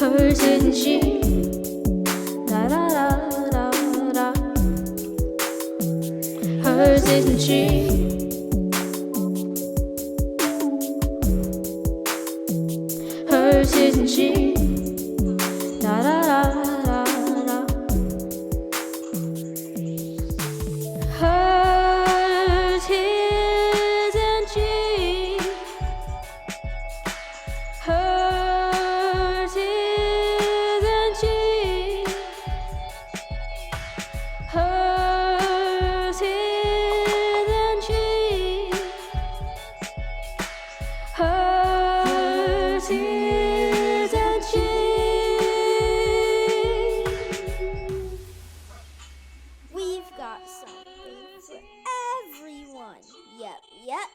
Hers isn't she? La la la la la. Hers isn't she? Hers isn't she? La la la la la. Hers isn't she? Hers isn't she? Hers isn't she? Hers isn't she? We've got something for everyone. Yep, yep.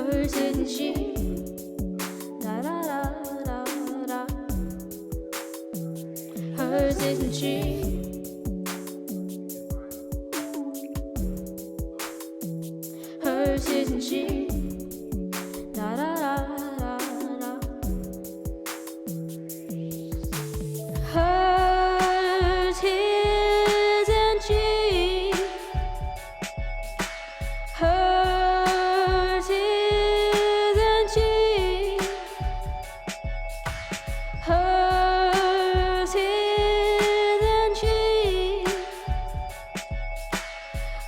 Hers isn't she? La la la la la. Hers isn't she? Hers isn't she? La la la la la. Hers isn't she? Hers isn't she? Hers isn't she?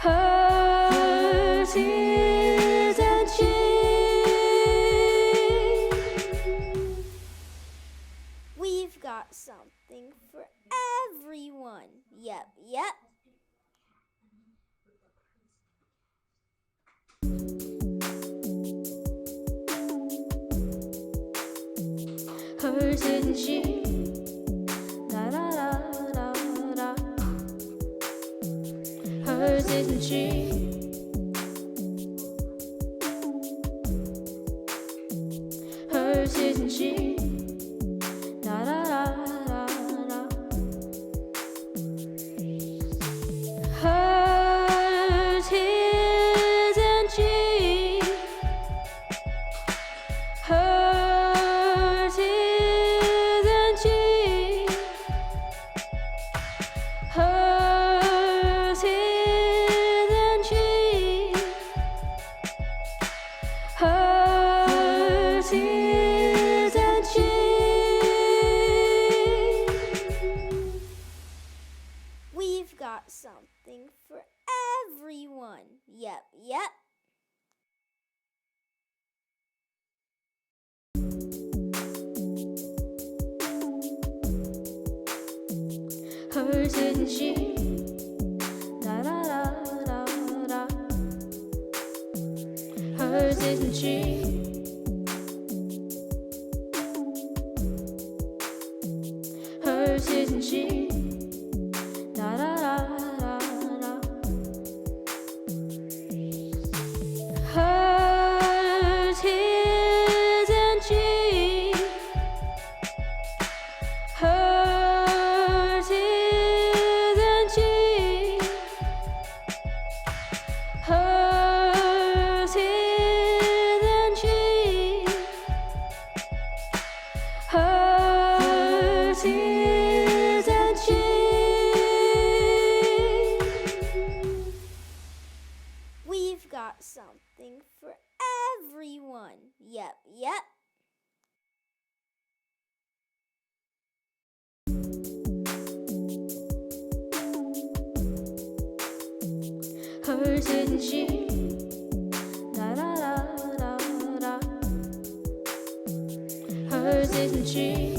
Hers isn't she? We've got something for everyone. Yep, yep. Hers isn't she? La la la la la. Hers isn't she? Hers isn't she? La la la la la. Hers isn't she? Hers isn't she? Hers isn't she? Hers isn't she? We've got something for everyone. Yep, yep. Hers isn't she? La la la la la. Hers isn't she? Hers isn't she? La la la la la. Hers isn't she? Hers isn't she? Hers isn't she? Hers isn't she? We've got something for everyone. Yep, yep. Hers isn't she? La la la la la. Hers isn't she?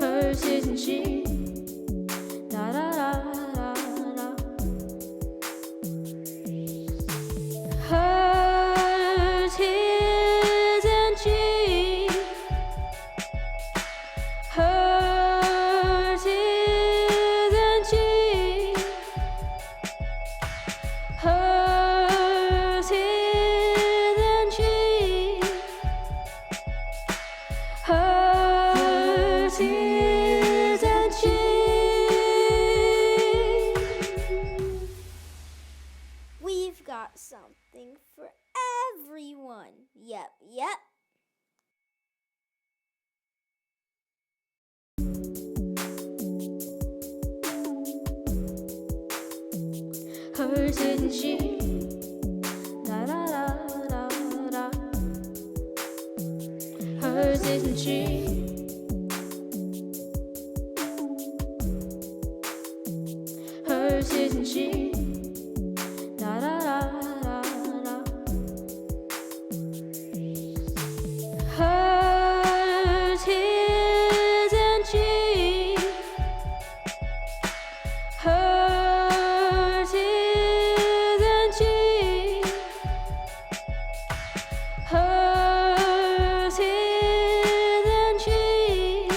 Hers isn't she? La la la la la. Hers isn't she? Hers isn't she? Hers isn't she? Hers isn't she? Yep, yep. Hers isn't she? La la la la la. Hers isn't she? Hers isn't she? La la la la la. Hers isn't she? Hers isn't she? Hers isn't she?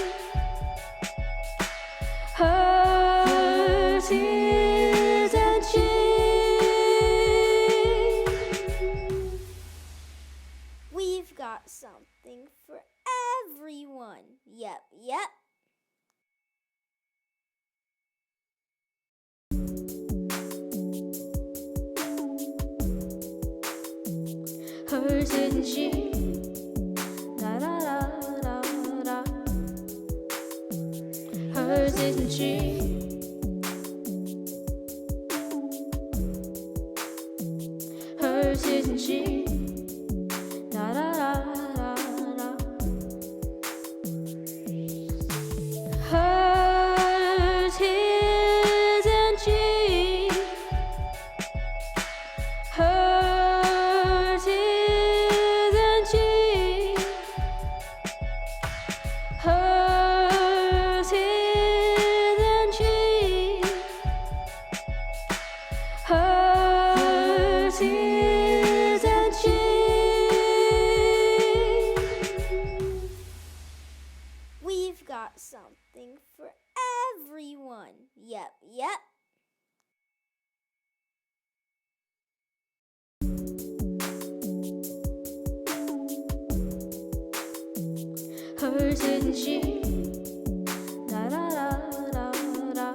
Hers isn't she? We've got something for everyone. Yep, yep. Hers isn't she? La la la la la. Hers isn't she? Hers isn't she? La la la la la. Hers isn't she? Hers isn't she? Hers isn't she? Hers isn't she? We've got something for everyone. Yep, yep. Hers isn't she? La la la la la.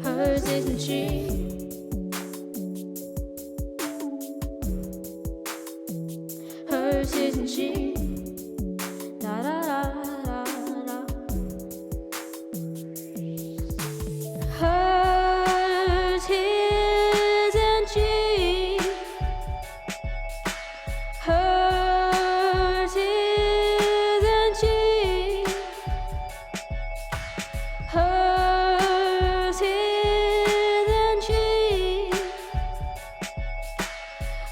Hers isn't she? Hers isn't she? La la la la la. Hers isn't she? Hers isn't she? Hers isn't she?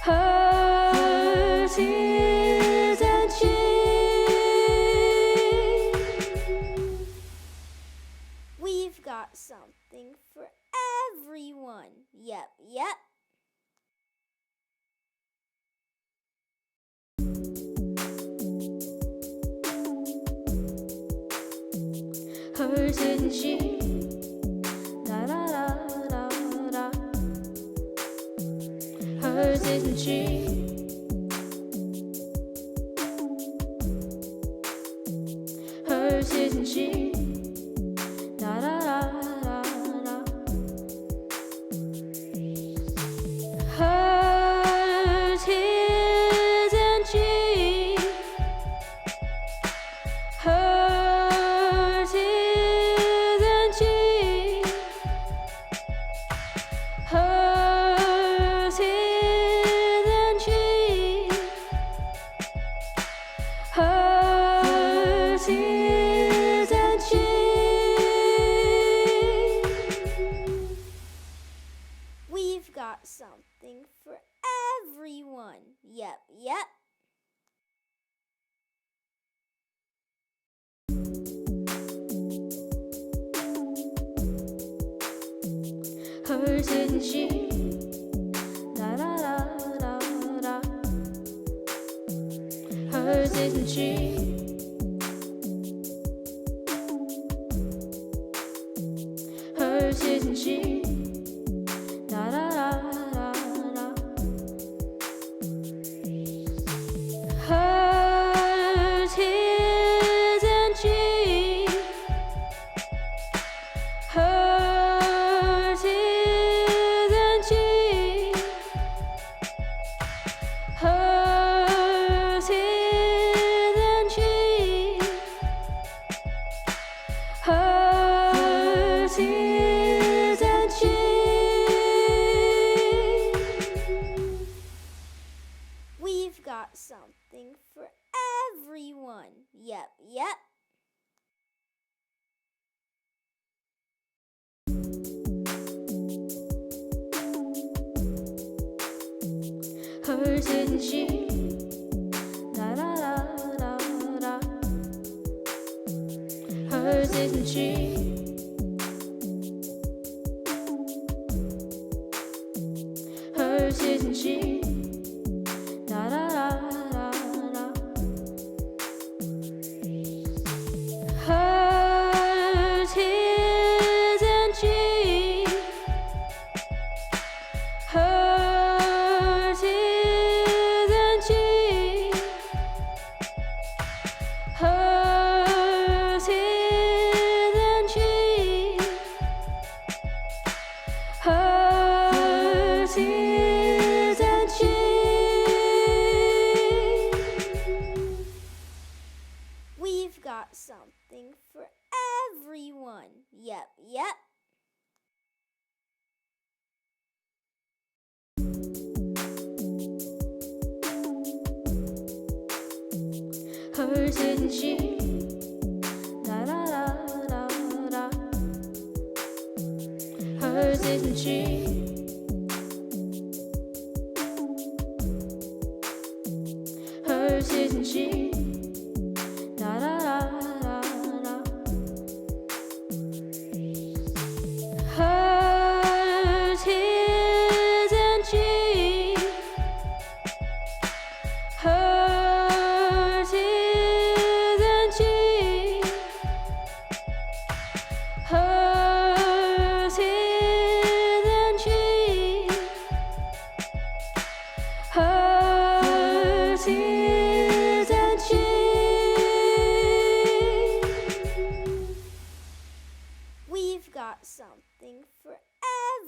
Hers isn't she? We've got something for everyone. Yep, yep. Hers isn't she? La la la la la. Hers isn't she? Hers isn't she? La la la la la. Hers isn't she? Hers isn't she? Hers isn't she? Hers isn't she? We've got something for everyone. Yep, yep. Hers isn't she? La la la la la. Hers isn't she? Hers isn't she? La la la la la. Hers isn't she? Hers isn't she? Hers We've got something for everyone. Yep, yep. Hers isn't she? La la la la la. Hers isn't she? Hers isn't she? La la la la la. Hers isn't she? Hers isn't she? Hers isn't she? Hers isn't she? We've got something for everyone. Yep, yep. Hers isn't she? La la la la la. Hers isn't she? Hers isn't she? La la la la la. Hers isn't she? Hers isn't she? Hers isn't she? Hers isn't she? We've got something for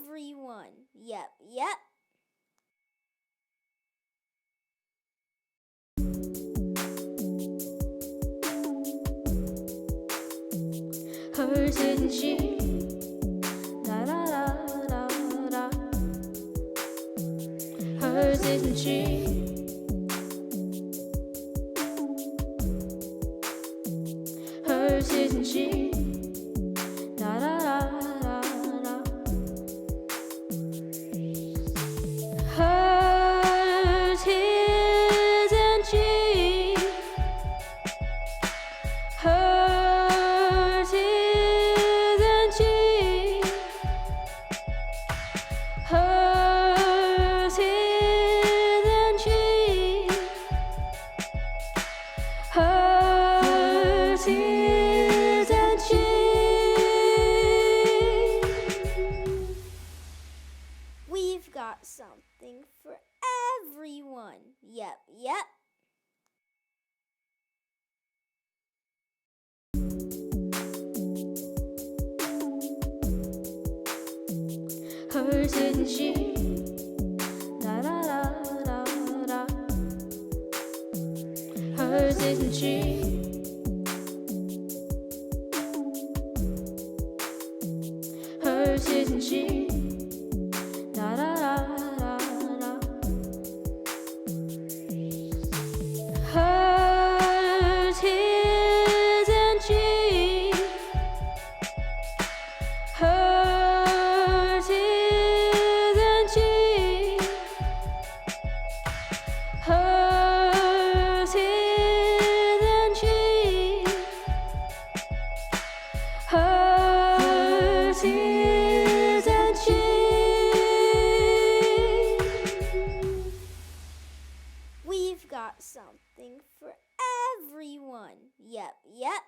everyone. Yep, yep. Hers isn't she? La la la la la. Hers isn't she? Hers isn't she? La la la la la. Hers isn't she? Hers isn't she? Hers isn't she? Hers isn't she? We've got something for everyone. Yep, yep. Hers isn't she? La la la la la. Hers isn't she? Hers isn't she? La la la la la. Hers isn't she? Hers isn't she? Hers isn't she? Hers isn't she? We've got something for everyone. Yep, yep.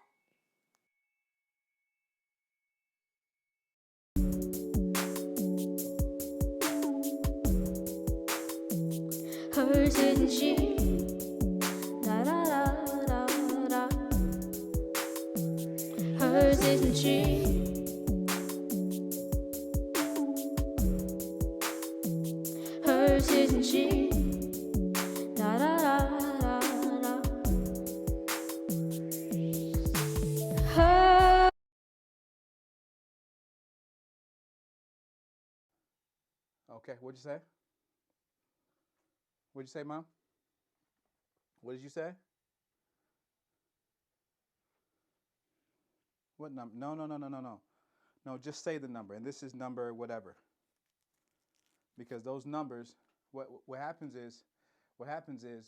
Hers isn't she? La la la la la. Hers isn't she? Hers isn't she? La la la la la. Hers. Okay, what'd you say? What'd you say, Mom? What did you say? What number? No, no, no, no, no, no. No, just say the number. And this is number whatever. Because those numbers, what happens is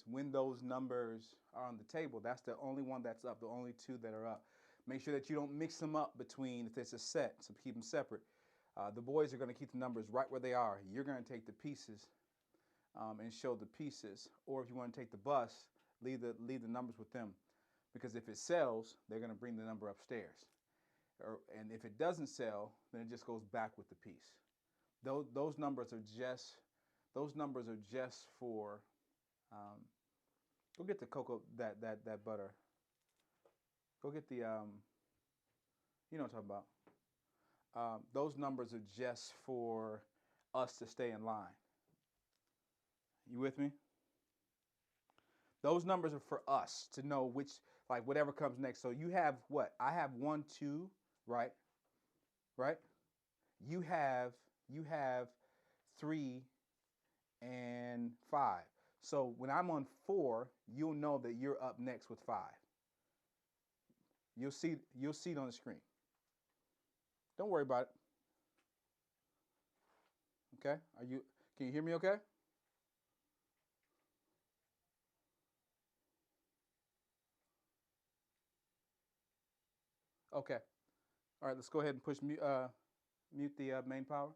when those numbers are on the table, that's the only one that's up, the only two that are up. Make sure that you don't mix them up between, if it's a set, so keep them separate. The boys are going to keep the numbers right where they are. You're going to take the pieces and show the pieces. Or if you want to take the bus, leave the numbers with them. Because if it sells, they're going to bring the number upstairs. And if it doesn't sell, then it just goes back with the piece. Those numbers are just for. Go get the cocoa that butter. Go get the you know what I'm talking about. Those numbers are just for us to stay in line. You with me? Those numbers are for us to know which, like whatever comes next. So you have what? I have 1, 2, right? Right? You have 3 and 5. So when I'm on 4, you'll know that you're up next with 5. You'll see it on the screen. Don't worry about it. Okay? Can you hear me okay? Okay. All right, let's go ahead and push mute the main power.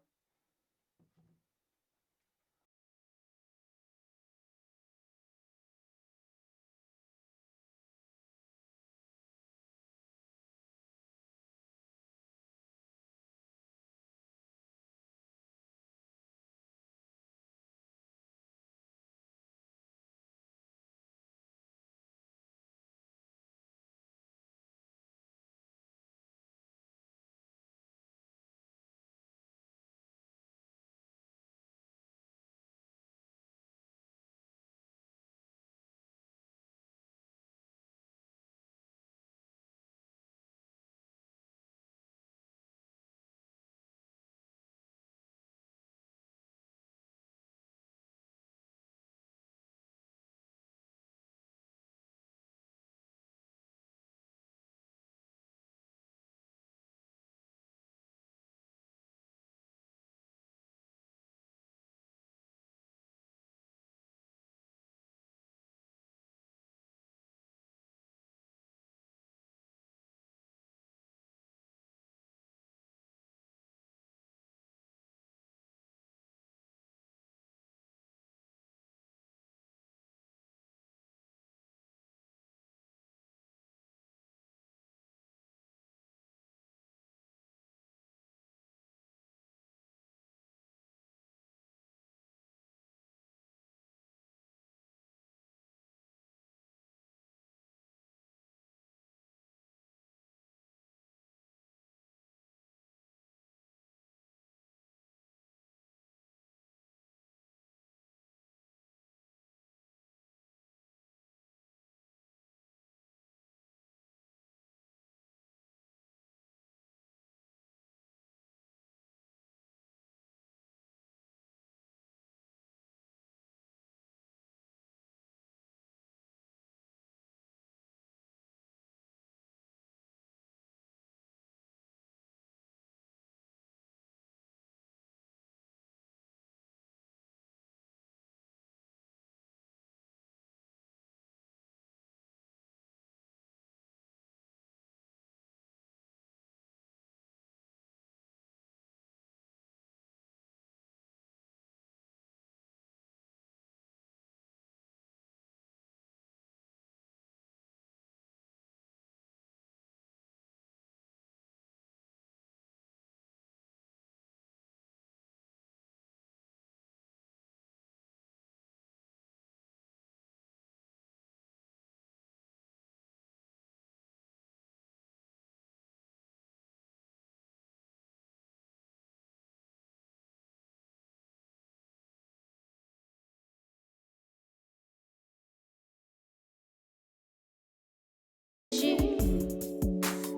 She,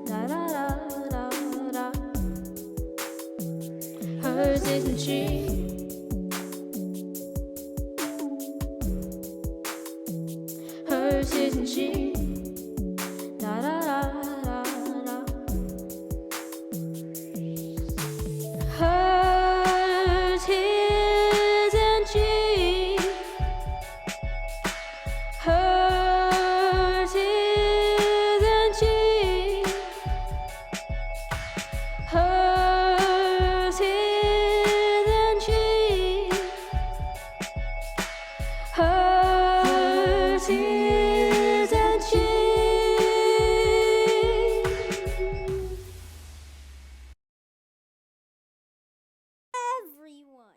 la la la la la. Hers isn't she? Hers hers isn't she? Da da da da da. Hers isn't she? Hers isn't she? Hers isn't she? Hers isn't she? Everyone.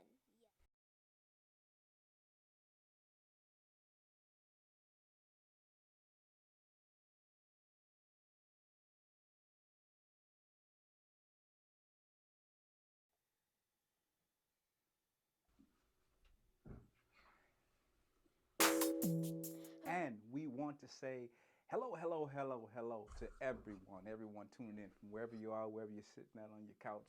And we want to say hello, hello, hello, hello to everyone tuning in from wherever you are, wherever you're sitting at on your couch,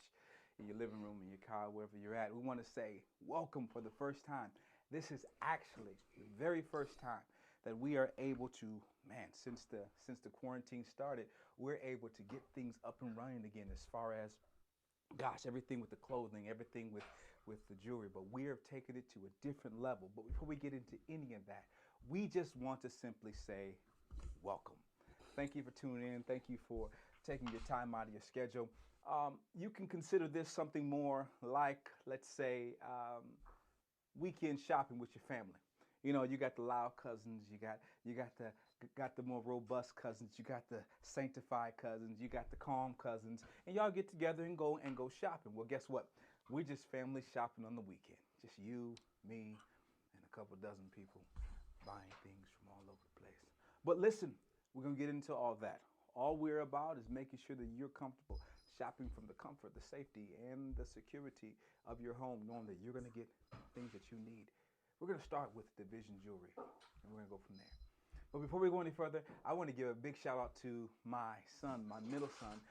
in your living room, in your car, wherever you're at. We want to say welcome for the first time. This is actually the very first time that we are able to, man, since the quarantine started, we're able to get things up and running again as far as gosh, everything with the clothing, everything with the jewelry, but we are taking it to a different level. But before we get into any of that, we just want to simply say welcome. Thank you for tuning in. Thank you for taking your time out of your schedule. You can consider this something more like, let's say, weekend shopping with your family. You know, you got the loud cousins, you got the more robust cousins, you got the sanctified cousins, you got the calm cousins, and y'all get together and go shopping. Well, guess what? We're just family shopping on the weekend. Just you, me, and a couple dozen people buying things from all over the place. But listen, we're gonna get into all that. All we're about is making sure that you're comfortable shopping from the comfort, the safety, and the security of your home, knowing that you're gonna get things that you need. We're gonna start with Division Jewelry, and we're gonna go from there. But before we go any further, I want to give a big shout out to my son, my middle son.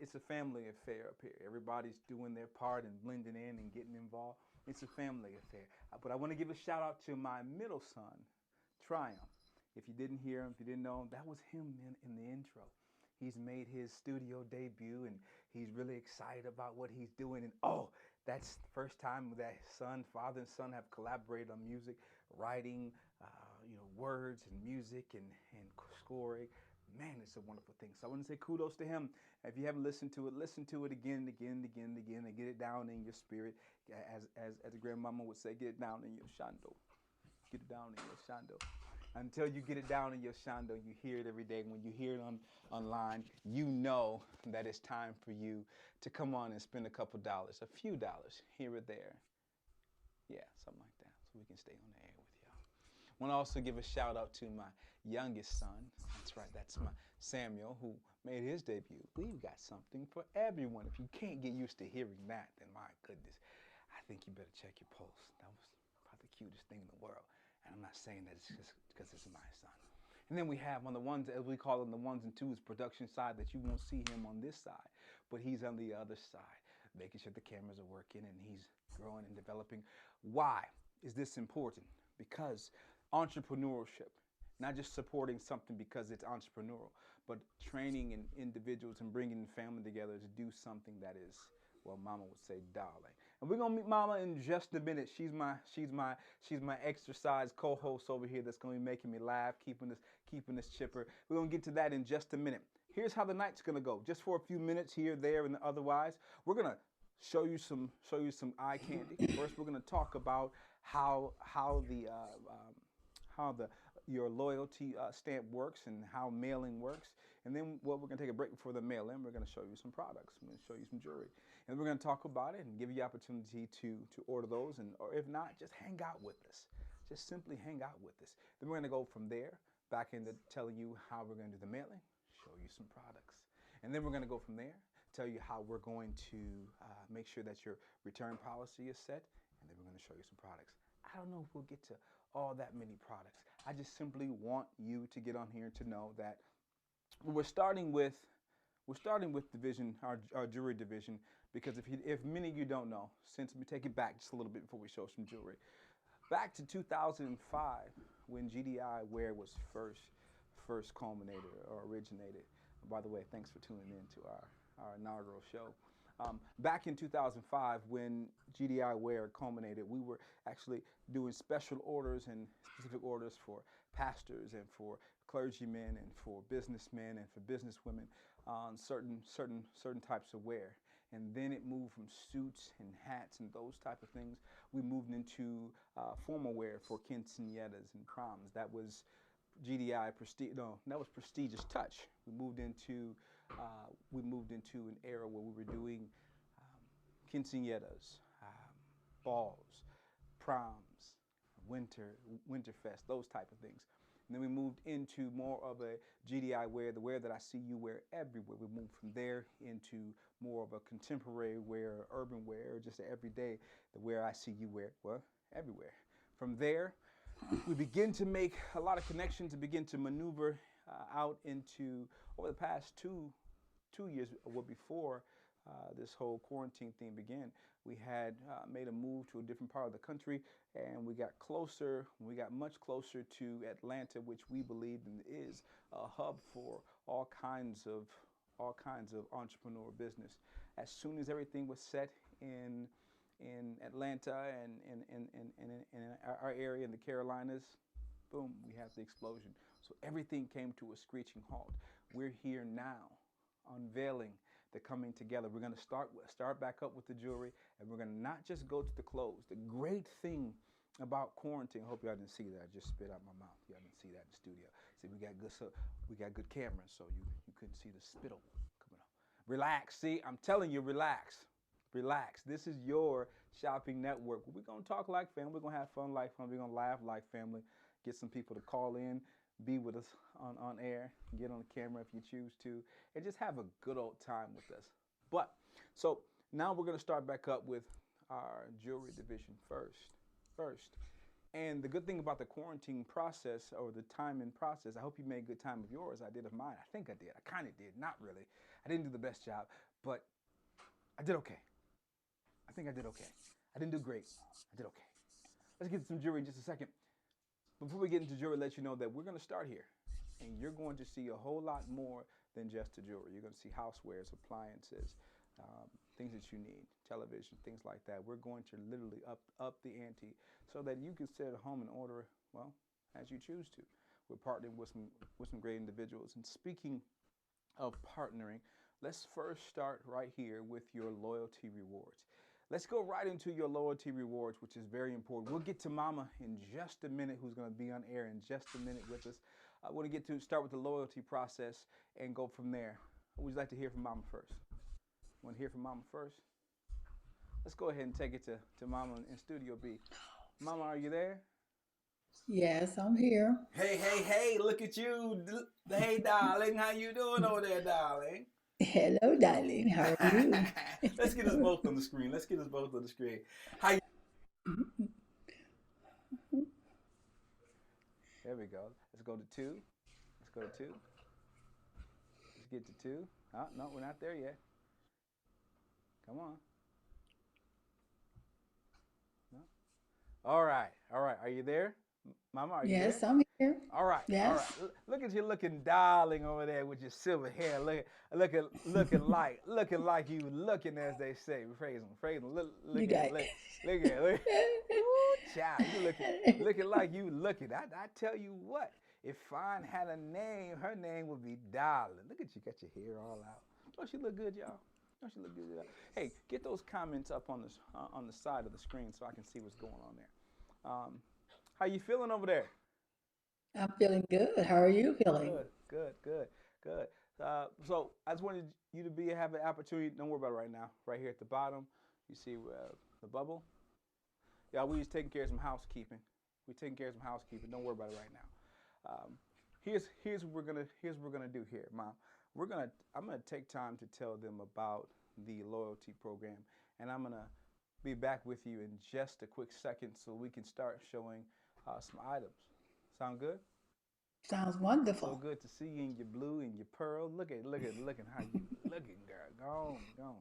It's a family affair up here. Everybody's doing their part and blending in and getting involved. It's a family affair. But I want to give a shout out to my middle son, Triumph. If you didn't hear him, if you didn't know him, that was him in the intro. He's made his studio debut and he's really excited about what he's doing. And oh, that's the first time that father and son have collaborated on music, writing, words and music and scoring. Man, it's a wonderful thing. So I want to say kudos to him. If you haven't listened to it, listen to it again and again and again and again and get it down in your spirit. As grandmama would say, get it down in your shando. Get it down in your shando. Until you get it down in your shando, you hear it every day. When you hear it online, you know that it's time for you to come on and spend a couple dollars, a few dollars here or there. Yeah, something like that, so we can stay on the air with y'all. I want to also give a shout out to my youngest son. That's right, that's my Samuel, who made his debut. We've got something for everyone. If you can't get used to hearing that, then my goodness, I think you better check your pulse. That was probably the cutest thing in the world. And I'm not saying that it's just because it's my son. And then we have on the ones, as we call them, the ones and twos production side, that you won't see him on this side, but he's on the other side, making sure the cameras are working and he's growing and developing. Why is this important? Because entrepreneurship, not just supporting something because it's entrepreneurial, but training in individuals and bringing the family together to do something that is, well, mama would say, darling. And we're gonna meet mama in just a minute. She's my exercise co-host over here that's gonna be making me laugh, keeping this chipper. We're gonna get to that in just a minute. Here's how the night's gonna go. Just for a few minutes here, there, and otherwise, we're gonna show you some eye candy. First, we're gonna talk about how your loyalty stamp works and how mailing works. And then we're going to take a break before the mail in. We're going to show you some products. I'm going to show you some jewelry. And we're going to talk about it and give you the opportunity to order those. Or if not, just hang out with us. Just simply hang out with us. Then we're going to go from there back into telling you how we're going to do the mailing, show you some products. And then we're going to go from there, tell you how we're going to make sure that your return policy is set. And then we're going to show you some products. I don't know if we'll get to all that many products. I just simply want you to get on here to know that we're starting with division, our jewelry division, because if many of you don't know, since we take it back just a little bit before we show some jewelry. Back to 2005, when GDI wear was first culminated or originated. By the way, thanks for tuning in to our inaugural show. Back in 2005, when GDI wear culminated, we were actually doing special orders and specific orders for pastors and for clergymen and for businessmen and for businesswomen on certain types of wear. And then it moved from suits and hats and those type of things. We moved into formal wear for quinceañeras and proms. That was GDI prestige. No, that was prestigious touch. We moved into an era where we were doing quinceañeras, balls, proms, winterfest, those type of things. And then we moved into more of a GDI wear, the wear that I see you wear everywhere. We moved from there into more of a contemporary wear, urban wear, or just an everyday, the wear I see you wear, well, everywhere. From there, we begin to make a lot of connections and begin to maneuver out into, over the past two years, or before this whole quarantine thing began, we had made a move to a different part of the country, and we got much closer to Atlanta, which we believe is a hub for all kinds of entrepreneur business. As soon as everything was set in Atlanta and in our area in the Carolinas, boom, we had the explosion. So everything came to a screeching halt. We're here now, unveiling the coming together. We're going to start back up with the jewelry, and we're going to not just go to the clothes. The great thing about quarantine, I hope y'all didn't see that. I just spit out my mouth. Y'all didn't see that in the studio. See, we got good cameras, so you couldn't see the spittle coming up. Relax. See, I'm telling you, relax. Relax. This is your shopping network. We're going to talk like family. We're going to have fun like family. We're going to laugh like family. Get some people to call in, be with us on air, get on the camera if you choose to, and just have a good old time with us. But, so now we're going to start back up with our jewelry division first. And the good thing about the quarantine process, or the timing process, I hope you made good time of yours. I did of mine. I think I did. I kind of did. Not really. I didn't do the best job, but I did okay. I think I did okay. I didn't do great. I did okay. Let's get to some jewelry in just a second. Before we get into jewelry, let you know that we're going to start here. And you're going to see a whole lot more than just the jewelry. You're going to see housewares, appliances, things that you need, television, things like that. We're going to literally up the ante so that you can sit at home and order, well, as you choose to. We're partnering with some great individuals. And speaking of partnering, let's first start right here with your loyalty rewards. Let's go right into your loyalty rewards, which is very important. We'll get to Mama in just a minute, who's going to be on air in just a minute with us. I want to start with the loyalty process and go from there. Would you like to hear from Mama first? Want to hear from Mama first? Let's go ahead and take it to Mama in Studio B. Mama, are you there? Yes, I'm here. Hey, look at you. Hey, darling, how you doing over there, darling? Hello, darling. How are you? Let's get us both on the screen. How you? There we go. Let's go to 2. Let's get to 2. Oh, no, we're not there yet. Come on. No. All right. Are you there? Mama, are you there? Yes, I'm here. All right. Yes. Look at you looking darling over there with your silver hair. Looking like you looking, as they say. Praise him. Look at it. Ooh, child, you looking like you looking. I tell you what, if Fine had a name, her name would be Darling. Look at you, got your hair all out. Don't she look good, y'all? Hey, get those comments up on the side of the screen so I can see what's going on there. How you feeling over there? I'm feeling good. How are you feeling? Good. So I just wanted you to have an opportunity. Don't worry about it right now. Right here at the bottom, you see the bubble. Yeah, we just taking care of some housekeeping. Don't worry about it right now. Here's what we're gonna do here, Mom. I'm gonna take time to tell them about the loyalty program, and I'm gonna be back with you in just a quick second so we can start showing some items. Sound good? Sounds So wonderful. good to see you in your blue and your pearl. Looking how you looking, girl. Go on.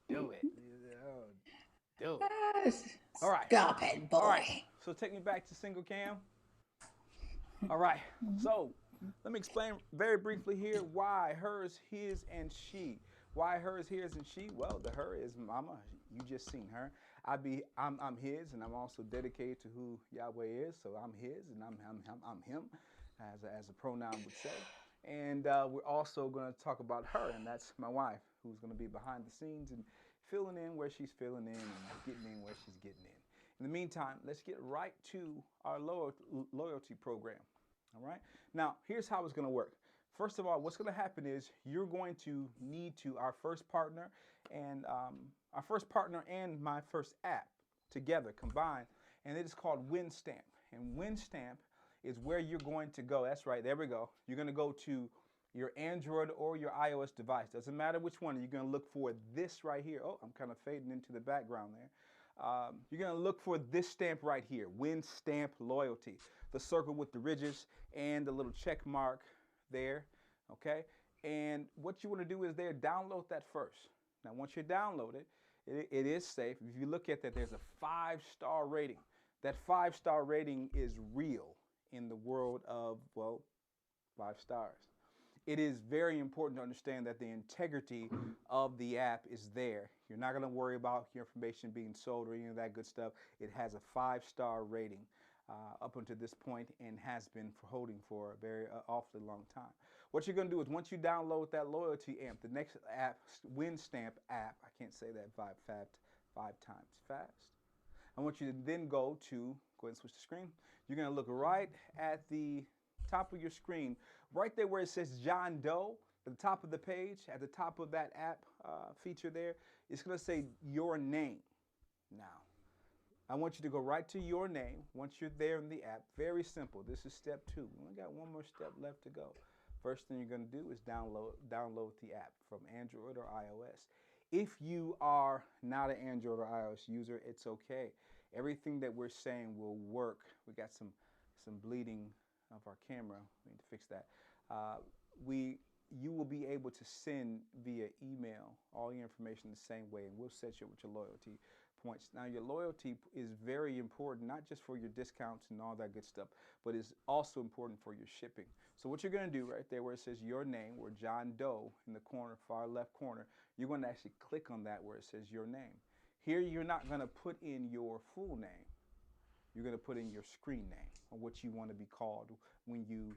Do it. Do it. Yes. All right. Stop it, All right. boy. So take me back to single cam. All right. So let me explain very briefly here why hers, his, and she. Why hers, his, and she? Well, the her is Mama. You just seen her. I'm his, and I'm also dedicated to who Yahweh is. So I'm his, and I'm him, as a pronoun would say. And we're also going to talk about her, and that's my wife, who's going to be behind the scenes and filling in where she's filling in and getting in where she's getting in. In the meantime, let's get right to our loyalty program. All right. Now, here's how it's going to work. First of all, what's going to happen is you're going to need to our first partner and my first app together combined, and it is called WinStamp. And WinStamp is where you're going to go. That's right. There we go. You're going to go to your Android or your iOS device. Doesn't matter which one. You're going to look for this right here. Oh, I'm kind of fading into the background there. You're going to look for this stamp right here, WinStamp Loyalty. The circle with the ridges and the little check mark there, okay? And what you want to do is download that first. Now, once you download it, it is safe. If you look at that, there's a 5-star rating. That 5-star rating is real in the world of, well, 5 stars. It is very important to understand that the integrity of the app is there. You're not going to worry about your information being sold or any of that good stuff. It has a 5-star rating up until this point and has been holding for a very awfully long time. What you're going to do is once you download that loyalty app, the next app, WinStamp app, I can't say that five times fast. I want you to then go ahead and switch the screen. You're going to look right at the top of your screen, right there where it says John Doe, at the top of the page, at the top of that app feature there, it's going to say your name. Now, I want you to go right to your name once you're there in the app. Very simple. This is step 2. We only got one more step left to go. First thing you're going to do is download the app from Android or iOS. If you are not an Android or iOS user, it's okay. Everything that we're saying will work. We got some bleeding of our camera. We need to fix that. You will be able to send via email all your information the same way, and we'll set you up with your loyalty points. Now, your loyalty is very important, not just for your discounts and all that good stuff, but it's also important for your shipping. So what you're going to do right there where it says your name, or John Doe in the corner, far left corner, you're going to actually click on that where it says your name. Here, you're not going to put in your full name. You're going to put in your screen name, or what you want to be called when you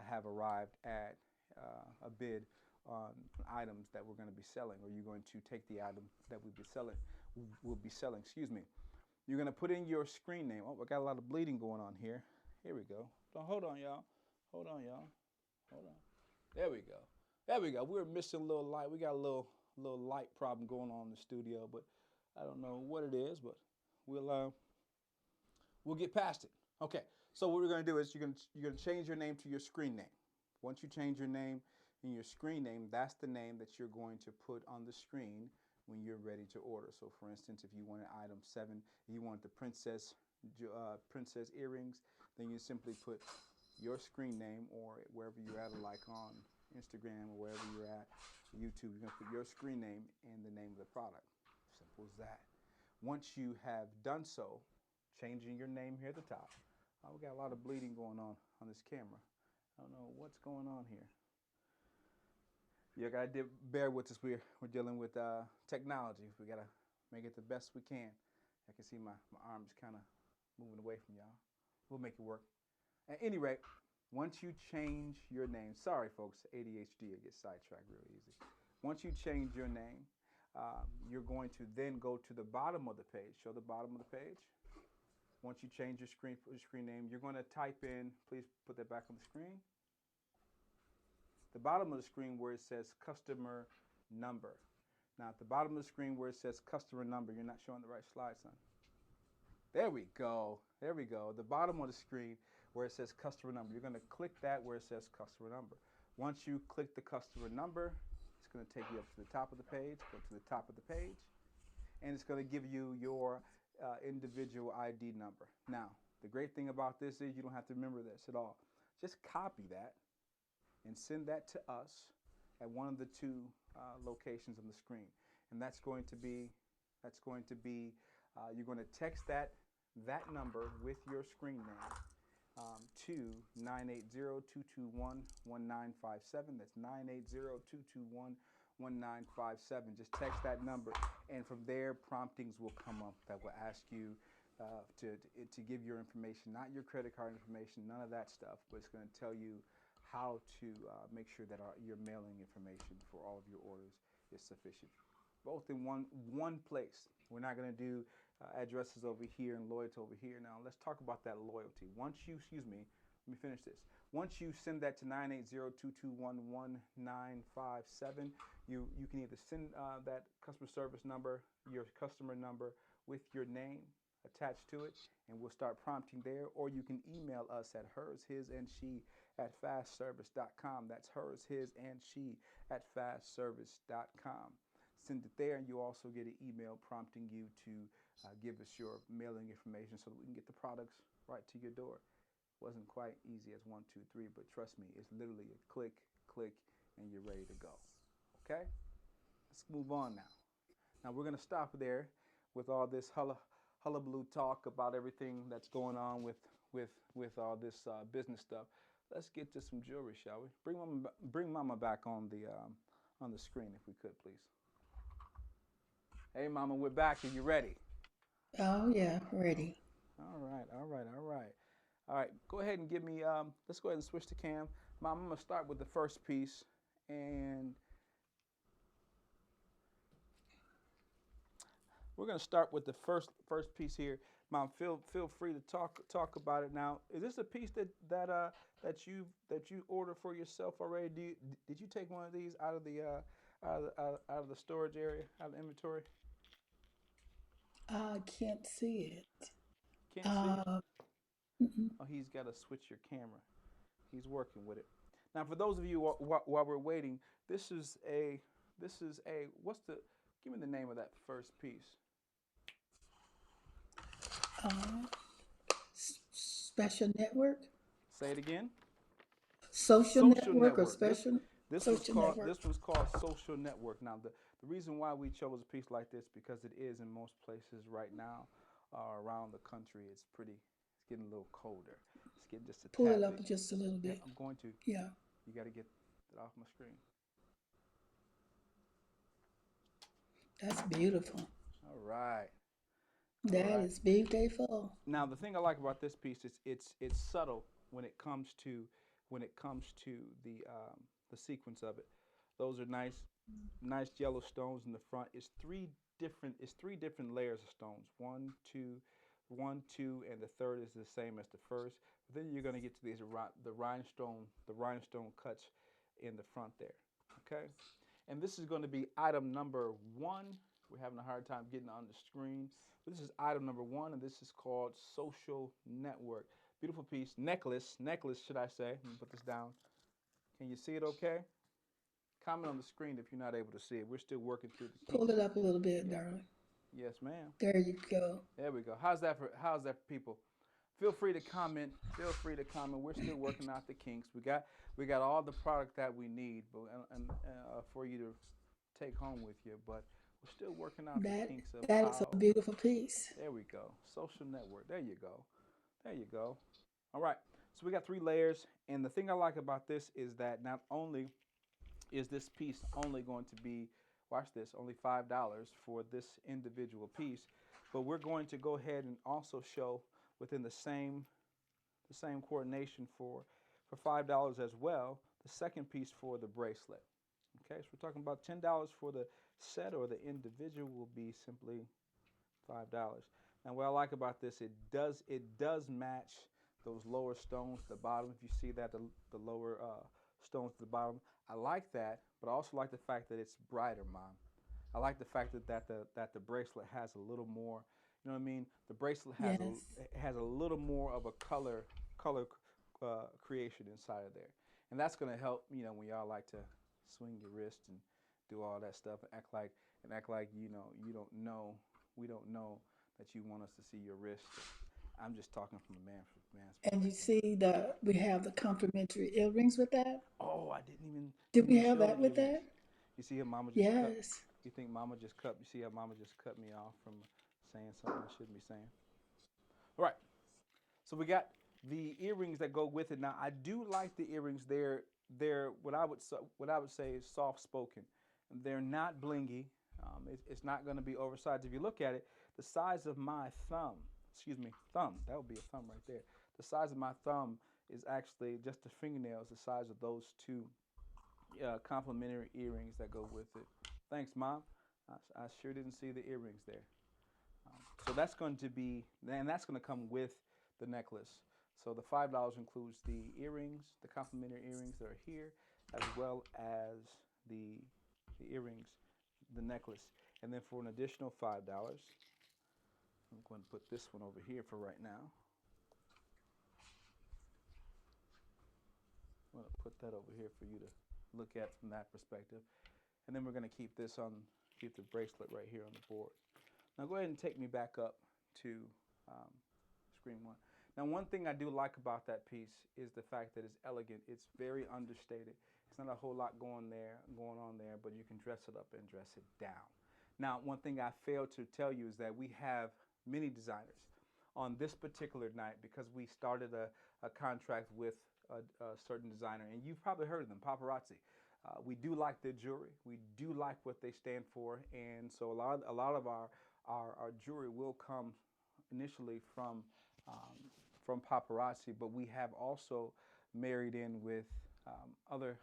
have arrived at a bid on items that we're going to be selling, or you're going to take the item that we'll be selling, excuse me. You're going to put in your screen name. Oh, I got a lot of bleeding going on here. Here we go. So hold on, y'all. Hold on, y'all. Hold on. There we go. There we go. We're missing a little light. We got a little light problem going on in the studio, but I don't know what it is, but we'll get past it. Okay. So what we're going to do is you're going to change your name to your screen name. Once you change your name and your screen name, that's the name that you're going to put on the screen when you're ready to order. So for instance, if you wanted item 7, you want the princess earrings, then you simply put your screen name, or wherever you're at, like on Instagram or wherever you're at, YouTube, you're going to put your screen name and the name of the product. Simple as that. Once you have done so, changing your name here at the top. We got a lot of bleeding going on this camera. I don't know what's going on here. You gotta bear with us. We're dealing with technology. We gotta make it the best we can. I can see my arms kind of moving away from y'all. We'll make it work. At any rate, once you change your name, sorry folks, ADHD, I get sidetracked real easy. Once you change your name, you're going to then go to the bottom of the page. Show the bottom of the page. Once you change your screen name, you're going to type in, please put that back on the screen. The bottom of the screen where it says customer number. Now at the bottom of the screen where it says customer number, you're not showing the right slide, son. There we go. There we go. The bottom of the screen where it says customer number, you're going to click that where it says customer number. Once you click the customer number, it's going to take you up to the top of the page. Go to the top of the page, and it's going to give you your individual ID number. Now, the great thing about this is you don't have to remember this at all. Just copy that and send that to us at one of the 2 locations on the screen. And that's going to be, you're going to text that number with your screen name. to 980-221-1957. That's 980-221-1957. Just text that number, and from there, promptings will come up that will ask you to give your information, not your credit card information, none of that stuff, but it's going to tell you how to make sure that your mailing information for all of your orders is sufficient. Both in one place. We're not going to do addresses over here and loyalty over here. Now let's talk about that loyalty. Once you, excuse me, let me finish this. Once you send that to 980-221-1957, you can either send that customer service number, your customer number with your name attached to it, and we'll start prompting there, or you can email us at hers, his, and she at fastservice.com. That's hers, his, and she at fastservice.com. Send it there, and you also get an email prompting you to give us your mailing information so that we can get the products right to your door. Wasn't quite easy as 1, 2, 3, but trust me, it's literally a click, click, and you're ready to go. Okay? Let's move on now. Now we're going to stop there with all this hullabaloo talk about everything that's going on with all this business stuff. Let's get to some jewelry, shall we? Bring Mama back on the screen, if we could, please. Hey, Mama, we're back. Are you ready? Oh, yeah, ready. All right. All right, go ahead and give me, let's go ahead and switch to cam. Mom, I'm going to start with the first piece, and we're going to start with the first piece here. Mom, feel free to talk about it now. Is this a piece that you ordered for yourself already? Did you take one of these out of the storage area, out of the inventory? I can't see it. Can't see it? Mm-mm. Oh, he's got to switch your camera. He's working with it. Now, for those of you while we're waiting, this is a give me the name of that first piece. Special network? Say it again. Social network or special? This social network. This was called Social Network. Now, the reason why we chose a piece like this, because it is in most places right now around the country. It's getting a little colder. It's getting just a Pull tad it up bit. just a little bit. Yeah, I'm going to. Yeah. You got to get it off my screen. That's beautiful. All right. That is beautiful. Now, the thing I like about this piece is it's subtle when it comes to the sequence of it. Those are nice yellow stones in the front. It's three different layers of stones. 1, 2, 1, 2, and the third is the same as the first. But then you're going to get to the rhinestone cuts in the front there. Okay, and this is going to be item number 1. We're having a hard time getting on the screen. This is item number 1, and this is called Social Network. Beautiful piece. Necklace, should I say. Let me put this down. Can you see it okay? Comment on the screen if you're not able to see it. We're still working through the kinks. Pull it up a little bit, darling. Yes, ma'am. There you go. There we go. How's that for people? Feel free to comment. We're still working out the kinks. We got all the product that we need, for you to take home with you, but we're still working out the kinks of that is a beautiful piece. There we go. Social Network. There you go. All right. So we got 3 layers, and the thing I like about this is that not only is this piece only going to be, watch this, only $5 for this individual piece, but we're going to go ahead and also show within the same coordination for $5 as well, the second piece for the bracelet. Okay, so we're talking about $10 for the set, or the individual will be simply $5. Now, what I like about this, it does match those lower stones at the bottom. If you see that, the lower stones at the bottom, I like that, but I also like the fact that it's brighter, Mom. I like the fact that the bracelet has a little more. You know what I mean? The bracelet has a little more of a color creation inside of there, and that's going to help. You know, when y'all like to swing your wrist and do all that stuff and act like we don't know that you want us to see your wrist. I'm just talking from a man's perspective. And you see we have the complimentary earrings with that. Oh, I didn't even. Did we have that with that? You see how Mama just cut? Yes. You think Mama just cut? You see how Mama just cut me off from saying something I shouldn't be saying? All right. So we got the earrings that go with it. Now, I do like the earrings. They're what I would say is soft spoken. They're not blingy. It's not going to be oversized. If you look at it, the size of my thumb, thumb, that would be a thumb right there. The size of my thumb is actually just the fingernails, the size of those two complimentary earrings that go with it. Thanks, Mom. I sure didn't see the earrings there. So that's going to be, and that's going to come with the necklace. So the $5 includes the earrings, the complimentary earrings that are here, as well as the earrings, the necklace. And then for an additional $5, I'm going to put this one over here for right now. I'm going to put that over here for you to look at from that perspective. And then we're going to keep the bracelet right here on the board. Now go ahead and take me back up to screen one. Now one thing I do like about that piece is the fact that it's elegant. It's very understated. It's not a whole lot going on there, but you can dress it up and dress it down. Now one thing I failed to tell you is that we have many designers on this particular night because we started a contract with a certain designer, and you've probably heard of them, Paparazzi. We do like their jewelry. We do like what they stand for, and so a lot of our jewelry will come initially from Paparazzi, but we have also married in with other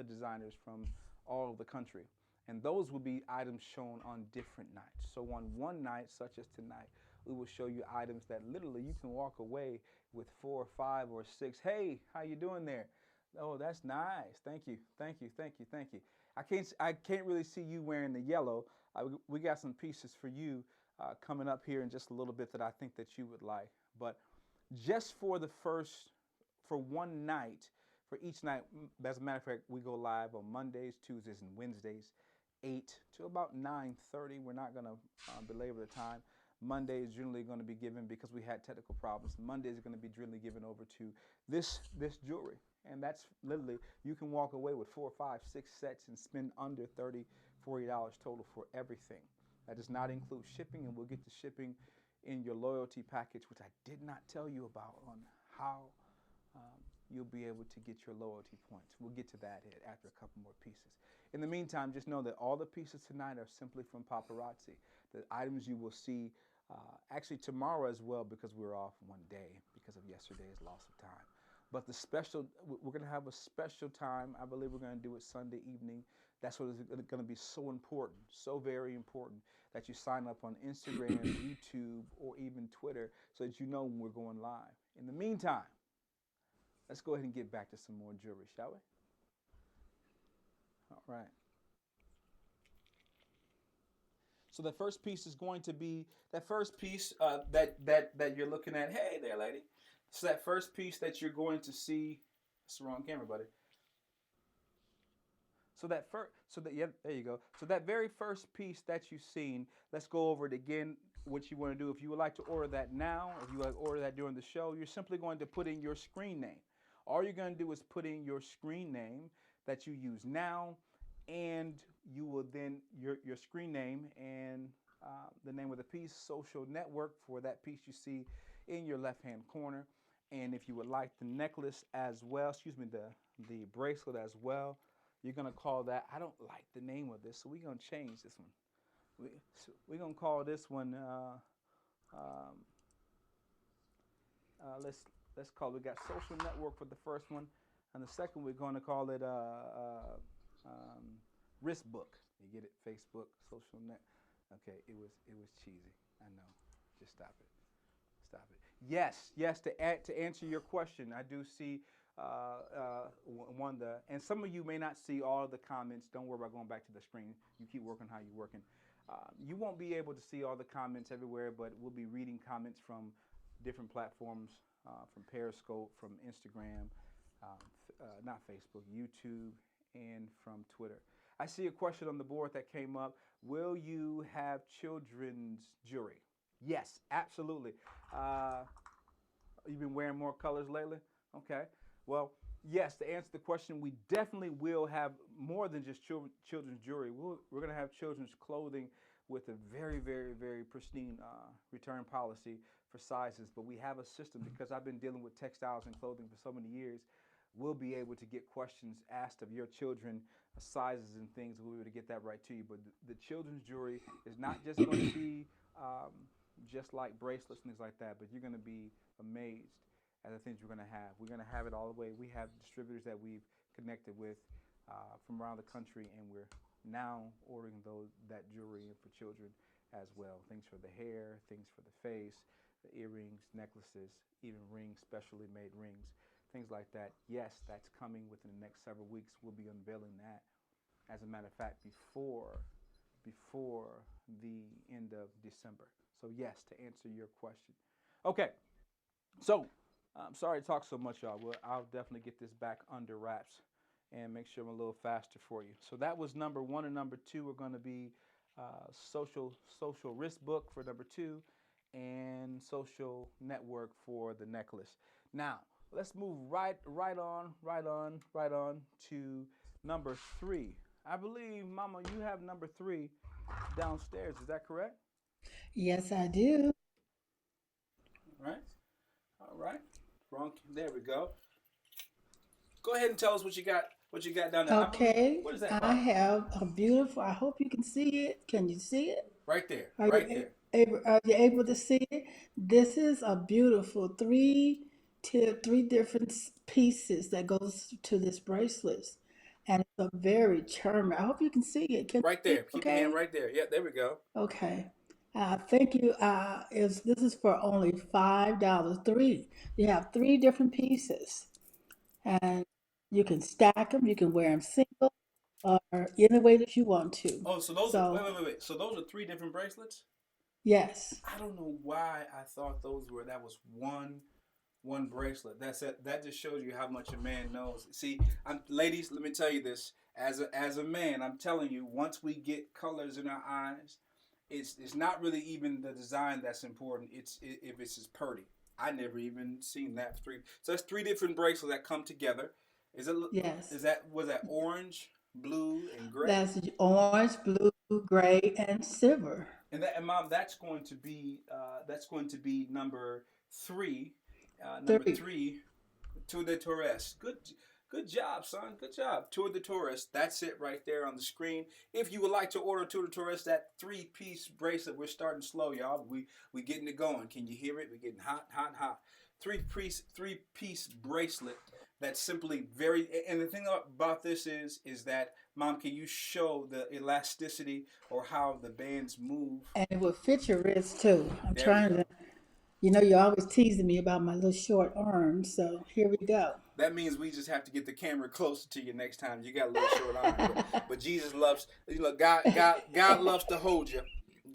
designers from all over the country, and those will be items shown on different nights. So on one night, such as tonight, we will show you items that literally you can walk away with 4 or 5 or 6. Hey, how you doing there? Oh, that's nice. Thank you, thank you, thank you, thank you. I can't really see you wearing the yellow. We got some pieces for you coming up here in just a little bit that I think that you would like. But just for one night, for each night, as a matter of fact, we go live on Mondays, Tuesdays, and Wednesdays, 8 to about 9:30. We're not going to belabor the time. Monday is generally going to be given, because we had technical problems, Monday is going to be generally given over to this jewelry. And that's literally, you can walk away with 4, 5, 6 sets and spend under $30, $40 total for everything. That does not include shipping, and we'll get to shipping in your loyalty package, which I did not tell you about, on how you'll be able to get your loyalty points. We'll get to that after a couple more pieces. In the meantime, just know that all the pieces tonight are simply from Paparazzi. The items you will see actually tomorrow as well, because we're off one day because of yesterday's loss of time. But we're going to have a special time. I believe we're going to do it Sunday evening. That's what is going to be so important, so very important, that you sign up on Instagram, YouTube, or even Twitter, so that you know when we're going live. In the meantime, let's go ahead and get back to some more jewelry, shall we? All right. So the first piece is going to be that first piece that you're looking at. Hey there, lady. So that first piece that you're going to see. That's the wrong camera, buddy. Yeah, there you go. So that very first piece that you've seen, let's go over it again. What you want to do, if you would like to order that now, if you would like to order that during the show, you're simply going to put in your screen name. All you're going to do is put in your screen name that you use now, and you will then your screen name and the name of the piece, social network for that piece you see in your left-hand corner. And if you would like the necklace as well, the bracelet as well, you're going to call that, I don't like the name of this, so we're going to change this one. We're going to call this one, let's call it, we got social network for the first one, and the second we're going to call it wrist book. You get it? Facebook, social net. Okay, it was cheesy. I know. Just stop it. Stop it. Yes. To answer your question, I do see and some of you may not see all of the comments. Don't worry about going back to the screen. You keep working how you're working. You won't be able to see all the comments everywhere, but we'll be reading comments from different platforms, from Periscope, from Instagram, not Facebook, YouTube, and from Twitter. I see a question on the board that came up. Will you have children's jewelry? Yes, absolutely. You've been wearing more colors lately? Okay. Well, yes, to answer the question, we definitely will have more than just children's jewelry. We're going to have children's clothing with a very, very, very pristine return policy for sizes, but we have a system because I've been dealing with textiles and clothing for so many years. We'll be able to get questions asked of your children, sizes and things. We'll be able to get that right to you. But the children's jewelry is not just going to be um, just like bracelets and things like that, but you're going to be amazed at the things we're going to have. We're going to have it all the way. We have distributors that we've connected with from around the country, and we're now ordering that jewelry for children as well. Things for the hair, things for the face, the earrings, necklaces, even rings, specially made rings, things like that. Yes, that's coming within the next several weeks. We'll be unveiling that. As a matter of fact, before the end of December. So yes, to answer your question. Okay, so I'm sorry to talk so much, y'all. I'll definitely get this back under wraps and make sure I'm a little faster for you. So that was number one, and number two are going to be social risk book for number two, and social network for the necklace. Now let's move right on to number three. I believe, Mama, you have number three downstairs. Is that correct? Yes, I do. All right. All right. Wrong. There we go. Go ahead and tell us what you got. What you got down there? Okay, What is that? I have a beautiful, I hope you can see it. Can you see it? Right there. Are Right you there. are you able to see it? This is a beautiful three different pieces that goes to this bracelet. And it's a very charming. I hope you can see it. Can Right you see there. it Keep your hand okay? right there. Yeah, there we go. Okay. Thank you. This is for only $5. You have three different pieces, and you can stack them. You can wear them single or any way that you want to. Oh, so those are So wait. So those are three different bracelets? yes, I don't know why I thought that was one bracelet. That's it. That just shows you how much a man knows. See, ladies, let me tell you this. As a man, I'm telling you, once we get colors in our eyes, it's not really even the design that's important. If it's just pretty. I never even seen that three. So that's three different bracelets that come together. Is it? yes. Is that was that orange, blue, and gray? That's orange, blue, gray, and silver. And Mom, that's going to be number three. Number Three. three, Tour de Torres. Good job, son. Good job. Tour de Torres. That's it right there on the screen. If you would like to order Tour de Torres, that three-piece bracelet, we're starting slow, y'all. We getting it going. Can you hear it? We're getting hot. Three-piece bracelet. That's simply very. And the thing about this is that, Mom, can you show the elasticity or how the bands move? And it will fit your wrist too. I'm There we trying go. to, you're always teasing me about my little short arms. So here we go. That means we just have to get the camera closer to you next time. You got a little short arm, but Jesus loves. God loves to hold you.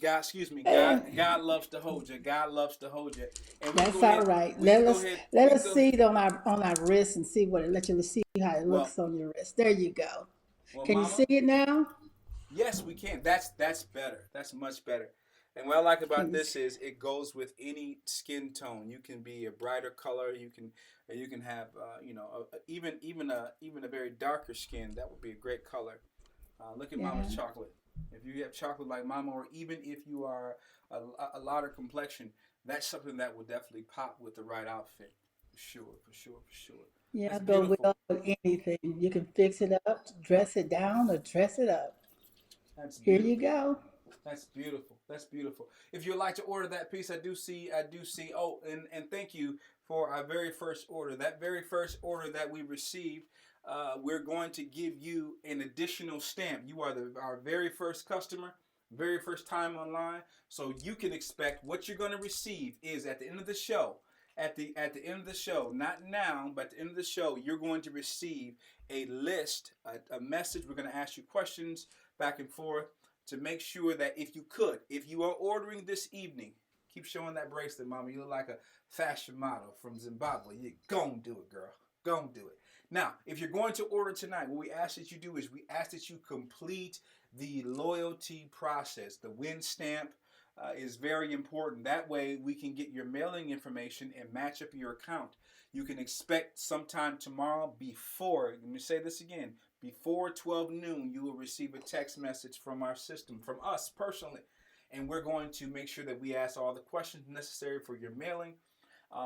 God loves to hold you. God loves to hold you. And we can That's go all ahead. right. We can Let go us ahead. let We can us go. see it on our wrist and see let you see how it Well, looks on your wrist. There you go. well, Can you Mama. see it now? Yes, we can. That's better. That's much better. And what I like Can about you this is it goes with any skin tone. You can be a brighter color. You can have even a very darker skin. That would be a great color. Look at yeah. Mama's chocolate. If you have chocolate like Mama, or even if you are a lighter complexion, that's something that will definitely pop with the right outfit. For sure, for sure, for sure. Yeah, That's go beautiful. well with anything. You can fix it up, dress it down, or dress it up. That's Here you beautiful. go. That's beautiful. That's beautiful. If you'd like to order that piece, I do see. Oh, and thank you for our very first order. That very first order that we received, we're going to give you an additional stamp. You are our very first customer, very first time online. So you can expect what you're going to receive is at the end of the show. At the end of the show, not now, but at the end of the show, you're going to receive a list, a message. We're going to ask you questions back and forth to make sure that if you are ordering this evening, keep showing that bracelet, Mama. You look like a fashion model from Zimbabwe. You gon' do it, girl. Gon' do it. Now, if you're going to order tonight, what we ask that you do is we ask that you complete the loyalty process. The win stamp is very important. That way, we can get your mailing information and match up your account. You can expect sometime tomorrow let me say this again, before 12 noon, you will receive a text message from our system, from us personally. and we're going to make sure that we ask all the questions necessary for your mailing.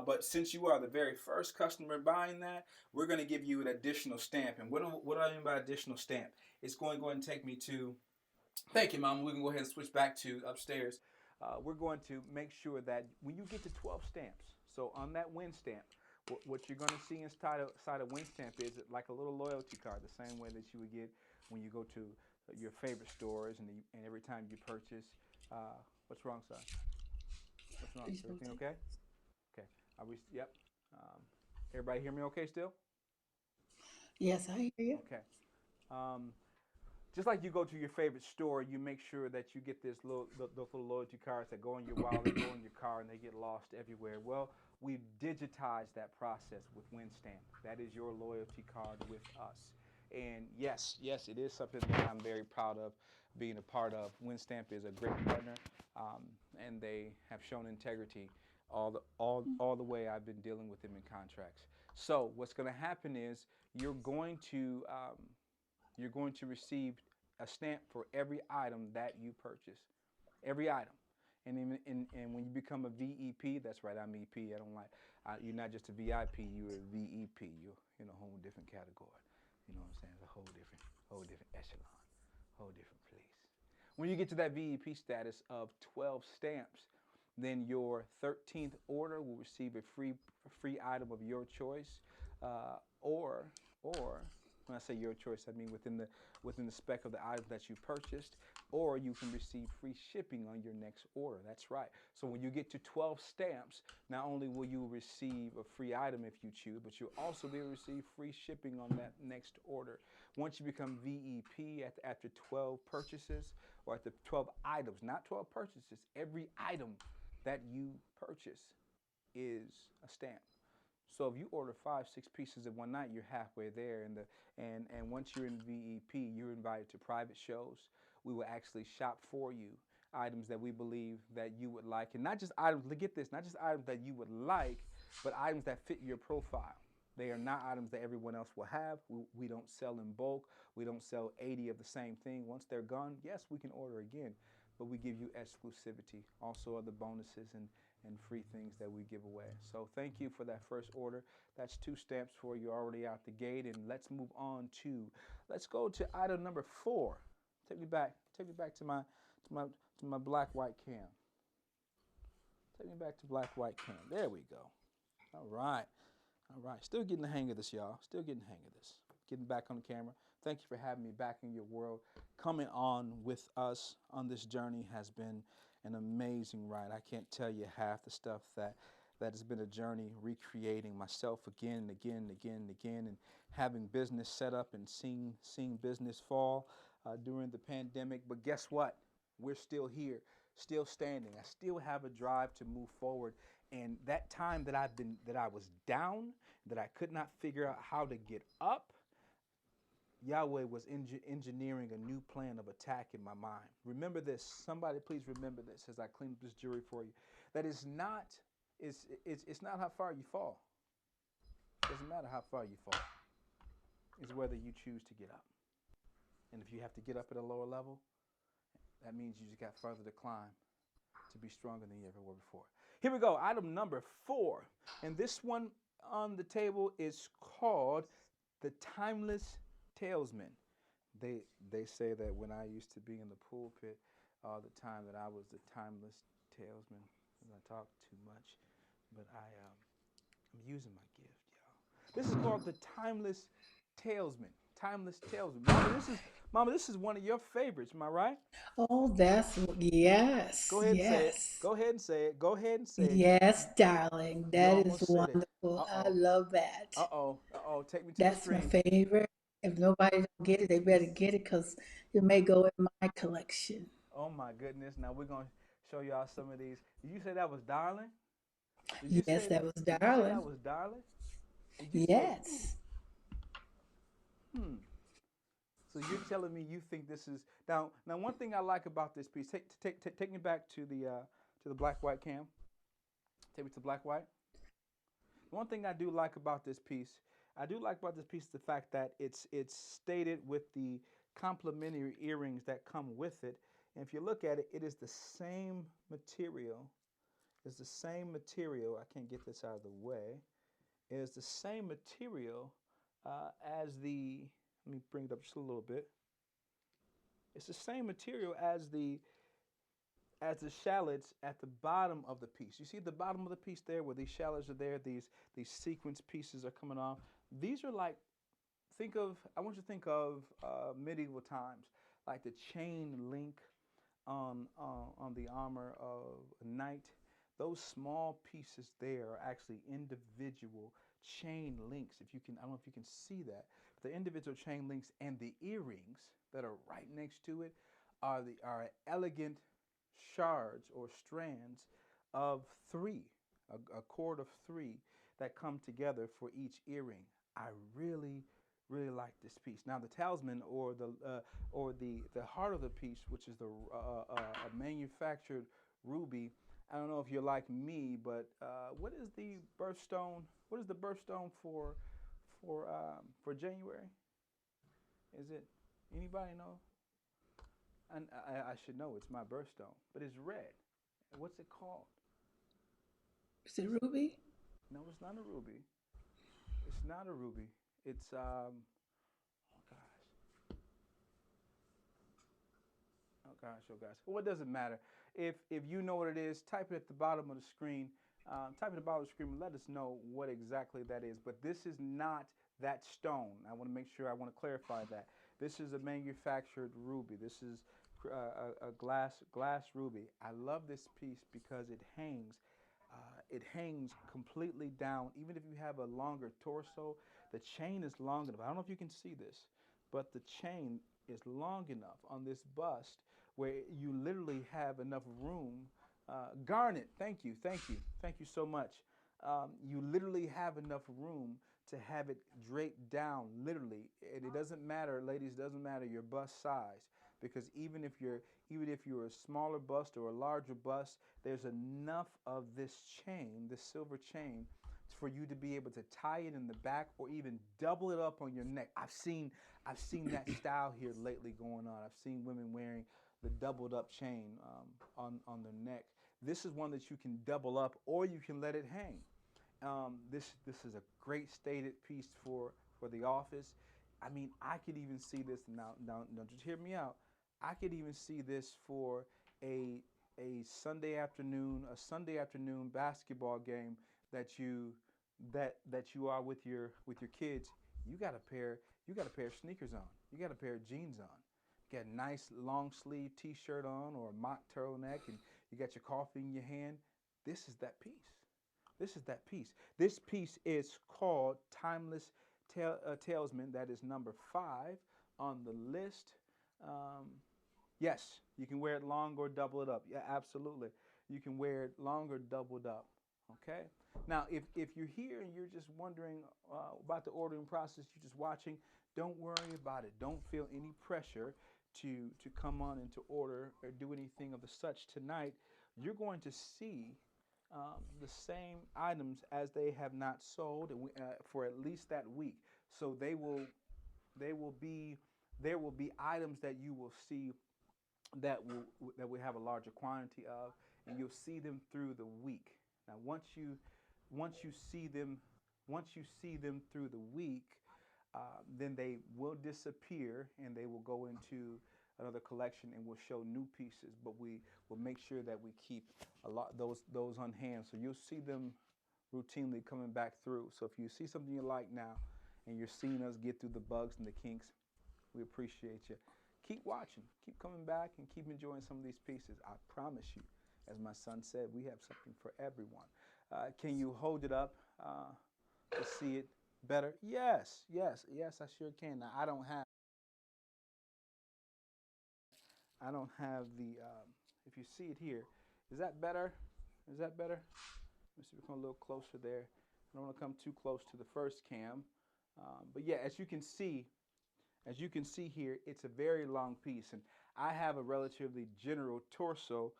But since you are the very first customer buying that, we're going to give you an additional stamp. And what do I mean by additional stamp? It's going to go ahead and take me to, thank you, Mama. We can go ahead and switch back to upstairs. We're going to make sure that when you get to 12 stamps, so on that win stamp, what you're going to see inside of win stamp is like a little loyalty card, the same way that you would get when you go to your favorite stores and every time you purchase. What's wrong, son? What's wrong? Is everything okay? Okay. Are we? Yep. Um, Everybody hear me okay still? Yes, I hear you. Okay. Um, just like you go to your favorite store, you make sure that you get those little loyalty cards that go in your wallet, go in your car, and they get lost everywhere. Well, we've digitized that process with WinStamp. That is your loyalty card with us. And yes, it is something that I'm very proud of being a part of. WinStamp is a great partner, um, and they have shown integrity all the way I've been dealing with them in contracts. So what's going to happen is you're going to um, you're going to receive a stamp for every item that you purchase, every item. And when you become a VEP, that's right, I'm EP. I don't like you're not just a VIP, you're a VEP. You're in a whole different category. You know what I'm saying? It's a whole different echelon, whole different place. When you get to that VEP status of 12 stamps, then your 13th order will receive a free item of your choice, or when I say your choice, I mean within the spec of the item that you purchased, or you can receive free shipping on your next order. That's right. So when you get to 12 stamps, not only will you receive a free item if you choose, but you'll also be able to receive free shipping on that next order. Once you become VEP after 12 purchases, or after 12 items, not 12 purchases, every item that you purchase is a stamp. So if you order 5, 6 pieces in one night, you're halfway there. And once you're in VEP, you're invited to private shows. We will actually shop for you items that we believe that you would like, and not just items. Get this, not just items that you would like, but items that fit your profile. They are not items that everyone else will have. We don't sell in bulk. We don't sell 80 of the same thing. Once they're gone, yes, we can order again, but we give you exclusivity. Also other bonuses and free things that we give away. So thank you for that first order. That's 2 stamps for you already out the gate. And let's go to item number 4. Take me back to my black white cam. Take me back to black white cam. There we go. All right. Still getting the hang of this, y'all. Still getting the hang of this. Getting back on the camera. Thank you for having me back in your world. Coming on with us on this journey has been an amazing ride. I can't tell you half the stuff that has been a journey, recreating myself again and again and again and again, and having business set up and seeing business fall during the pandemic. But guess what? We're still here, still standing. I still have a drive to move forward. And that time that I was down, that I could not figure out how to get up, Yahweh was engineering a new plan of attack in my mind. Remember this. Somebody please remember this as I clean up this jewelry for you. That is not, it's not how far you fall. It doesn't matter how far you fall. It's whether you choose to get up. And if you have to get up at a lower level, that means you just got further to climb to be stronger than you ever were before. Here we go. Item number 4. And this one on the table is called the Timeless Talesman. They say that when I used to be in the pulpit all the time that I was the timeless talesman and I talk too much, but I'm using my gift, y'all. This is called the Timeless Talesman. Timeless Talesman. Mama, this is one of your favorites, am I right? Oh, yes, Go ahead and say it. yes, Go ahead and say it. Go ahead and say it. yes, darling. You That is almost said it. wonderful. I Uh-oh. love that. Uh-oh. Uh-oh. Take me to the That's my screen. favorite. If nobody don't get it, they better get it because it may go in my collection. Oh my goodness. Now we're gonna show y'all some of these. Did you say that was darling? Yes, that was Did you say that darling. was darling? Did you say Yes. hmm? So you're telling me you think this is now one thing I like about this piece. Take me back to the black white cam. Take me to black white. One thing I do like about this piece, is the fact that it's stated with the complementary earrings that come with it, And if you look at it, it is the same material. It's the same material. I can't get this out of the way. It is the same material as the, let me bring it up just a little bit. It's the same material as the shallots at the bottom of the piece. You see the bottom of the piece there where these shallots are there, these sequence pieces are coming off. These are like, I want you to think of medieval times, like the chain link on the armor of a knight. Those small pieces there are actually individual chain links. If you can, I don't know if you can see that, but the individual chain links and the earrings that are right next to it are elegant shards or strands of three, a cord of three that come together for each earring. I really, really like this piece. Now the talisman or the heart of the piece, which is a manufactured ruby. I don't know if you're like me, but what is the birthstone? What is the birthstone for January? Is it anybody know? And I should know. It's my birthstone, but it's red. What's it called? Is it Ruby? No, it's not a ruby. It's not a ruby. It's oh gosh. Oh gosh, oh gosh. Well, it doesn't matter. If you know what it is, type it at the bottom of the screen. Type it at the bottom of the screen and let us know what exactly that is. But this is not that stone. I want to make sure, I want to clarify that. This is a manufactured ruby. This is a glass ruby. I love this piece because it hangs. It hangs completely down. Even if you have a longer torso, the chain is long enough. I don't know if you can see this, but the chain is long enough on this bust where you literally have enough room. Garnet, thank you, thank you, thank you so much. You literally have enough room to have it draped down, literally, and it doesn't matter, ladies, it doesn't matter your bust size, because even if you're a smaller bust or a larger bust, there's enough of this chain, this silver chain, for you to be able to tie it in the back or even double it up on your neck. I've seen that style here lately going on. I've seen women wearing the doubled up chain on their neck. This is one that you can double up or you can let it hang. This is a great stated piece for the office. I mean, I could even see this now. Just hear me out. I could even see this for a Sunday afternoon, basketball game that you are with your kids. You got a pair of sneakers on. You got a pair of jeans on. You got a nice long sleeve T-shirt on or a mock turtleneck, and you got your coffee in your hand. This is that piece. This is that piece. This piece is called Timeless Talisman. That is number 5 on the list. Yes, you can wear it long or double it up. Yeah, absolutely. You can wear it long or doubled up. Okay. Now, if you're here and you're just wondering about the ordering process, you're just watching, don't worry about it. Don't feel any pressure to come on and to order or do anything of the such tonight. You're going to see the same items as they have not sold for at least that week. So there will be items that you will see that we have a larger quantity of, and you'll see them through the week. Now, once you see them through the week, then they will disappear and they will go into another collection and we'll show new pieces. But we will make sure that we keep a lot those on hand, so you'll see them routinely coming back through. So if you see something you like now, and you're seeing us get through the bugs and the kinks, we appreciate you. Keep watching, keep coming back, and keep enjoying some of these pieces. I promise you, as my son said, we have something for everyone. Can you hold it up to see it better? Yes, yes, yes, I sure can. Now, I don't have the, if you see it here, is that better? Is that better? Let me see if we come a little closer there. I don't want to come too close to the first cam. But yeah, as you can see here, it's a very long piece, and I have a relatively general torso,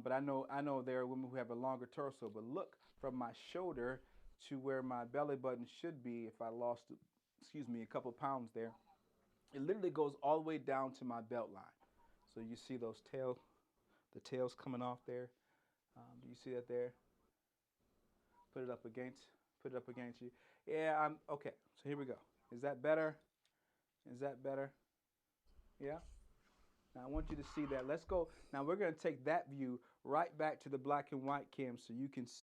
but I know there are women who have a longer torso. But look, from my shoulder to where my belly button should be, if I lost, excuse me, a couple pounds there, it literally goes all the way down to my belt line. So you see those the tails coming off there. Do you see that there? Put it up against, put it up against you. Yeah, I'm okay. So here we go. Is that better? Is that better? Yeah. Now I want you to see that. Let's go. Now we're going to take that view right back to the black and white cam so you can see.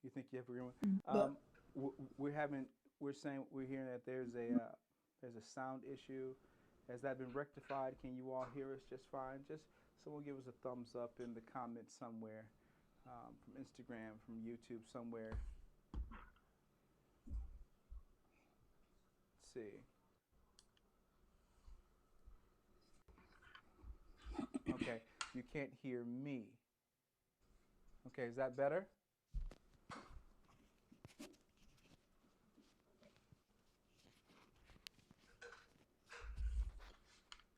You think you have a real one? But We're having, we're saying, we're hearing that there's a sound issue. Has that been rectified? Can you all hear us just fine? Just someone give us a thumbs up in the comments somewhere, from Instagram, from YouTube, somewhere. Let's see. Okay, you can't hear me. Okay, is that better?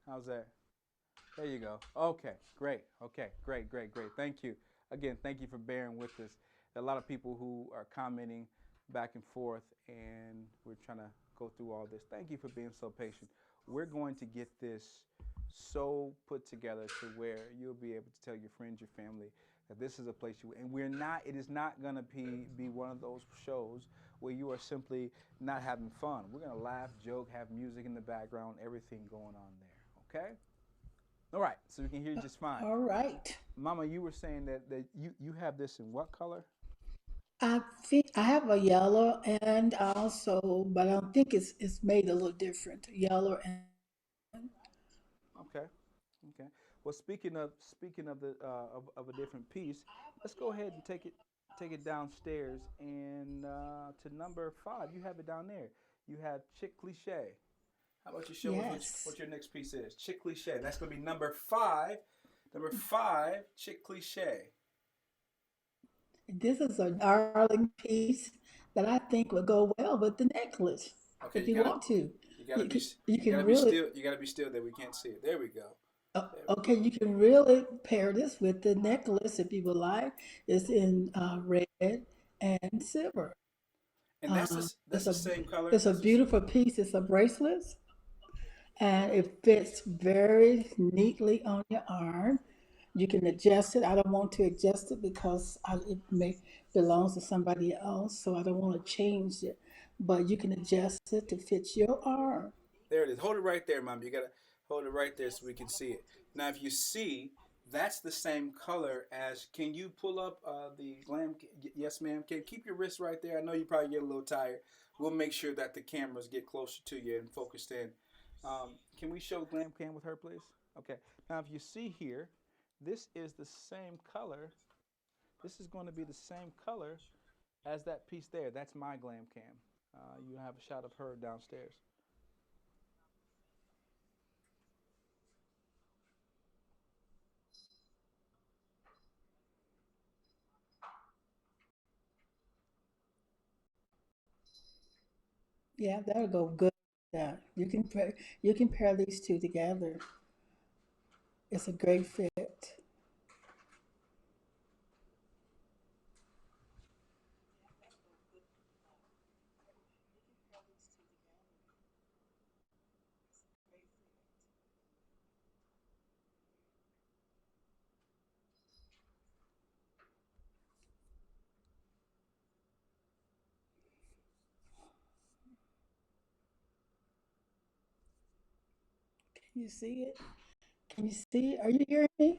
How's that? There you go. Okay, great. Okay, great, great, great. Thank you. Again, thank you for bearing with us. There are a lot of people who are commenting back and forth, and we're trying to go through all this. Thank you for being so patient. We're going to get this so put together to where you'll be able to tell your friends, your family, that this is a place you, and we're not, it is not going to be one of those shows where you are simply not having fun. We're going to laugh, joke, have music in the background, everything going on there, okay? All right, so we can hear you just fine. all right. Mama, you were saying that you have this in what color? I think I have a yellow and also, but I don't think it's made a little different. Yellow and Okay, okay. Well, speaking of the of a different piece, let's go ahead and take it downstairs and to number 5. You have it down there. You have Chick Cliche. How about you show us yes. what your next piece is? Chick Cliche. That's going to be number 5. Number 5, Chick Cliche. This is a darling piece that I think would go well with the necklace. Okay, If you want to, you you can gotta be really still. You gotta be still that we can't see it. There we go. There we okay. You can really pair this with the necklace if you would like. It's in red and silver. And It's that's the same color. it's a beautiful piece. It's a bracelet, and it fits very neatly on your arm. You can adjust it. I don't want to adjust it because it may belongs to somebody else, so I don't want to change it. But you can adjust it to fit your arm. There it is. Hold it right there, Mom. You gotta hold it right there so we can see it. Now, if you see, that's the same color as. Can you pull up the glam? Yes, ma'am. Can keep your wrist right there. I know you probably get a little tired. We'll make sure that the cameras get closer to you and focused in. Can we show glam cam with her, please? Okay. Now, if you see here, this is the same color. This is going to be the same color as that piece there. That's my glam cam. You have a shot of her downstairs. Yeah, that'll go good. Yeah, you can pair these two together. It's a great fit. Can you see it? Can you see it? Are you hearing me?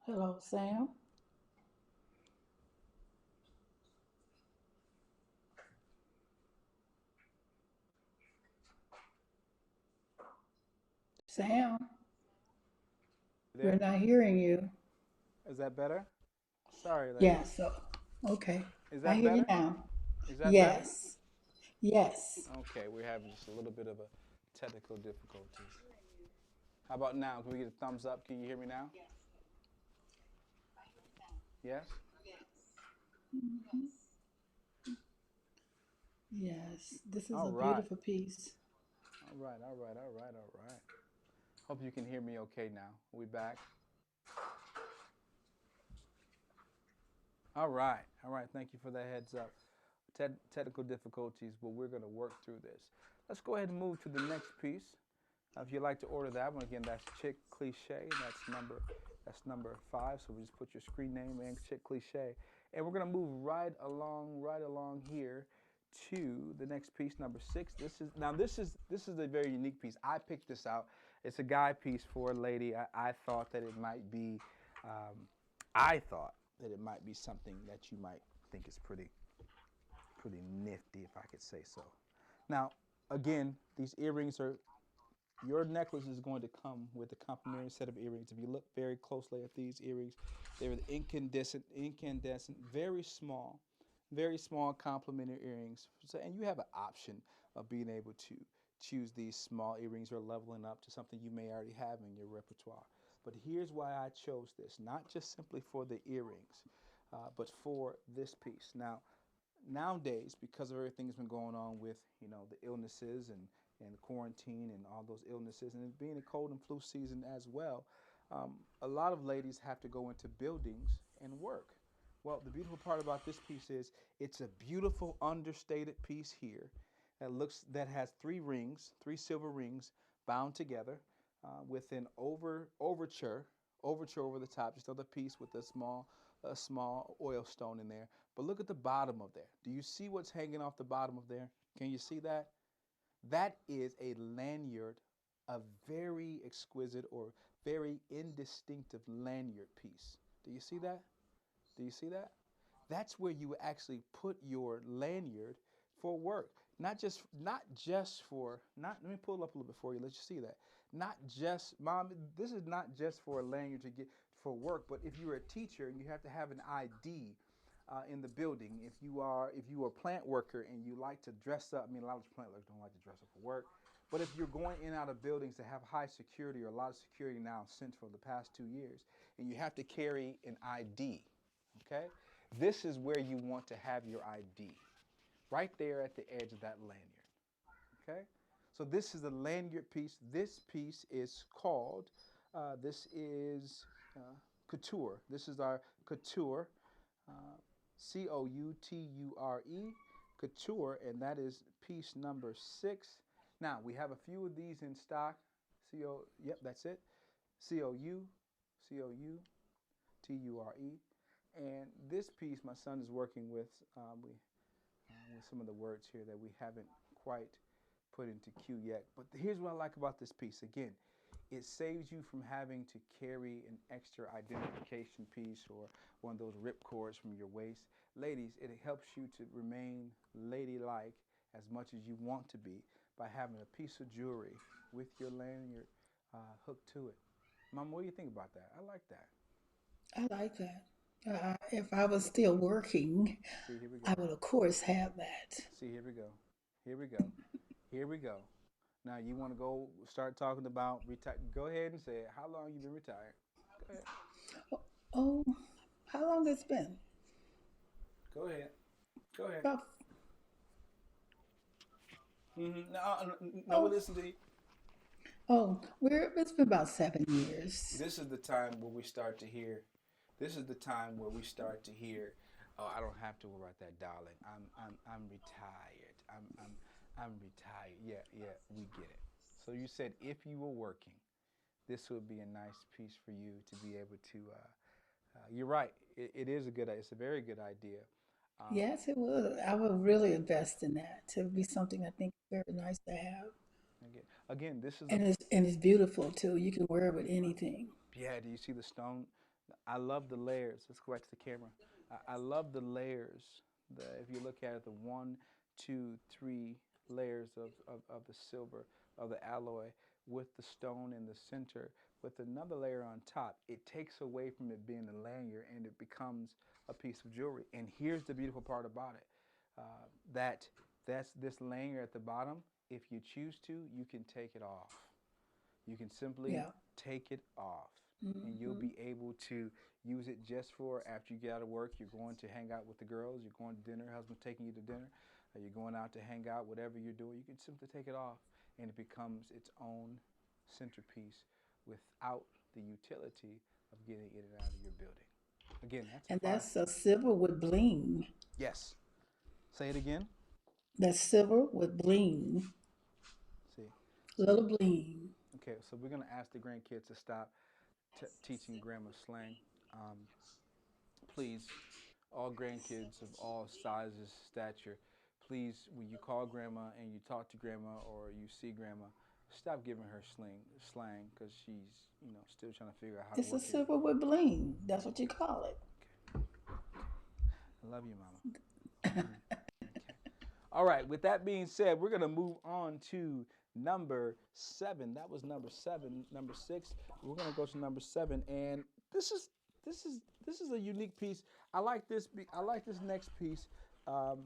Hello, Sam. Sam, we're There? not hearing you. Is that better? Sorry, ladies. Yes. So, okay. Is I that hear you better? now. Is that better? Yes. Yes. Okay, we're having just a little bit of a technical difficulties. How about now? Can we get a thumbs up? Can you hear me now? Yes? Yes. This is All a right. beautiful piece. All right, all right, all right, all right. Hope you can hear me okay now. We back. All right, all right. Thank you for that heads up. Technical difficulties, but we're going to work through this. Let's go ahead and move to the next piece. If you'd like to order that one, again, that's Chick Cliche. That's number 5. So we just put your screen name and Chick Cliche, and we're gonna move right along here to the next piece, number 6. This is a very unique piece. I picked this out. It's a guy piece for a lady. I thought that it might be, um, I thought that it might be something that you might think is pretty nifty, if I could say so. Now, again, these earrings are your necklace is going to come with a complimentary set of earrings. If you look very closely at these earrings, they're incandescent, very small complimentary earrings. So, and you have an option of being able to choose these small earrings or leveling up to something you may already have in your repertoire. But here's why I chose this, not just simply for the earrings, but for this piece. Now, nowadays, because of everything that's been going on with the illnesses and quarantine and all those illnesses, and it being a cold and flu season as well, a lot of ladies have to go into buildings and work. Well, the beautiful part about this piece is it's a beautiful understated piece here that has three silver rings bound together with an overture over the top, just another piece with a small oil stone in there. But look at the bottom of there. Do you see what's hanging off the bottom of there? Can you see that? That is a lanyard, a very exquisite or very indistinctive lanyard piece. Do you see that? Do you see that? That's where you actually put your lanyard for work. Not just for not let me pull it up a little bit for you. Let you see that. Not just mom, this is not just for a lanyard to get for work, but if you're a teacher and you have to have an ID in the building, if you are a plant worker and you like to dress up, I mean a lot of plant workers don't like to dress up for work, but if you're going in and out of buildings that have high security or a lot of security now since for the past 2 years, and you have to carry an ID, okay? This is where you want to have your ID, right there at the edge of that lanyard. Okay? So this is the lanyard piece. This piece is called, this is couture. This is our couture, uh, couture, and that is piece number 6. Now we have a few of these in stock. Yep, that's it. couture, and this piece my son is working with. With some of the words here that we haven't quite put into cue yet. But here's what I like about this piece. Again, it saves you from having to carry an extra identification piece or one of those rip cords from your waist. Ladies, it helps you to remain ladylike as much as you want to be by having a piece of jewelry with your lanyard hooked to it. Mom, what do you think about that? I like that. I like that. If I was still working, See, here we I go. would, of course, have that. See, here we go. Here we go. Here we go. Now you want to go start talking about retire? Go ahead and say it. How long you been retired? Go ahead. Oh, how long it's been? Go ahead. Go ahead. About, No, no, we oh, listen to you. it's been about 7 years. This is the time where we start to hear. This is the time where we start to hear. Oh, I don't have to worry about that, darling. I'm retired. I'm retired. Yeah, yeah, we get it. So you said if you were working, this would be a nice piece for you to be able to. You're right. It is a good. It's a very good idea. Um, Yes, it would. I would really invest in that. It would be something I think very nice to have. again, this is a And it's beautiful too. You can wear it with anything. yeah. Do you see the stone? I love the layers. Let's go back to the camera. I love the layers. If you look at it, the one, two, three layers of the silver, of the alloy, with the stone in the center, with another layer on top, it takes away from it being a lanyard and it becomes a piece of jewelry. And here's the beautiful part about it. That's this lanyard at the bottom. If you choose to, you can take it off. You can simply Yeah. take it off and you'll Hmm. be able to use it just for after you get out of work, you're going to hang out with the girls, you're going to dinner, husband's taking you to dinner, or you're going out to hang out, whatever you're doing, you can simply take it off and it becomes its own centerpiece without the utility of getting in and out of your building. Again, that's a And five. that's a silver with bling. Yes. Say it again. That's silver with bling. See. So, Little bling. okay, so we're going to ask the grandkids to stop teaching grandma slang. Um, please, all grandkids of all sizes, stature, please, when you call grandma and you talk to grandma or you see grandma, stop giving her slang because she's, still trying to figure out how to It's a work it. silver with bling. That's what you call it. Okay. I love you, mama. Okay. All right. With that being said, we're gonna move on to number 7. That was number 7. Number 6. We're gonna go to number 7, and this is a unique piece. I like this. I like this next piece. Um,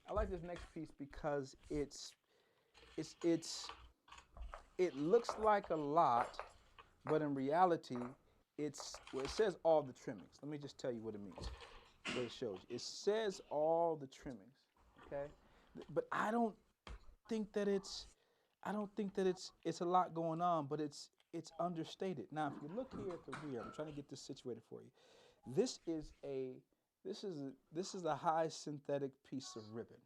I like this next piece because it's it looks like a lot, but in reality, it says all the trimmings. Let me just tell you what it means. What it shows you. It says all the trimmings. Okay, but think that it's I don't think that it's a lot going on, but it's understated. Now, if you look here at the rear, I'm trying to get this situated for you. This is a this is a high synthetic piece of ribbon.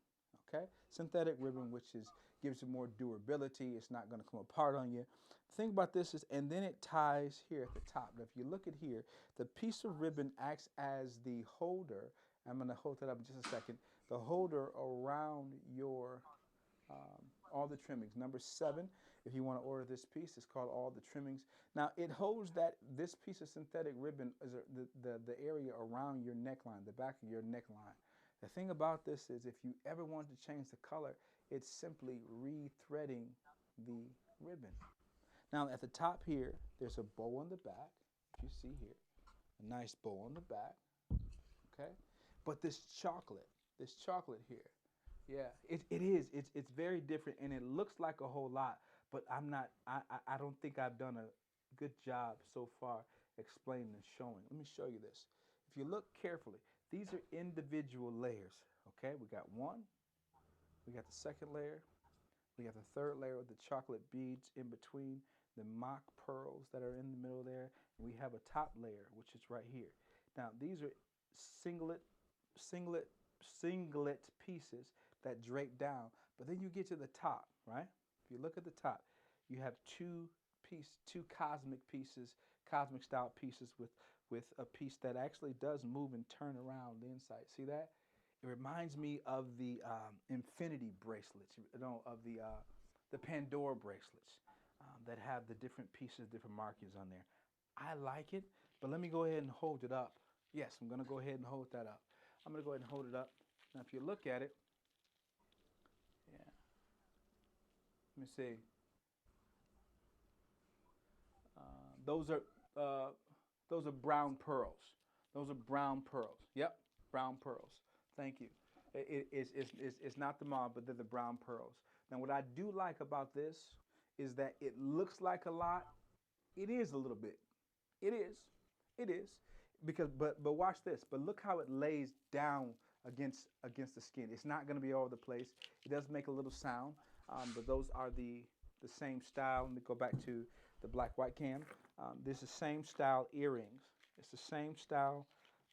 Okay, synthetic ribbon, which is gives you more durability. It's not going to come apart on you. The thing about this is, and then it ties here at the top. Now, if you look at here, the piece of ribbon acts as the holder. I'm going to hold that up in just a second. The holder around your all the trimmings. Number 7, if you want to order this piece, it's called all the trimmings. Now it holds that this piece of synthetic ribbon is the area around your neckline, the back of your neckline. The thing about this is if you ever want to change the color, it's simply re-threading the ribbon. Now at the top here, there's a bow on the back, if you see here, a nice bow on the back, okay? But this chocolate here, yeah, it is. It's very different, and it looks like a whole lot. But I'm not. I don't think I've done a good job so far explaining and showing. Let me show you this. If you look carefully, these are individual layers. Okay, we got one. We got the second layer. We got the third layer with the chocolate beads in between, the mock pearls that are in the middle there, and we have a top layer, which is right here. Now, these are singlet, singlet, singlet pieces that drape down, but then you get to the top, right? If you look at the top, you have two cosmic pieces, cosmic style pieces with a piece that actually does move and turn around the inside. See that? It reminds me of the infinity bracelets, of the Pandora bracelets that have the different pieces, different markings on there. I like it, but let me go ahead and hold it up. Yes, I'm going to go ahead and hold that up. I'm going to go ahead and hold it up. Now, if you look at it, yeah, let me see. Uh, those are uh, those are brown pearls. Those are brown pearls. Yep, brown pearls. Thank you. It's not the mauve, but they're the brown pearls. Now, what I do like about this is that it looks like a lot. It is a little bit. It is. It is. Because but watch this. But look how it lays down against the skin. It's not going to be all over the place. It does make a little sound. But those are the same style. Let me go back to the black white cam. This is the same style earrings. It's the same style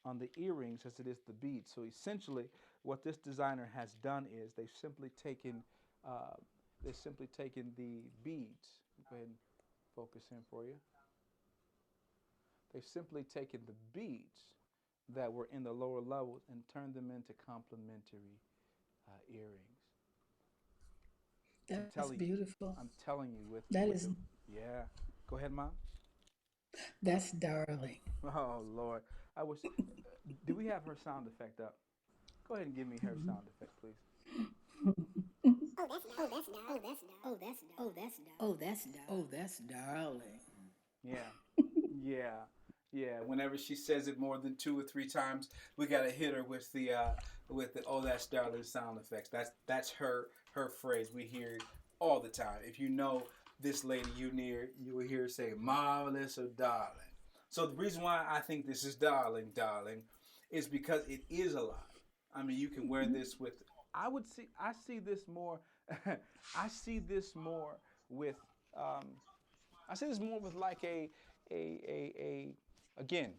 on the earrings as it is the beads. So essentially, what this designer has done is uh, they've simply taken the beads. Go ahead and focus in for you. They've simply taken the beads that were in the lower levels and turned them into complementary earrings. I'm That's telling you, beautiful. I'm telling you That with is the yeah. Go ahead, mom. That's darling. Oh Lord, I wish. Do we have her sound effect up? Go ahead and give me her sound effect, please. Oh, that's darling. Yeah, yeah, yeah. Whenever she says it more than 2 or 3 times, we gotta hit her with the "Oh, that's darling" sound effects. That's her phrase. We hear it all the time. If you know this lady, you will hear her say "marvelous" or "darling." So the reason why I think this is "darling, darling," is because it is a lot. I mean, you can wear this with. I see this more. I see this more with. Um, I see this more with like a again,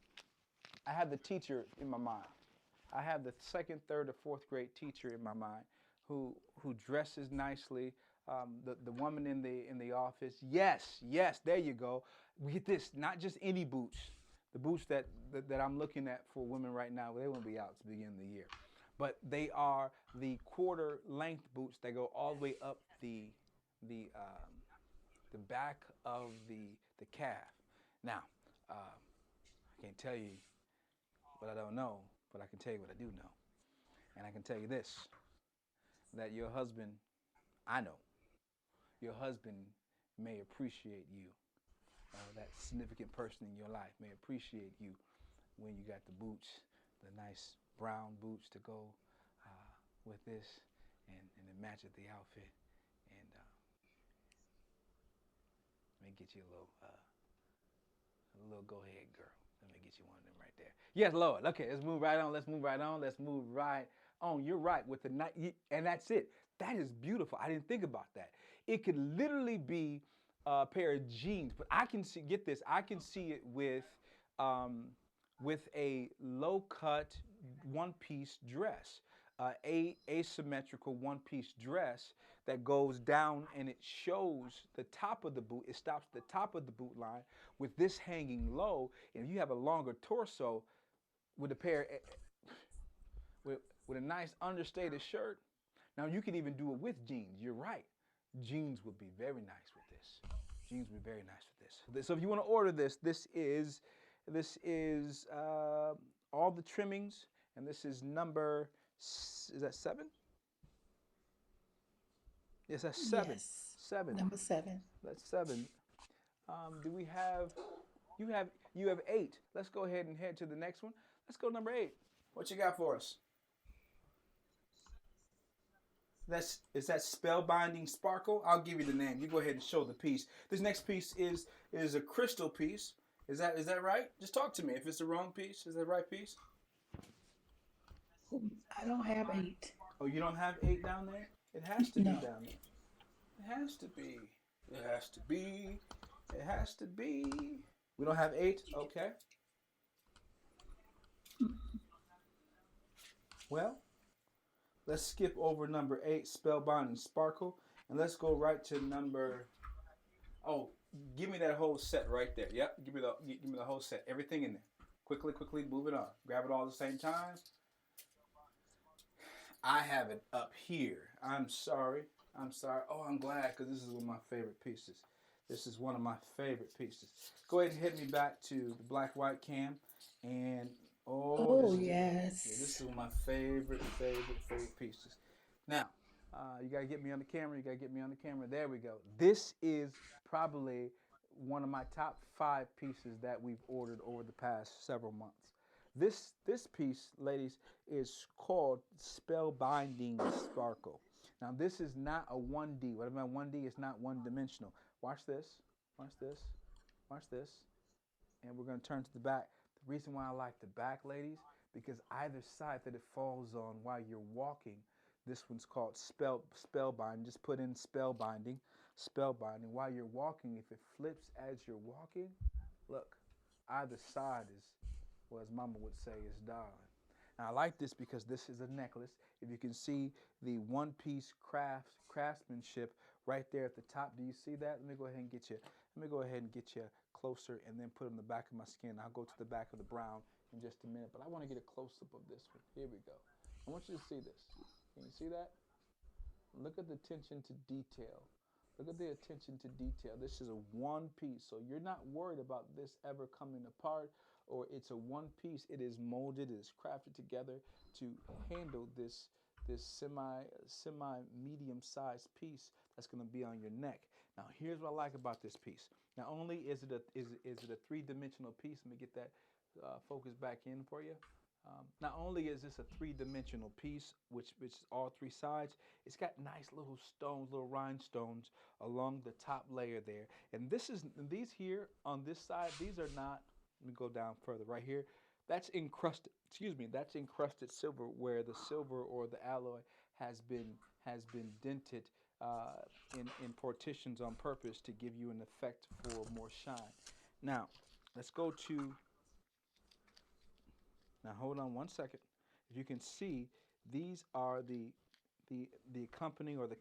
I have the teacher in my mind. I have the second, third, or fourth grade teacher in my mind who dresses nicely. The woman in the office. Yes, yes, there you go. We get this, not just any boots. The boots that I'm looking at for women right now, they won't be out to begin the year. But they are the quarter length boots that go all the way up the back of the calf. Now, I can't tell you what I don't know, but I can tell you what I do know. And I can tell you this, that your husband, I know, your husband may appreciate you. That significant person in your life may appreciate you when you got the boots, the nice brown boots to go with this, and it matches the outfit. And let me get you a little go ahead, girl. Let me get you one of them right there. Yes, Lord. Okay, let's move right on. Let's move right on. Let's move right on. You're right with the night, and that's it. That is beautiful. I didn't think about that. It could literally be a pair of jeans, but I can see. Get this. I can see it um, with a low cut one piece dress, a asymmetrical one piece dress that goes down and it shows the top of the boot. It stops the top of the boot line with this hanging low. And if you have a longer torso with a pair with a nice understated shirt, now you can even do it with jeans. You're right. Jeans would be very nice with this. Jeans would be very nice with this. So if you want to order this, this is all the trimmings, and this is number. Is that 7? Yes, that's 7. Yes. 7. Number 7. That's 7. Do we have? You have 8. Let's go ahead and head to the next one. Let's go number 8. What you got for us? Is that spellbinding sparkle? I'll give you the name. You go ahead and show the piece. This next piece is a crystal piece. Is that right? Just talk to me. If it's the wrong piece, is that the right piece? I don't have 8. Oh, you don't have 8 down there? It has to be No. down there. It has to be. It has to be. It has to be. We don't have 8? Okay. Well, let's skip over number 8, Spellbinding Sparkle, and let's go right to number. Oh, give me that whole set right there. Yep, give me the whole set. Everything in there. Quickly, move it on. Grab it all at the same time. I have it up here. I'm sorry. Oh, I'm glad because this is one of my favorite pieces. This is one of my favorite pieces. Go ahead and hit me back to the black white cam, and oh, Oh, this yes. is one of my favorite pieces. Now, you gotta get me on the camera. You gotta get me on the camera. There we go. This is probably one of my top 5 pieces that we've ordered over the past several months. This piece, ladies, is called Spellbinding Sparkle. Now, this is not a 1D. What I mean 1D is not one dimensional. Watch this. Watch this. Watch this. And we're going to turn to the back. The reason why I like the back, ladies, because either side that it falls on while you're walking, this one's called spellbinding. Just put in spellbinding. While you're walking, if it flips as you're walking, look, either side is, well, as Mama would say, is darling. Now I like this because this is a necklace. If you can see the one-piece craftsmanship right there at the top, do you see that? Let me go ahead and get you. Let me go ahead and get you closer, and then put it on the back of my skin. I'll go to the back of the brown in just a minute, but I want to get a close-up of this one. Here we go. I want you to see this. Can you see that? Look at the attention to detail Look at the attention to detail. This is a one piece, so you're not worried about this ever coming apart, or it's a one piece. It is molded, it is crafted together to handle this semi medium sized piece that's going to be on your neck. Now, here's what I like about this piece. Not only is it a three-dimensional piece. Let me get that focus back in for you. Not only is this a three-dimensional piece, which is all three sides, it's got nice little stones, little rhinestones along the top layer there. And these here on this side, these are not. Let me go down further. Right here, that's encrusted. Excuse me, that's encrusted silver, where the silver or the alloy has been has been dented uh, in partitions on purpose to give you an effect for more shine. Now, let's go to now hold on one second. If you can see, these are the the accompanying or the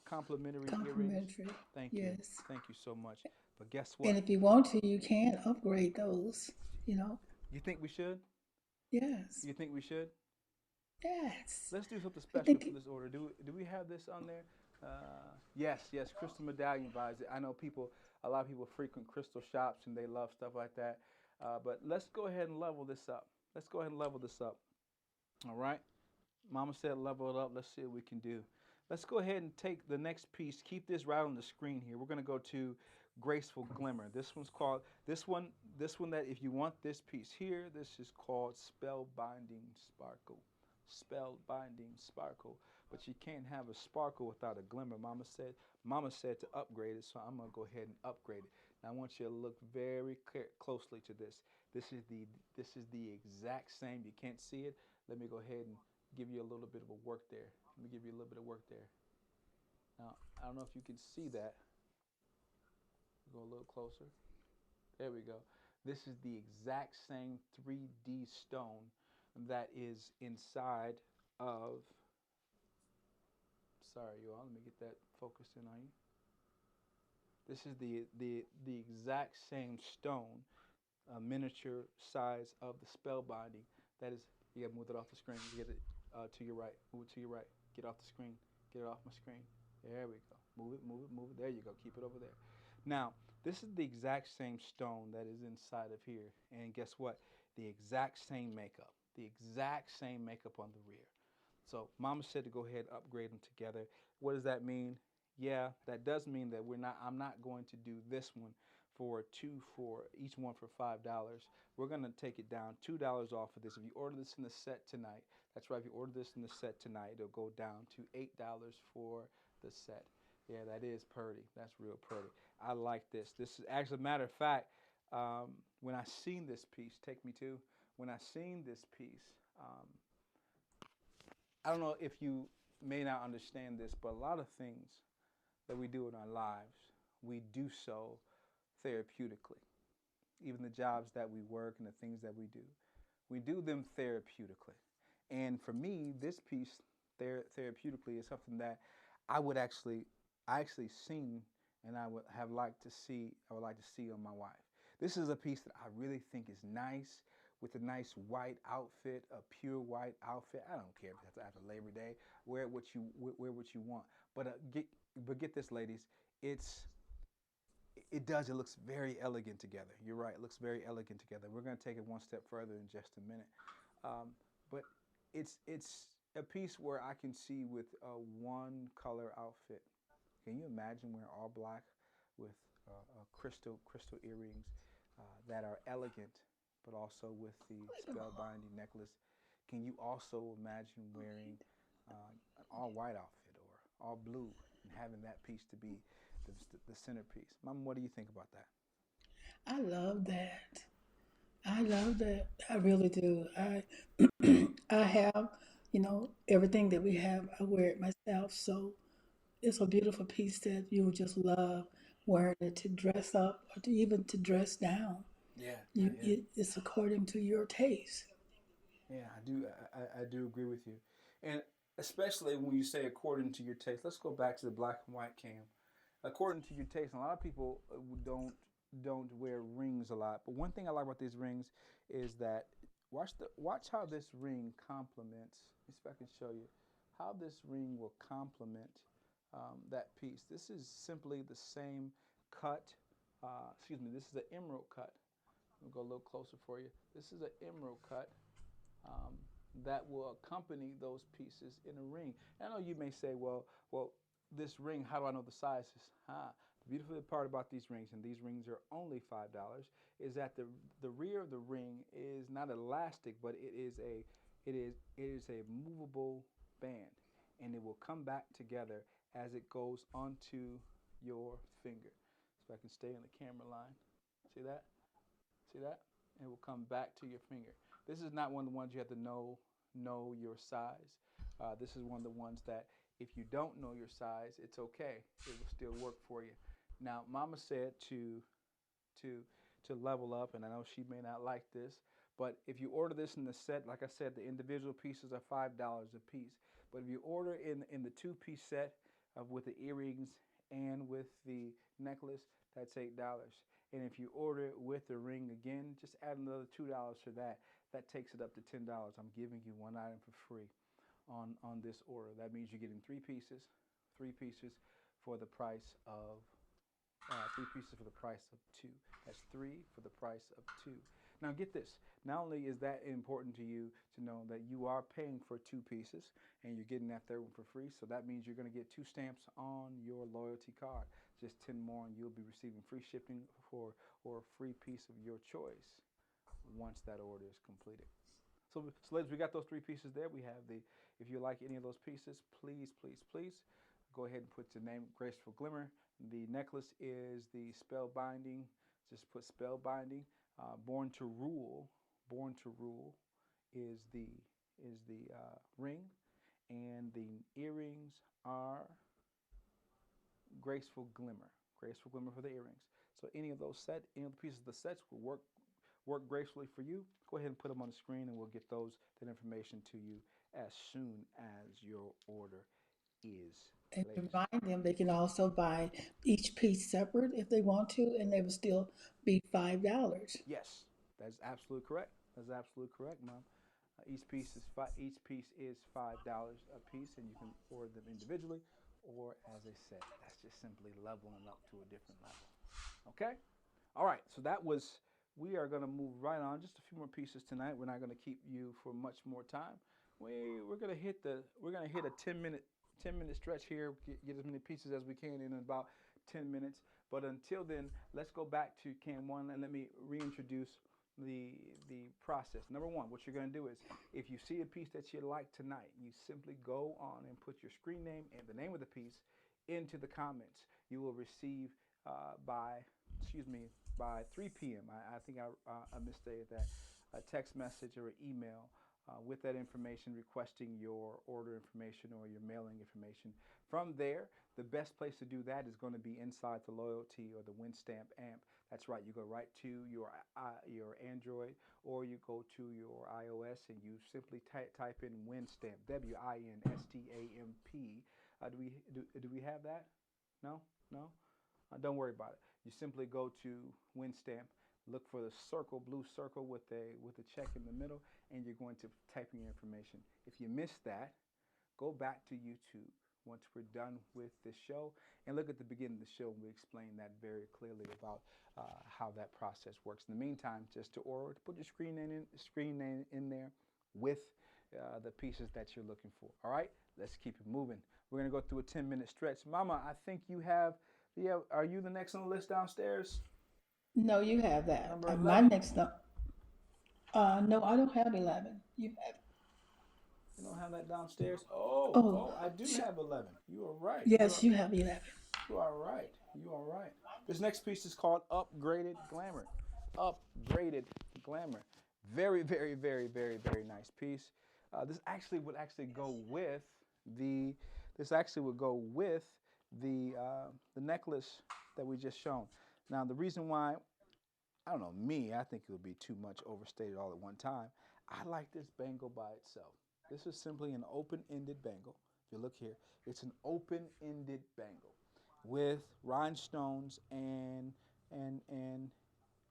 complementary earrings. Complimentary. Thank you, Yes. thank you so much. But guess And what? if you want to, you can upgrade those, you know. You think we should? Yes. You think we should? Yes. Let's do something I special think for this order. Do we have this on there? Yes, crystal medallion vibes. I know a lot of people frequent crystal shops and they love stuff like that. But let's go ahead and level this up. Let's go ahead and level this up. All right. Mama said level it up. Let's see what we can do. Let's go ahead and take the next piece. Keep this right on the screen here. We're going to go to Graceful Glimmer. This one that if you want this piece here, this is called Spellbinding Sparkle. Spellbinding Sparkle. But you can't have a sparkle without a glimmer. Mama said to upgrade it, so I'm going to go ahead and upgrade it. Now I want you to look very closely to this. This is the exact same. You can't see it. Let me go ahead and give you a little bit of a work there. Let me give you a little bit of work there. Now, I don't know if you can see that. Go a little closer. There we go. This is the exact same 3D stone that is inside of. Sorry, you all. Let me get that focused in on you. This is the exact same stone, miniature size of the spellbinding. That is, you gotta move it off the screen. You get it to your right. Move it to your right. Get off the screen. Get it off my screen. There we go. Move it, move it, move it. There you go. Keep it over there. Now, this is the exact same stone that is inside of here. And guess what? The exact same makeup. The exact same makeup on the rear. So Mama said to go ahead and upgrade them together. What does that mean? Yeah, that does mean that I'm not going to do this one for each one for $5. We're gonna take it down $2 off of this. If you order this in the set tonight, that's right. If you order this in the set tonight, it'll go down to $8 for the set. Yeah, that is pretty. That's real pretty. I like this. This is actually, matter of fact, when I seen this piece, take me to when I seen this piece. I don't know if you may not understand this, but a lot of things that we do in our lives, we do so therapeutically. Even the jobs that we work and the things that we do them therapeutically. And for me, this piece therapeutically is something that I would actually, I actually seen and I would like to see on my wife. This is a piece that I really think is nice with a nice white outfit, a pure white outfit. I don't care if that's after Labor Day. Wear what you want. But get this, ladies. It's it does. It looks very elegant together. You're right. It looks very elegant together. We're going to take it one step further in just a minute. But it's a piece where I can see with a one color outfit. Can you imagine wearing all black with crystal earrings that are elegant, but also with the spellbinding necklace? Can you also imagine wearing an all white outfit or all blue and having that piece to be the centerpiece? Mama, what do you think about that? I love that. I love that. I really do. I have, everything that we have. I wear it myself, so it's a beautiful piece that you would just love wearing it to dress up or to even to dress down. Yeah, yeah, yeah. It's according to your taste. Yeah, I do. I do agree with you, and especially when you say according to your taste. Let's go back to the black and white cam. According to your taste, and a lot of people don't wear rings a lot. But one thing I like about these rings is that watch how this ring complements. Let me see if I can show you how this ring will complement that piece. This is simply the same cut. Excuse me. This is an emerald cut. We'll go a little closer for you. This is an emerald cut um, that will accompany those pieces in a ring. And I know you may say, well, this ring, how do I know the sizes? The beautiful part about these rings, and these rings are only $5, is that the rear of the ring is not elastic, but it is a movable band, and it will come back together as it goes onto your finger. So I can stay in the camera line. See that? See that? And it will come back to your finger. This is not one of the ones you have to know your size. This is one of the ones that if you don't know your size, it's okay. It will still work for you. Now, Mama said to to level up, and I know she may not like this, but if you order this in the set, like I said, the individual pieces are $5 a piece. But if you order in the two-piece set with the earrings and with the necklace, that's $8. And if you order it with the ring again, just add another $2 for that. That takes it up to $10. I'm giving you one item for free on this order. That means you're getting three pieces for the price of three pieces for the price of two. That's three for the price of two. Now get this. Not only is that important to you to know that you are paying for two pieces and you're getting that third one for free, so that means you're going to get 2 stamps on your loyalty card. Just 10 more and you'll be receiving free shipping or a free piece of your choice once that order is completed. So ladies, we got those 3 pieces there. We have if you like any of those pieces, please go ahead and put your name, Graceful Glimmer. The necklace is the spell binding. Just put spell binding. Born to Rule is the ring, and the earrings are Graceful Glimmer. Graceful Glimmer for the earrings. So any of the pieces of the sets will work gracefully for you. Go ahead and put them on the screen, and we'll get that information to you as soon as your order is And placed. remind them they can also buy each piece separate if they want to, and they will still be $5. Yes, that's absolutely correct. Mom. Each piece is $5 a piece, and you can order them individually or as a set. That's just simply leveling up to a different level. Okay. All right. So that was. We are going to move right on. Just a few more pieces tonight. We're not going to keep you for much more time. We're going to hit a 10-minute stretch here. Get as many pieces as we can in about 10 minutes. But until then, let's go back to Cam 1 and let me reintroduce the process. Number 1, what you're going to do is, if you see a piece that you like tonight, you simply go on and put your screen name and the name of the piece into the comments. You will receive by 3 p.m. I think I misstated that. A text message or an email with that information requesting your order information or your mailing information. From there, the best place to do that is going to be inside the Loyalty or the WinStamp amp. That's right. You go right to your Android or you go to your iOS and you simply type in WinStamp, WINSTAMP. Do we have that? No. Don't worry about it. You simply go to WinStamp, look for the blue circle with a check in the middle, and you're going to type in your information. If you missed that, go back to YouTube once we're done with this show and look at the beginning of the show, and we explain that very clearly about how that process works. In the meantime, just to order, put your screen name in there with the pieces that you're looking for. All right, let's keep it moving. We're going to go through a 10-minute stretch. Mama, I think you have. Yeah, are you the next on the list downstairs? No, you have that. Number My 11? next no, I don't have 11. You have. You don't have that downstairs? Oh, I do have 11. You are right. yes, you have 11. You are right. You are right. This next piece is called Upgraded Glamour. Upgraded Glamour. Very, very, very, very, very nice piece. This actually would go with the. This actually would go with the necklace that we just shown. Now the reason why, I don't know, I think it would be too much overstated all at one time. I like this bangle by itself. This is simply an open-ended bangle. If you look here, it's an open-ended bangle with rhinestones and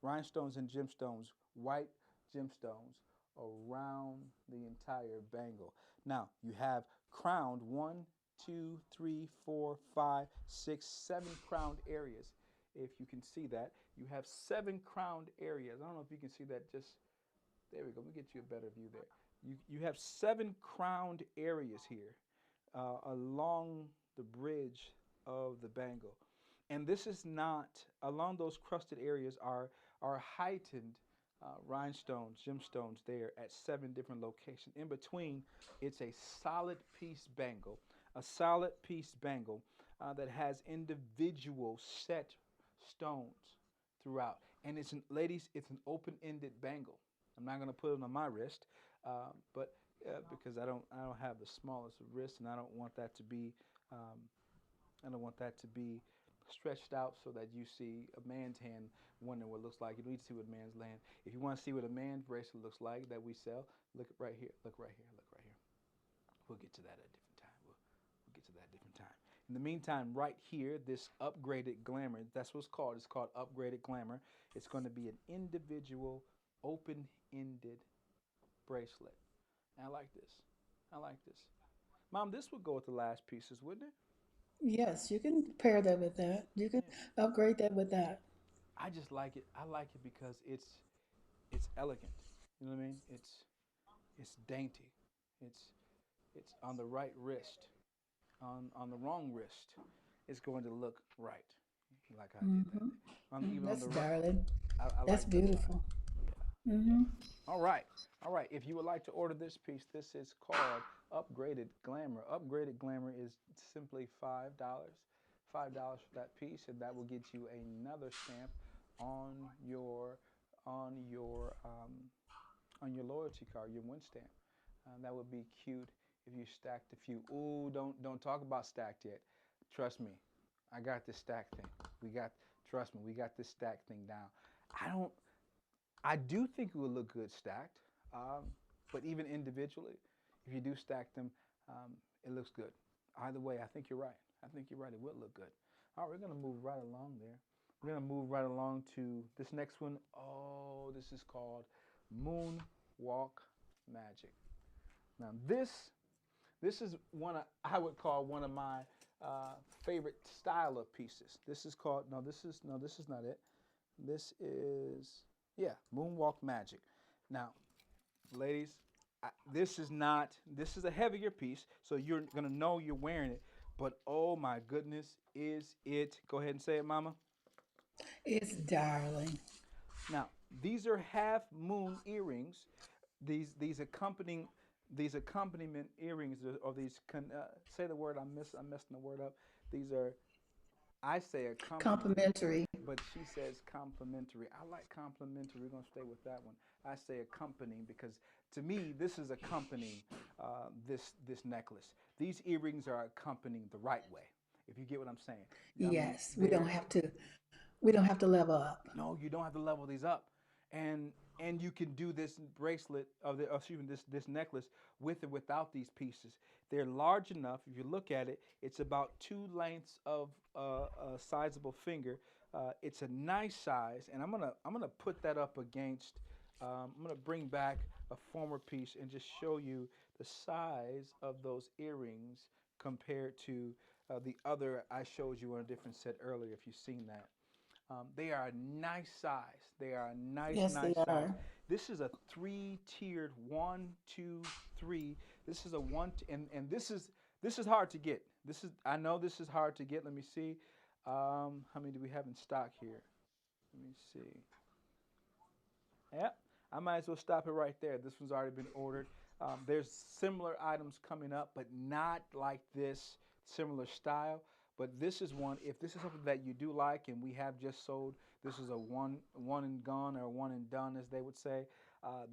gemstones, white gemstones around the entire bangle. Now you have crowned 1, two, three, four, five, six, 7 crowned areas. If you can see that, you have 7 crowned areas. I don't know if you can see that. Just there we go. Let me get you a better view there. You have 7 crowned areas here along the bridge of the bangle. And this is not, along those crusted areas are heightened rhinestones, gemstones there at 7 different locations. In between, it's a solid piece bangle, that has individual set stones throughout. And ladies, it's an open-ended bangle. I'm not going to put it on my wrist, but because I don't have the smallest wrist, and um, I don't want that to be stretched out so that you see a man's hand, wondering what it looks like. You need to see what a man's hand. If you want to see what a man's bracelet looks like that we sell, look right here. Look right here. Look right here. We'll get to that at a different time. We'll get to that at a different time. In the meantime, right here, this upgraded glamour, that's what it's called. It's called upgraded glamour. It's going to be an individual, open-ended bracelet. And I like this. I like this. Mom, this would go with the last pieces, wouldn't it? Yes, you can pair that with that. You can Yeah. upgrade that with that. I just like it. I like it because it's elegant. You know what I mean? It's dainty. It's it's on the right wrist. On the wrong wrist, it's going to look right, like I did that. Hmm. Even on That's the right, darling. I That's like that a lot. beautiful. Yeah, yeah. Hmm. All right, all right. If you would like to order this piece, this is called Upgraded Glamour. Upgraded Glamour is simply $5. $5 for that piece, and that will get you another stamp on your on your um, on your loyalty card, your win stamp. That would be cute if you stacked a few. Ooh, don't talk about stacked yet. Trust me, I got this stack thing. We got Trust me, we got this stack thing down. I don't. I do think it would look good stacked, um, but even individually, if you do stack them, um, it looks good. Either way, I think you're right. I think you're right. It would look good. All right, we're gonna move right along there. We're gonna move right along to this next one. Oh, this is called Moonwalk Magic. Now this is I would call one of my favorite style of pieces. This is called this is not it. This is yeah, Moonwalk Magic. Now, ladies, this is a heavier piece, so you're gonna know you're wearing it. But oh my goodness, is it? Go ahead and say it, Mama. It's darling. Now, these are half moon earrings. These accompanying these accompaniment earrings or say the word I'm messing the word up. These are I say accompanying, Complimentary. but she says complimentary. I like complimentary. We're gonna stay with that one. I say accompanying because to me this is accompanying this necklace. These earrings are accompanying the right way. If you get what I'm saying, I mean Yes, they're we don't have to level up. no, you don't have to level these up, and you can do this bracelet of the excuse me this necklace with or without these pieces. They're large enough. If you look at it, it's about 2 lengths of a sizable finger. It's a nice size, and I'm gonna put that up against. I'm gonna bring back a former piece and just show you the size of those earrings compared to the other I showed you on a different set earlier. If you've seen that. They are a nice size. They are a nice, Yes, they nice size. are. This is a three-tiered one, two, three. This is a one, and this is hard to get. I know this is hard to get. Let me see. How many do we have in stock here? Let me see. Yep. I might as well stop it right there. This one's already been ordered. There's similar items coming up, but not like this similar style. But this is one. If this is something that you do like, and we have just sold, this is a one and gone or one and done, as they would say.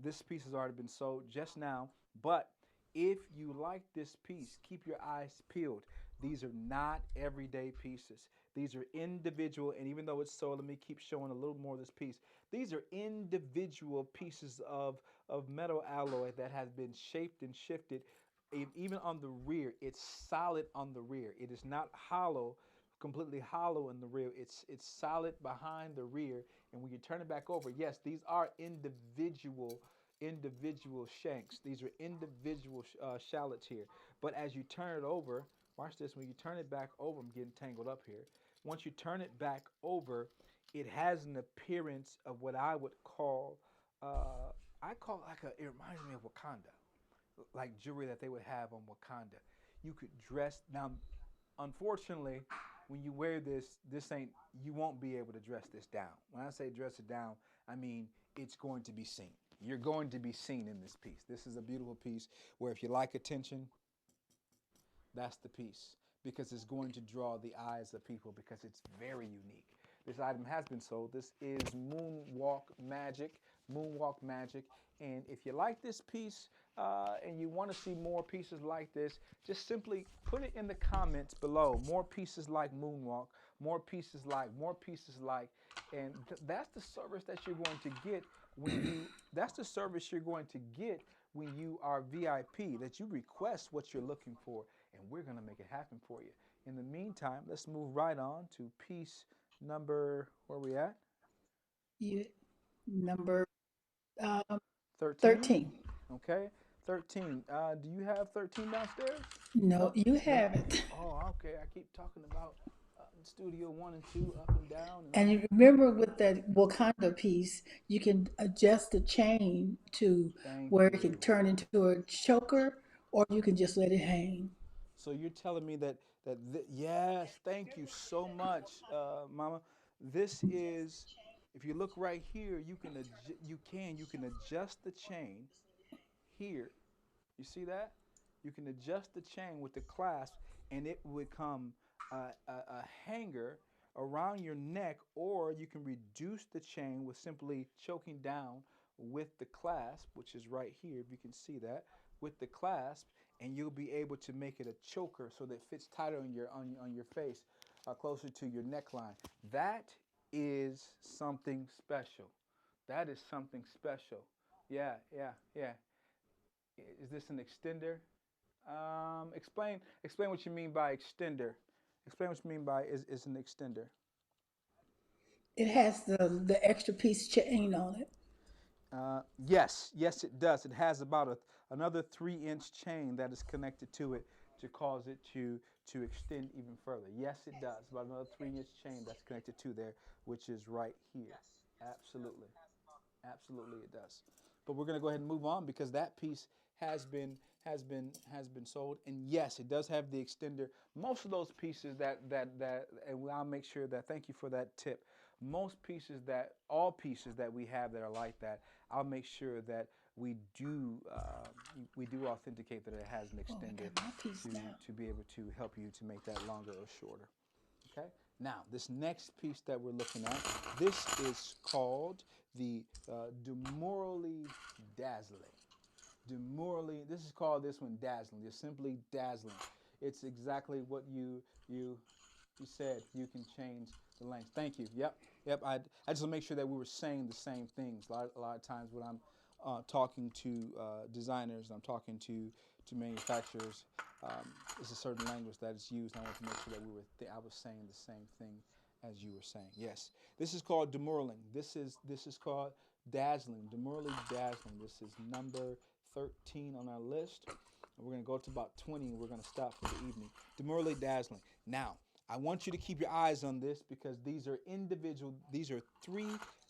This piece has already been sold just now. But if you like this piece, keep your eyes peeled. These are not everyday pieces. These are individual, and even though it's sold, let me keep showing a little more of this piece. These are individual pieces of metal alloy that has been shaped and shifted. Even on the rear, it's solid on the rear. It is not hollow, completely hollow in the rear. It's solid behind the rear. And when you turn it back over, yes, these are individual shanks. These are individual shallots here. But as you turn it over, watch this. When you turn it back over, I'm getting tangled up here. Once you turn it back over, it has an appearance of what I call like a. It reminds me of Wakanda, like jewelry that they would have on Wakanda. You could dress now. Unfortunately, when you wear this, this ain't you won't be able to dress this down. When I say dress it down, I mean it's going to be seen. You're going to be seen in this piece. This is a beautiful piece where if you like attention, that's the piece because it's going to draw the eyes of people because it's very unique. This item has been sold. This is Moonwalk Magic. Moonwalk Magic. And if you like this piece and you want to see more pieces like this, just simply put it in the comments below. More pieces like Moonwalk, more pieces like, more pieces like. And that's the service that you're going to get when you, that's the service you're going to get when you are VIP, that you request what you're looking for and we're going to make it happen for you. In the meantime, let's move right on to piece number, where are we at? You number um, 13. 13. Okay, 13. Do you have 13 downstairs? No, No, you no. haven't. Oh, okay. I keep talking about studio 1 and 2, up and down and And all. you remember with that Wakanda piece, you can adjust the chain to Thank where it can you. turn into a choker, or you can just let it hang. So you're telling me yes, thank you so much, Mama. This is, if you look right here, you can adjust the chain here. You see that? You can adjust the chain with the clasp, and it would come a hanger around your neck, or you can reduce the chain with simply choking down with the clasp, which is right here, if you can see that, with the clasp, and you'll be able to make it a choker so that it fits tighter on your face, closer to your neckline. That is something special. That is something special. Yeah, yeah, yeah. Is this an extender? Explain what you mean by extender. Explain what you mean by is an extender. It has the extra piece chain on it. Yes, yes, it does. It has about another 3-inch chain that is connected to it to cause it to extend even further. Yes, it does. About another 3-inch chain that's connected to there, which is right here. Absolutely. Absolutely, it does. But we're going to go ahead and move on because that piece has been has been sold. And yes, it does have the extender. Most of those pieces and I'll make sure that. Thank you for that tip. Most pieces that all pieces that we have that are like that, I'll make sure that we do authenticate that it has an Oh, I extender got my piece to now. to be able to help you to make that longer or shorter. Okay. Now, this next piece that we're looking at, this is called the Demorally Dazzling. Demorally, this is called this one dazzling. Just simply dazzling. It's exactly what you said. You can change the length. Thank you. Yep, yep. I just want to make sure that we were saying the same things. A lot of times when I'm talking to designers, I'm talking to manufacturers. It's a certain language that is used. And I want to make sure that I was saying the same thing as you were saying. Yes, this is called demurling. This is called dazzling. Demurely dazzling. This is number 13 on our list. And we're going to go to about 20 and we're going to stop for the evening. Demurely dazzling. Now, I want you to keep your eyes on this because these are individual. These are three.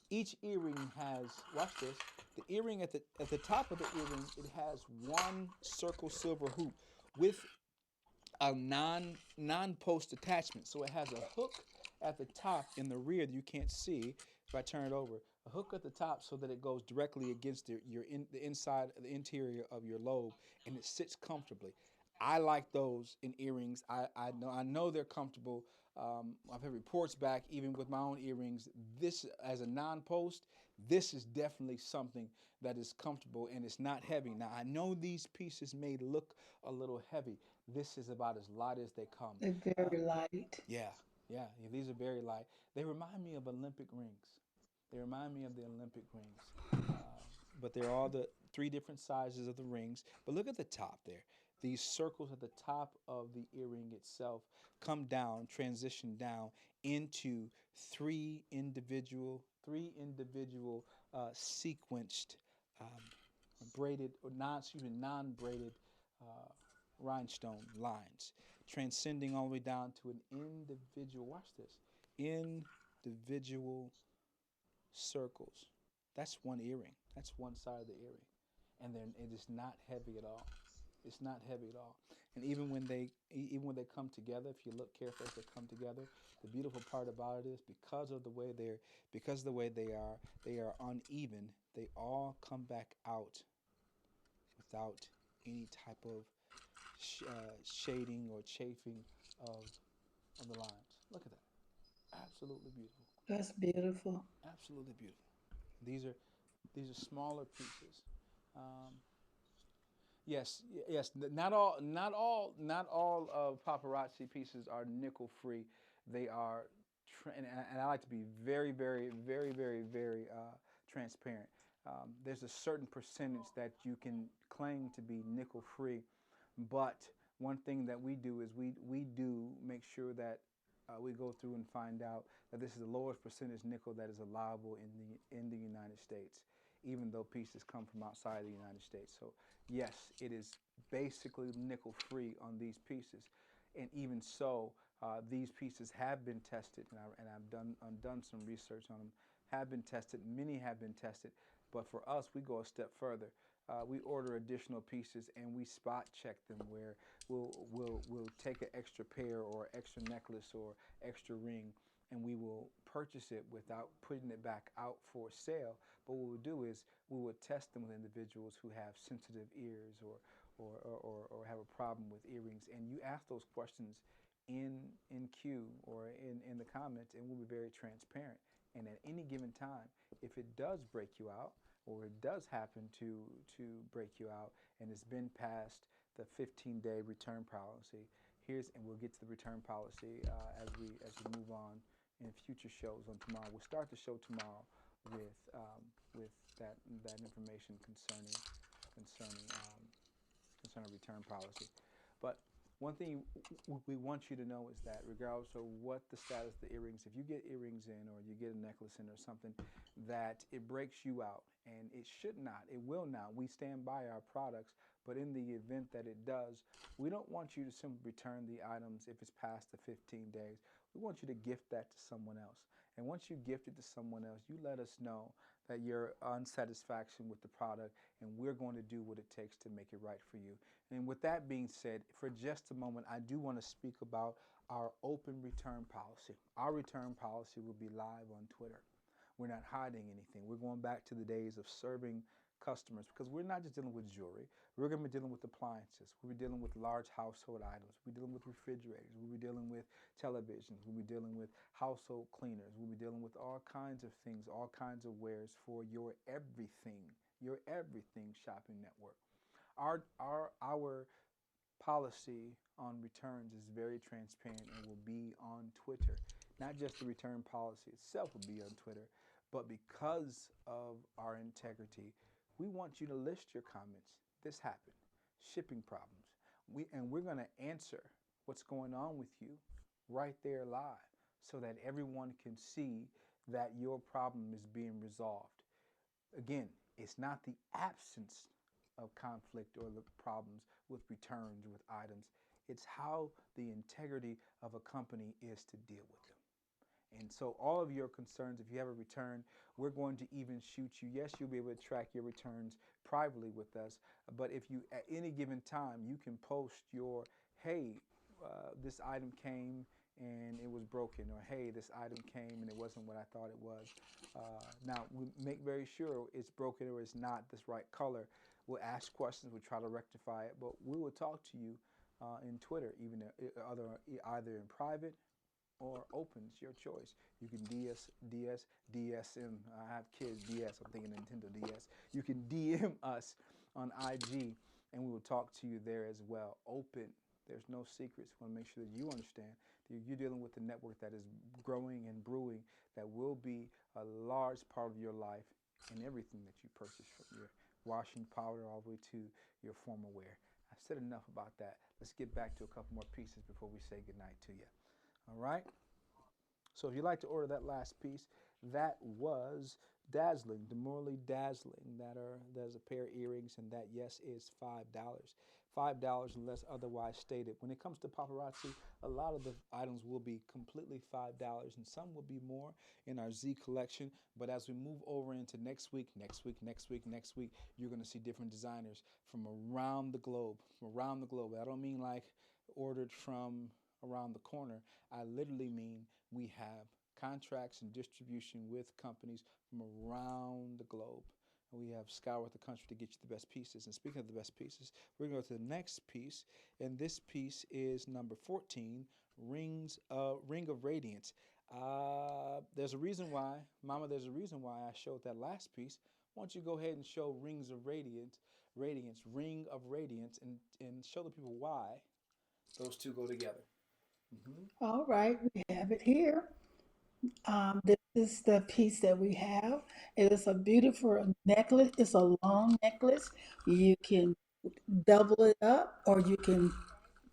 Each earring has, watch this, the earring at the top of the earring, it has one circle silver hoop with a non-post attachment. So it has a hook at the top in the rear that you can't see if I turn it over. A hook at the top so that it goes directly against the inside, the interior of your lobe, and it sits comfortably. I like those in earrings. I know they're comfortable. I've had reports back even with my own earrings. This as a non-post, this is definitely something that is comfortable and it's not heavy. Now I know these pieces may look a little heavy. This is about as light as they come. They're Uh, very light. yeah, yeah, yeah, these are very light. They remind me of Olympic rings. They remind me of the Olympic rings. Uh, but they're all the three different sizes of the rings. But look at the top there. These circles at the top of the earring itself come down, transition down into three individual sequenced braided or non-braided uh, rhinestone lines. transcending all the way down to an individual. Watch this. Individual circles. That's one earring. That's one side of the earring, and then it is not heavy at all. It's not heavy at all. And even when they come together, if you look carefully as they come together, the beautiful part about it is because of the way they are uneven. They all come back out without any type of shading or chafing of the lines. Look at that. Absolutely beautiful. That's beautiful. Absolutely beautiful. These are smaller pieces. Um, yes, yes. Not all paparazzi pieces are nickel free. They are, and I like to be very, very, very, very, very transparent. There's a certain percentage that you can claim to be nickel free, but one thing that we do is we do make sure that we go through and find out that this is the lowest percentage nickel that is allowable in the United States, even though pieces come from outside the United States. So yes, it is basically nickel free on these pieces, and even so, these pieces have been tested, and I've done some research on them. Have been tested. Many have been tested, but for us, we go a step further. We order additional pieces and we spot check them, where we'll take an extra pair or extra necklace or extra ring, and we will purchase it without putting it back out for sale. But what we'll do is we will test them with individuals who have sensitive ears or have a problem with earrings, and you ask those questions in queue or in the comments, and we'll be very transparent. And at any given time, if it does break you out, or it does happen to break you out, and it's been past the 15-day return policy, and we'll get to the return policy as we move on in future shows on tomorrow. We'll start the show tomorrow with that information concerning return policy. But one thing we want you to know is that regardless of what the status of the earrings, if you get earrings in or you get a necklace in or something, that it breaks you out, and it should not, it will not. We stand by our products, but in the event that it does, we don't want you to simply return the items if it's past the 15 days. We want you to gift that to someone else. And once you gift it to someone else, you let us know that your unsatisfaction with the product, and we're going to do what it takes to make it right for you. And with that being said, for just a moment, I do want to speak about our open return policy. Our return policy will be live on Twitter. We're not hiding anything. We're going back to the days of serving customers, because we're not just dealing with jewelry. We're going to be dealing with appliances. We'll be dealing with large household items. We'll be dealing with refrigerators. We'll be dealing with televisions. We'll be dealing with household cleaners. We'll be dealing with all kinds of things, all kinds of wares for your everything shopping network. Our policy on returns is very transparent and will be on Twitter. Not just the return policy itself will be on Twitter, but because of our integrity, we want you to list your comments. This happened. Shipping problems. We're going to answer what's going on with you right there live, so that everyone can see that your problem is being resolved. Again, it's not the absence of conflict or the problems with returns with items. It's how the integrity of a company is to deal with them. And so all of your concerns, if you have a return, we're going to even shoot you. Yes, you'll be able to track your returns privately with us. But if you, at any given time, you can post your, hey, this item came and it was broken, or hey, this item came and it wasn't what I thought it was. Now, we make very sure it's broken or it's not this right color. We'll ask questions, we'll try to rectify it, but we will talk to you in Twitter, either in private or opens, your choice. You can DSM. I have kids, DS. I'm thinking Nintendo DS. You can DM us on IG, and we will talk to you there as well. Open. There's no secrets. We want to make sure that you understand that you're dealing with a network that is growing and brewing, that will be a large part of your life in everything that you purchase, from your washing powder all the way to your formal wear. I've said enough about that. Let's get back to a couple more pieces before we say goodnight to you. All right? So if you'd like to order that last piece, that was dazzling, demurely dazzling. There's a pair of earrings, and that, yes, is $5. $5 unless otherwise stated. When it comes to paparazzi, a lot of the items will be completely $5 and some will be more in our Z collection. But as we move over into next week, next week, you're going to see different designers from around the globe. From around the globe. I don't mean like ordered from around the corner. I literally mean we have contracts and distribution with companies from around the globe. And we have scoured the country to get you the best pieces. And speaking of the best pieces, we're going to go to the next piece. And this piece is number 14, Ring of Radiance. There's a reason why, Mama, there's a reason why I showed that last piece. Why don't you go ahead and show Rings of Radiance, Ring of Radiance, and show the people why those two go together. All right, we have it here. This is the piece that we have. It is a beautiful necklace. It's a long necklace. You can double it up or you can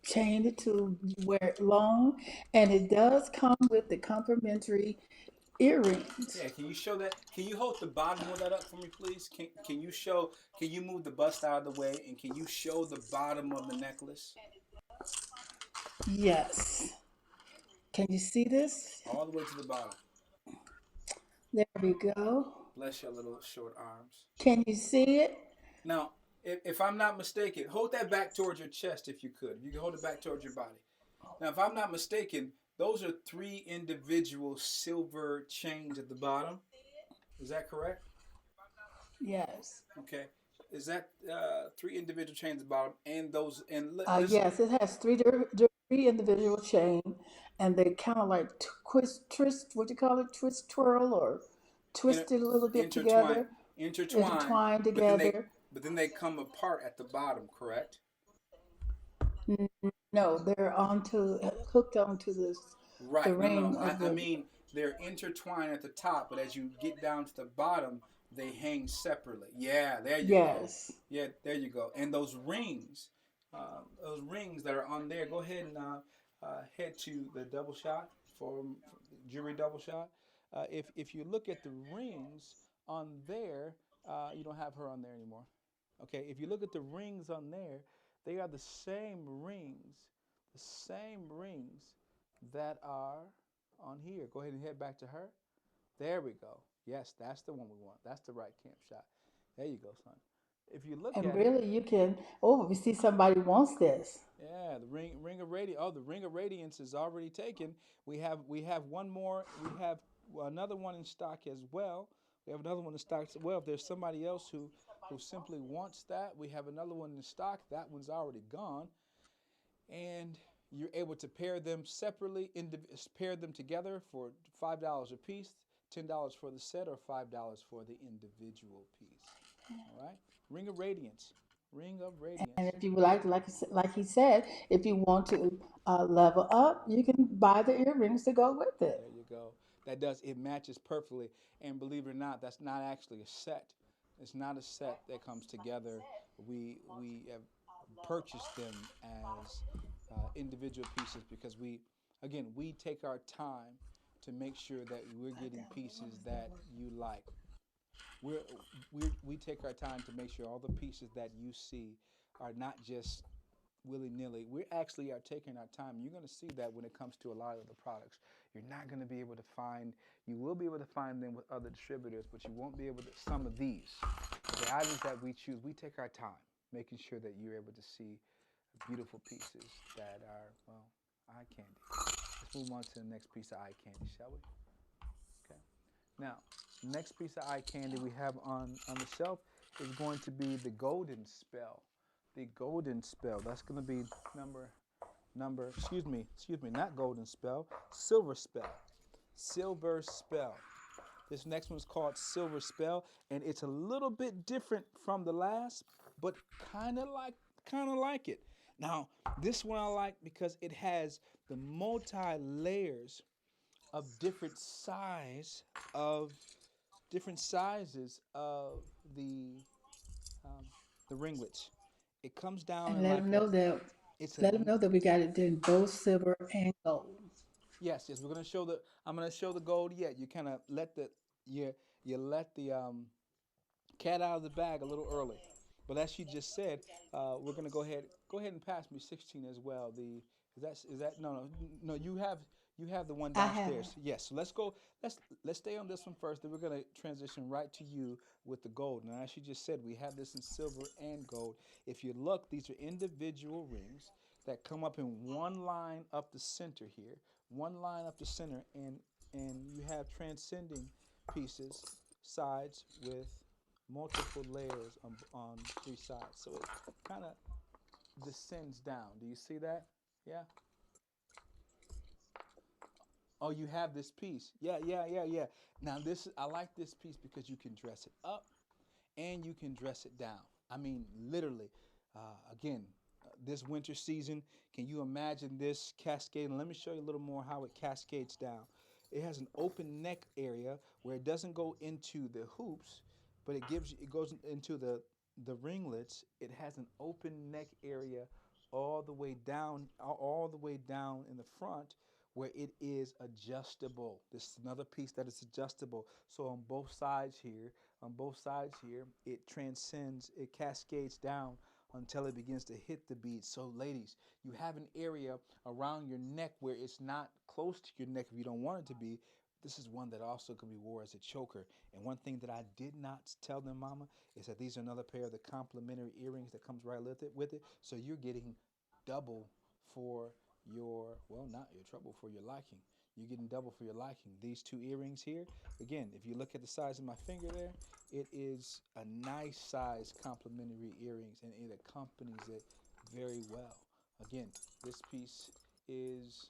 chain it to wear it long. And it does come with the complimentary earrings. Yeah, can you show that? Can you hold the bottom of that up for me, please? Can you show? Can you move the bust out of the way, and can you show the bottom of the necklace Yes. Can you see this? all the way to the bottom? There we go. Bless your little short arms. Can you see it? Now, if I'm not mistaken, hold that back towards your chest if you could. You can hold it back towards your body. Now, if I'm not mistaken, those are three individual silver chains at the bottom. Is that correct? Yes. Okay. Is that three individual chains at the bottom? And those, and listen, Yes, it has three individual chain, and they kind of like twist, what do you call it, twist, twirl, or inter, twist it a little bit intertwine, together, intertwine, intertwined but then together. they come apart at the bottom, correct? N- No, they're hooked onto the Right. No, ring no. of I the. mean, they're intertwined at the top, but as you get down to the bottom, they hang separately. Yeah, there you go. Yes, Yeah, there you go. And those rings that are on there, go ahead and head to the double shot for jewelry double shot. If you look at the rings on there, you don't have her on there anymore. Okay, if you look at the rings on there, they are the same rings that are on here. Go ahead and head back to her. There we go. Yes, that's the one we want. That's the right camp shot. There you go, son. If you look and at it, really you can. Oh, we see somebody wants this. yeah, the ring of radiance. Oh, the ring of radiance is already taken. We have one more. We have another one in stock as well. We have another one in stock as well. If there's somebody else who simply wants that, we have another one in stock. That one's already gone, and you're able to pair them separately, pair them together for $5 a piece, $10 for the set, or $5 for the individual piece. All right, ring of radiance, ring of And radiance. if you would like he said, if you want to level up, you can buy the earrings to go with it. There you go. It matches perfectly. And believe it or not, that's not actually a set. It's not a set that comes together. We have purchased them as individual pieces because we take our time to make sure that we're getting pieces that you like. We're, we take our time to make sure all the pieces that you see are not just willy nilly. We actually are taking our time. You're going to see that when it comes to a lot of the products. You're not going to be able to find, you will be able to find them with other distributors, but you won't be able to, some of these, the items that we choose, we take our time making sure that you're able to see beautiful pieces that are, well, eye candy. Let's move on to the next piece of eye candy, shall we? Okay. Now, next piece of eye candy we have on the shelf is going to be the Golden Spell. The Golden Spell. That's going to be excuse me, not Golden Spell, Silver Spell. Silver Spell. This next one's called Silver Spell, and it's a little bit different from the last, but kind of like it. Now, this one I like because it has the multi layers of of different sizes of um, the ringlets. It comes down And in like a it's a let them know that we got it in both silver and gold. yes. We're gonna show the I'm gonna show the gold yet. You kind of let the you let the cat out of the bag a little early. But as she just said, we're gonna go ahead and pass me 16 as well. The is that no, you have the one I have it. downstairs. Yes. So let's stay on this one first. Then we're gonna transition right to you with the gold. Now, as she just said, we have this in silver and gold. If you look, these are individual rings that come up in one line up the center here, one line up the center, and you have transcending pieces, sides with multiple layers on three sides. So it kind of descends down. Do you see that? Yeah. Oh, you have this piece. Yeah, yeah, yeah, yeah. Now I like this piece because you can dress it up and you can dress it down. I mean, literally. Again, this winter season, can you imagine this cascading? Let me show you a little more how it cascades down. It has an open neck area where it doesn't go into the hoops, but it goes into the ringlets. It has an open neck area all the way down in the front where it is adjustable. This is another piece that is adjustable. So on both sides here, it transcends, it cascades down until it begins to hit the beads. So ladies, you have an area around your neck where it's not close to your neck if you don't want it to be. This is one that also can be worn as a choker. And one thing that I did not tell them, Mama, is that these are another pair of the complementary earrings that comes right with it. So you're getting double for not your trouble, for your liking. You're getting double for your liking. These two earrings here, again, if you look at the size of my finger there, it is a nice size complementary earrings, and it accompanies it very well. Again, this piece is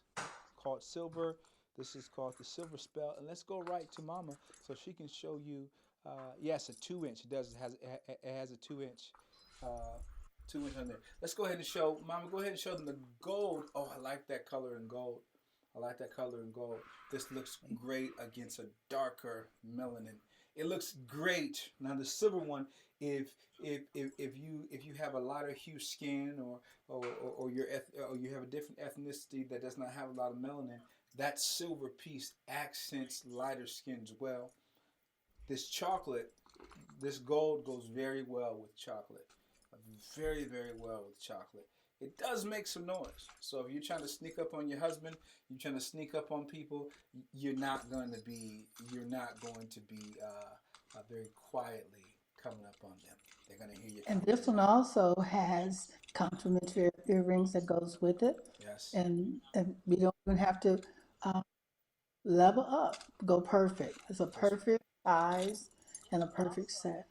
called silver. This is called the silver spell. And let's go right to Mama so she can show you. Yes, a 2 inch. It has a 2 inch. Uh, 2 inch on there. Let's go ahead and show Mama. Go ahead and show them the gold. Oh, I like that color in gold. I like that color in gold. This looks great against a darker melanin. It looks great. Now the silver one, if you have a lighter hue skin or you have a different ethnicity that does not have a lot of melanin, that silver piece accents lighter skins well. This chocolate, this gold goes very well with chocolate. Very, very well with chocolate. It does make some noise. So if you're trying to sneak up on your husband, you're trying to sneak up on people, you're not going to be very quietly coming up on them. They're going to hear you And coming this in. one also has complimentary earrings that goes with it. Yes, And we don't even have to uh, level up, go perfect. It's a goes perfect size and a perfect set.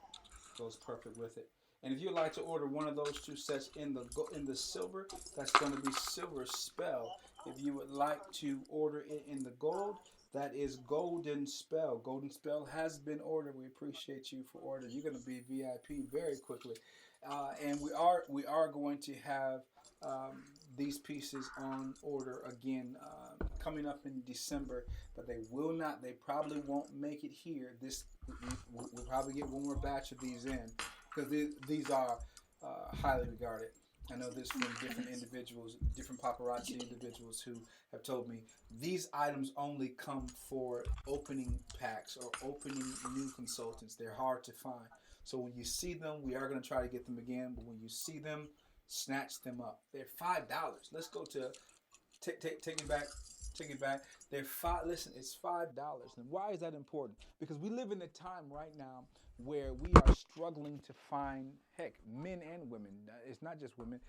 goes perfect with it. And if you'd like to order one of those two sets in the silver, that's going to be Silver Spell. If you would like to order it in the gold, that is Golden Spell. Golden Spell has been ordered. We appreciate you for ordering. You're going to be VIP very quickly, and we are going to have um, these pieces on order again coming up in December. But they will not. They probably won't make it here. We'll probably get one more batch of these in because these are highly regarded. I know this from different individuals, different paparazzi individuals who have told me these items only come for opening packs or opening new consultants. They're hard to find. So when you see them, we are going to try to get them again. But when you see them, snatch them up. They're $5. Let's go to take it back. Take it back. They're five. Listen, it's $5. And why is that important? Because we live in a time right now where we are struggling to find, heck, men and women. It's not just women,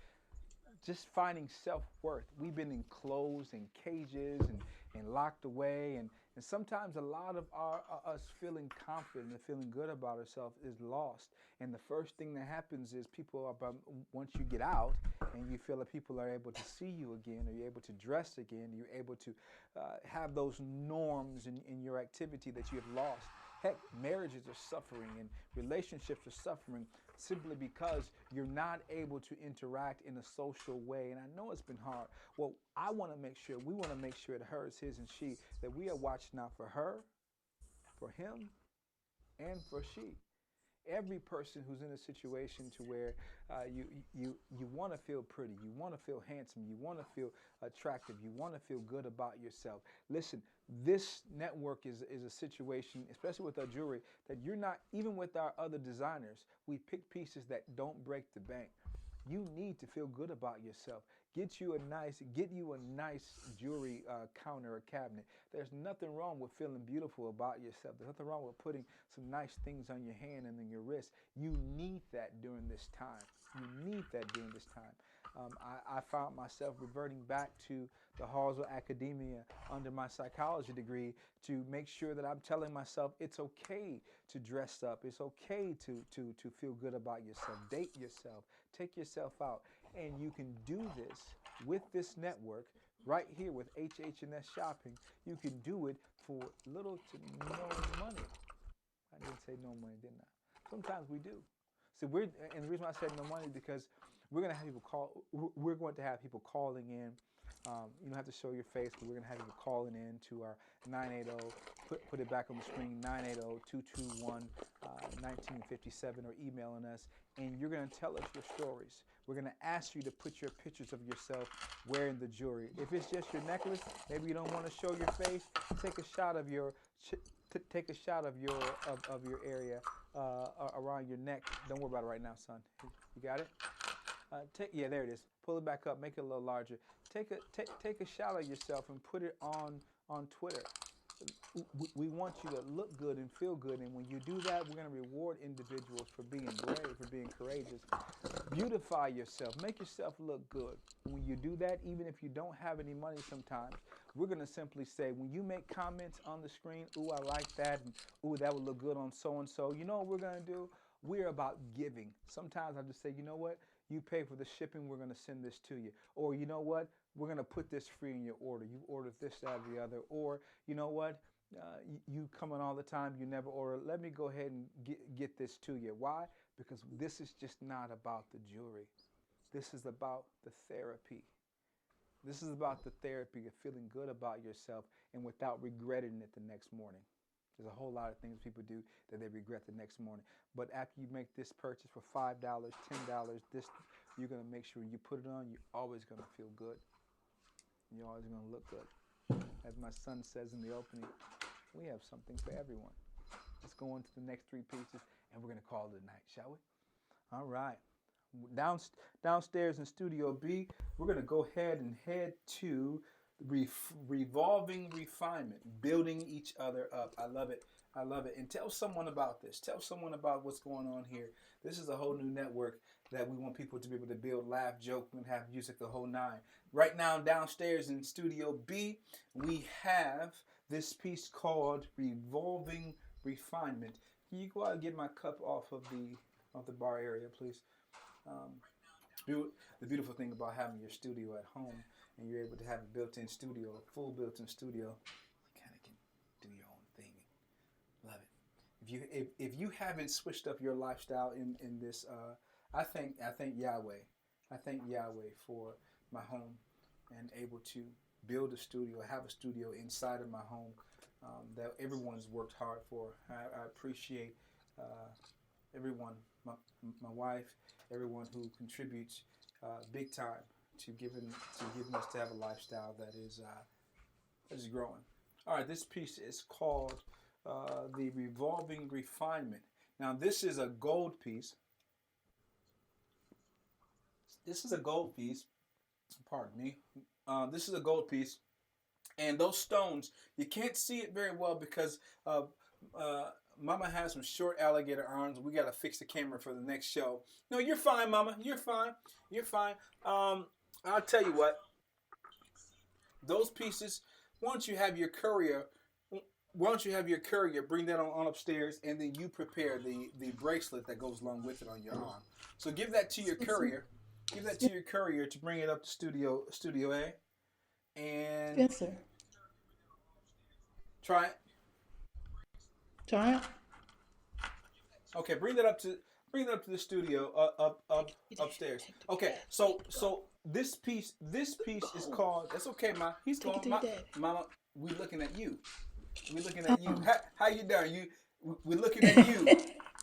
just finding self-worth. We've been enclosed in cages and locked away, and sometimes a lot of us feeling confident and feeling good about ourselves is lost. And the first thing that happens is once you get out and you feel that people are able to see you again, or you're able to dress again, you're able to have those norms in your activity that you have lost. Heck, marriages are suffering and relationships are suffering simply because you're not able to interact in a social way. And I know it's been hard. Well, we want to make sure at hers, his, and she, that we are watching out for her, for him, and for she. Every person who's in a situation to where you want to feel pretty, you want to feel handsome, you want to feel attractive, you want to feel good about yourself. Listen, this network is a situation, especially with our jewelry, that you're not, even with our other designers, we pick pieces that don't break the bank. You need to feel good about yourself. Get you a nice jewelry counter or cabinet. There's nothing wrong with feeling beautiful about yourself. There's nothing wrong with putting some nice things on your hand and on your wrist. You need that during this time. You need that during this time. I found myself reverting back to the halls of academia under my psychology degree to make sure that I'm telling myself it's okay to dress up. It's okay to feel good about yourself. Date yourself. Take yourself out. And you can do this with this network right here with HH&S Shopping. You can do it for little to no money. I didn't say no money, didn't I? Sometimes we do. So and the reason why I said no money is because we're going to have people we're going to have people calling in. You don't have to show your face, but we're going to have people calling in to our 980, put it back on the screen, 980-221-1957, or emailing us, and you're going to tell us your stories. We're going to ask you to put your pictures of yourself wearing the jewelry. If it's just your necklace, maybe you don't want to show your face, take a shot of your area around your neck. Don't worry about it right now, son. You got it? Yeah, there it is. Pull it back up, make it a little larger. Take a shot of yourself and put it on Twitter. We want you to look good and feel good, and when you do that, we're going to reward individuals for being brave, for being courageous. Beautify yourself. Make yourself look good. When you do that, even if you don't have any money sometimes, we're going to simply say, when you make comments on the screen, ooh, I like that, and ooh, that would look good on so-and-so, you know what we're going to do? We're about giving. Sometimes I just say, you know what? You pay for the shipping, we're going to send this to you. Or you know what? We're going to put this free in your order. You've ordered this, that, or the other. Or you know what? You come in all the time, you never order. Let me go ahead and get this to you. Why? Because this is just not about the jewelry. This is about the therapy. This is about the therapy of feeling good about yourself and without regretting it the next morning. There's a whole lot of things people do that they regret the next morning. But after you make this purchase for $5, $10, you're going to make sure you put it on, you're always going to feel good. You're always going to look good. As my son says in the opening, we have something for everyone. Let's go on to the next three pieces, and we're going to call it a night, shall we? All right. Downstairs in Studio B, we're going to go ahead and head to Revolving Refinement, building each other up. I love it. I love it. And tell someone about this. Tell someone about what's going on here. This is a whole new network that we want people to be able to build, laugh, joke, and have music the whole nine. Right now, downstairs in Studio B, we have this piece called Revolving Refinement. Can you go out and get my cup off of the bar area, please? The beautiful thing about having your studio at home, and you're able to have a built-in studio, a full built-in studio, you kind of can do your own thing. Love it. If you haven't switched up your lifestyle in this, I thank Yahweh. I thank Yahweh for my home and able to build a studio, have a studio inside of my home that everyone's worked hard for. I appreciate everyone, my wife, everyone who contributes big time to giving us to have a lifestyle that is growing. All right, this piece is called the Revolving Refinement. Now, this is a gold piece. This is a gold piece. Pardon me. This is a gold piece. And those stones, you can't see it very well because Mama has some short alligator arms. We got to fix the camera for the next show. No, you're fine, Mama. You're fine. You're fine. I'll tell you what. Those pieces, once you have your courier, bring that on upstairs, and then you prepare the bracelet that goes along with it on your arm. So give that to your courier. Give that to your courier to bring it up to Studio A. And Spencer. Try it. Try it. Okay, bring that up to the studio upstairs. Okay, so this piece is called. That's okay, Ma. He's going. Mama, we looking at you. We looking at you. How you doing? We looking at you.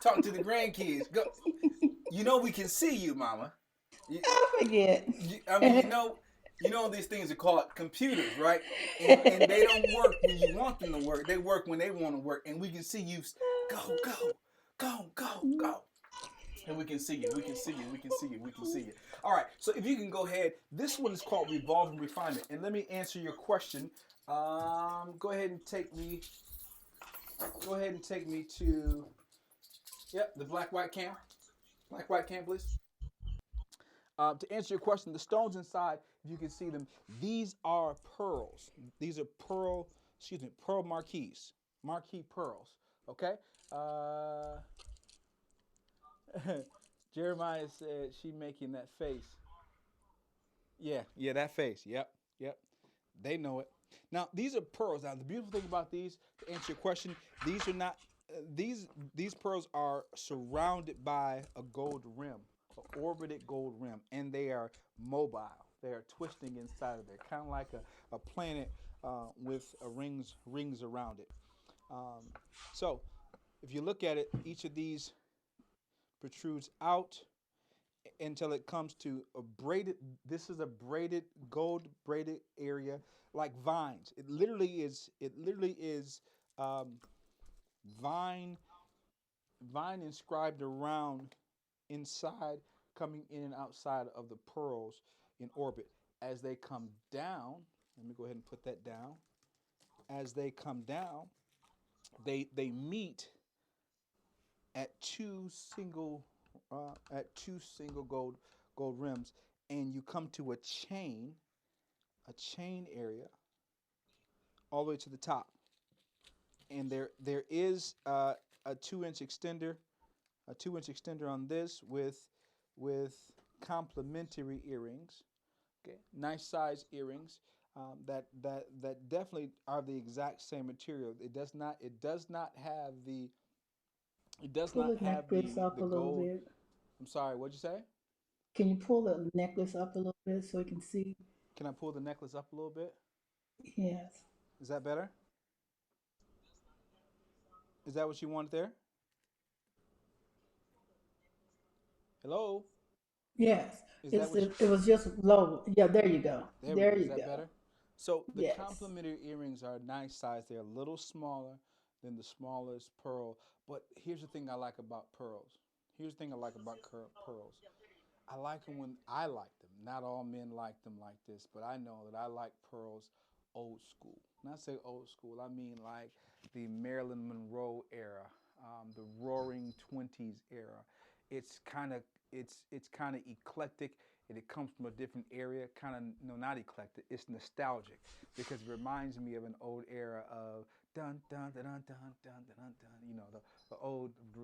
Talk to the grandkids. Go. You know we can see you, Mama. You, I forget. I mean, these things are called computers, right? And they don't work when you want them to work. They work when they want to work, and we can see you. Go, go, go, go, go. And we can see you. We can see you. We can see you. We can see you. All right. So if you can go ahead, this one is called Revolving Refinement, and let me answer your question. Go ahead and take me. Go ahead and take me to. Yep, the black white cam. Black white cam, please. To answer your question, the stones inside, if you can see them, these are pearls. These are pearl marquise, marquise pearls. Okay. Uh, Jeremiah said she making that face. Yeah, that face. Yep. They know it. Now these are pearls. Now the beautiful thing about these, to answer your question, these are not. These pearls are surrounded by a gold rim, an orbited gold rim, and they are mobile. They are twisting inside of there, kind of like a planet with rings around it. Um, so if you look at it, each of these protrudes out until it comes to a braided. This is a braided gold braided area like vines. It literally is. It literally is um, vine inscribed around inside, coming in and outside of the pearls in orbit as they come down. Let me go ahead and put that down. As they come down, they meet at two single gold rims, and you come to a chain area all the way to the top. And there is a 2 inch extender, on this with complementary earrings. Okay, nice size earrings. That definitely are the exact same material. It does Pull not the have necklace up the a little gold. bit. I'm sorry, what'd you say? Can you pull the necklace up a little bit so we can see? Can I pull the necklace up a little bit? Yes. Is that better? Is that what you want there? Hello? Yes. Is that what you, It was just low. Yeah, there you go. there we There go. Is you that go. better? So the Yes. complementary earrings are a nice size. They're a little smaller than the smallest pearl. But here's the thing I like about pearls. Here's the thing I like about pearls. I like them when I like them. Not all men like them like this, but I know that I like pearls old school. When I say old school, I mean like the Marilyn Monroe era, the Roaring Twenties era. It's kind of it's kind of eclectic, and it comes from a different area. Kind of no, not eclectic. It's nostalgic because it reminds me of an old era of dun dun dun dun dun dun dun dun. You know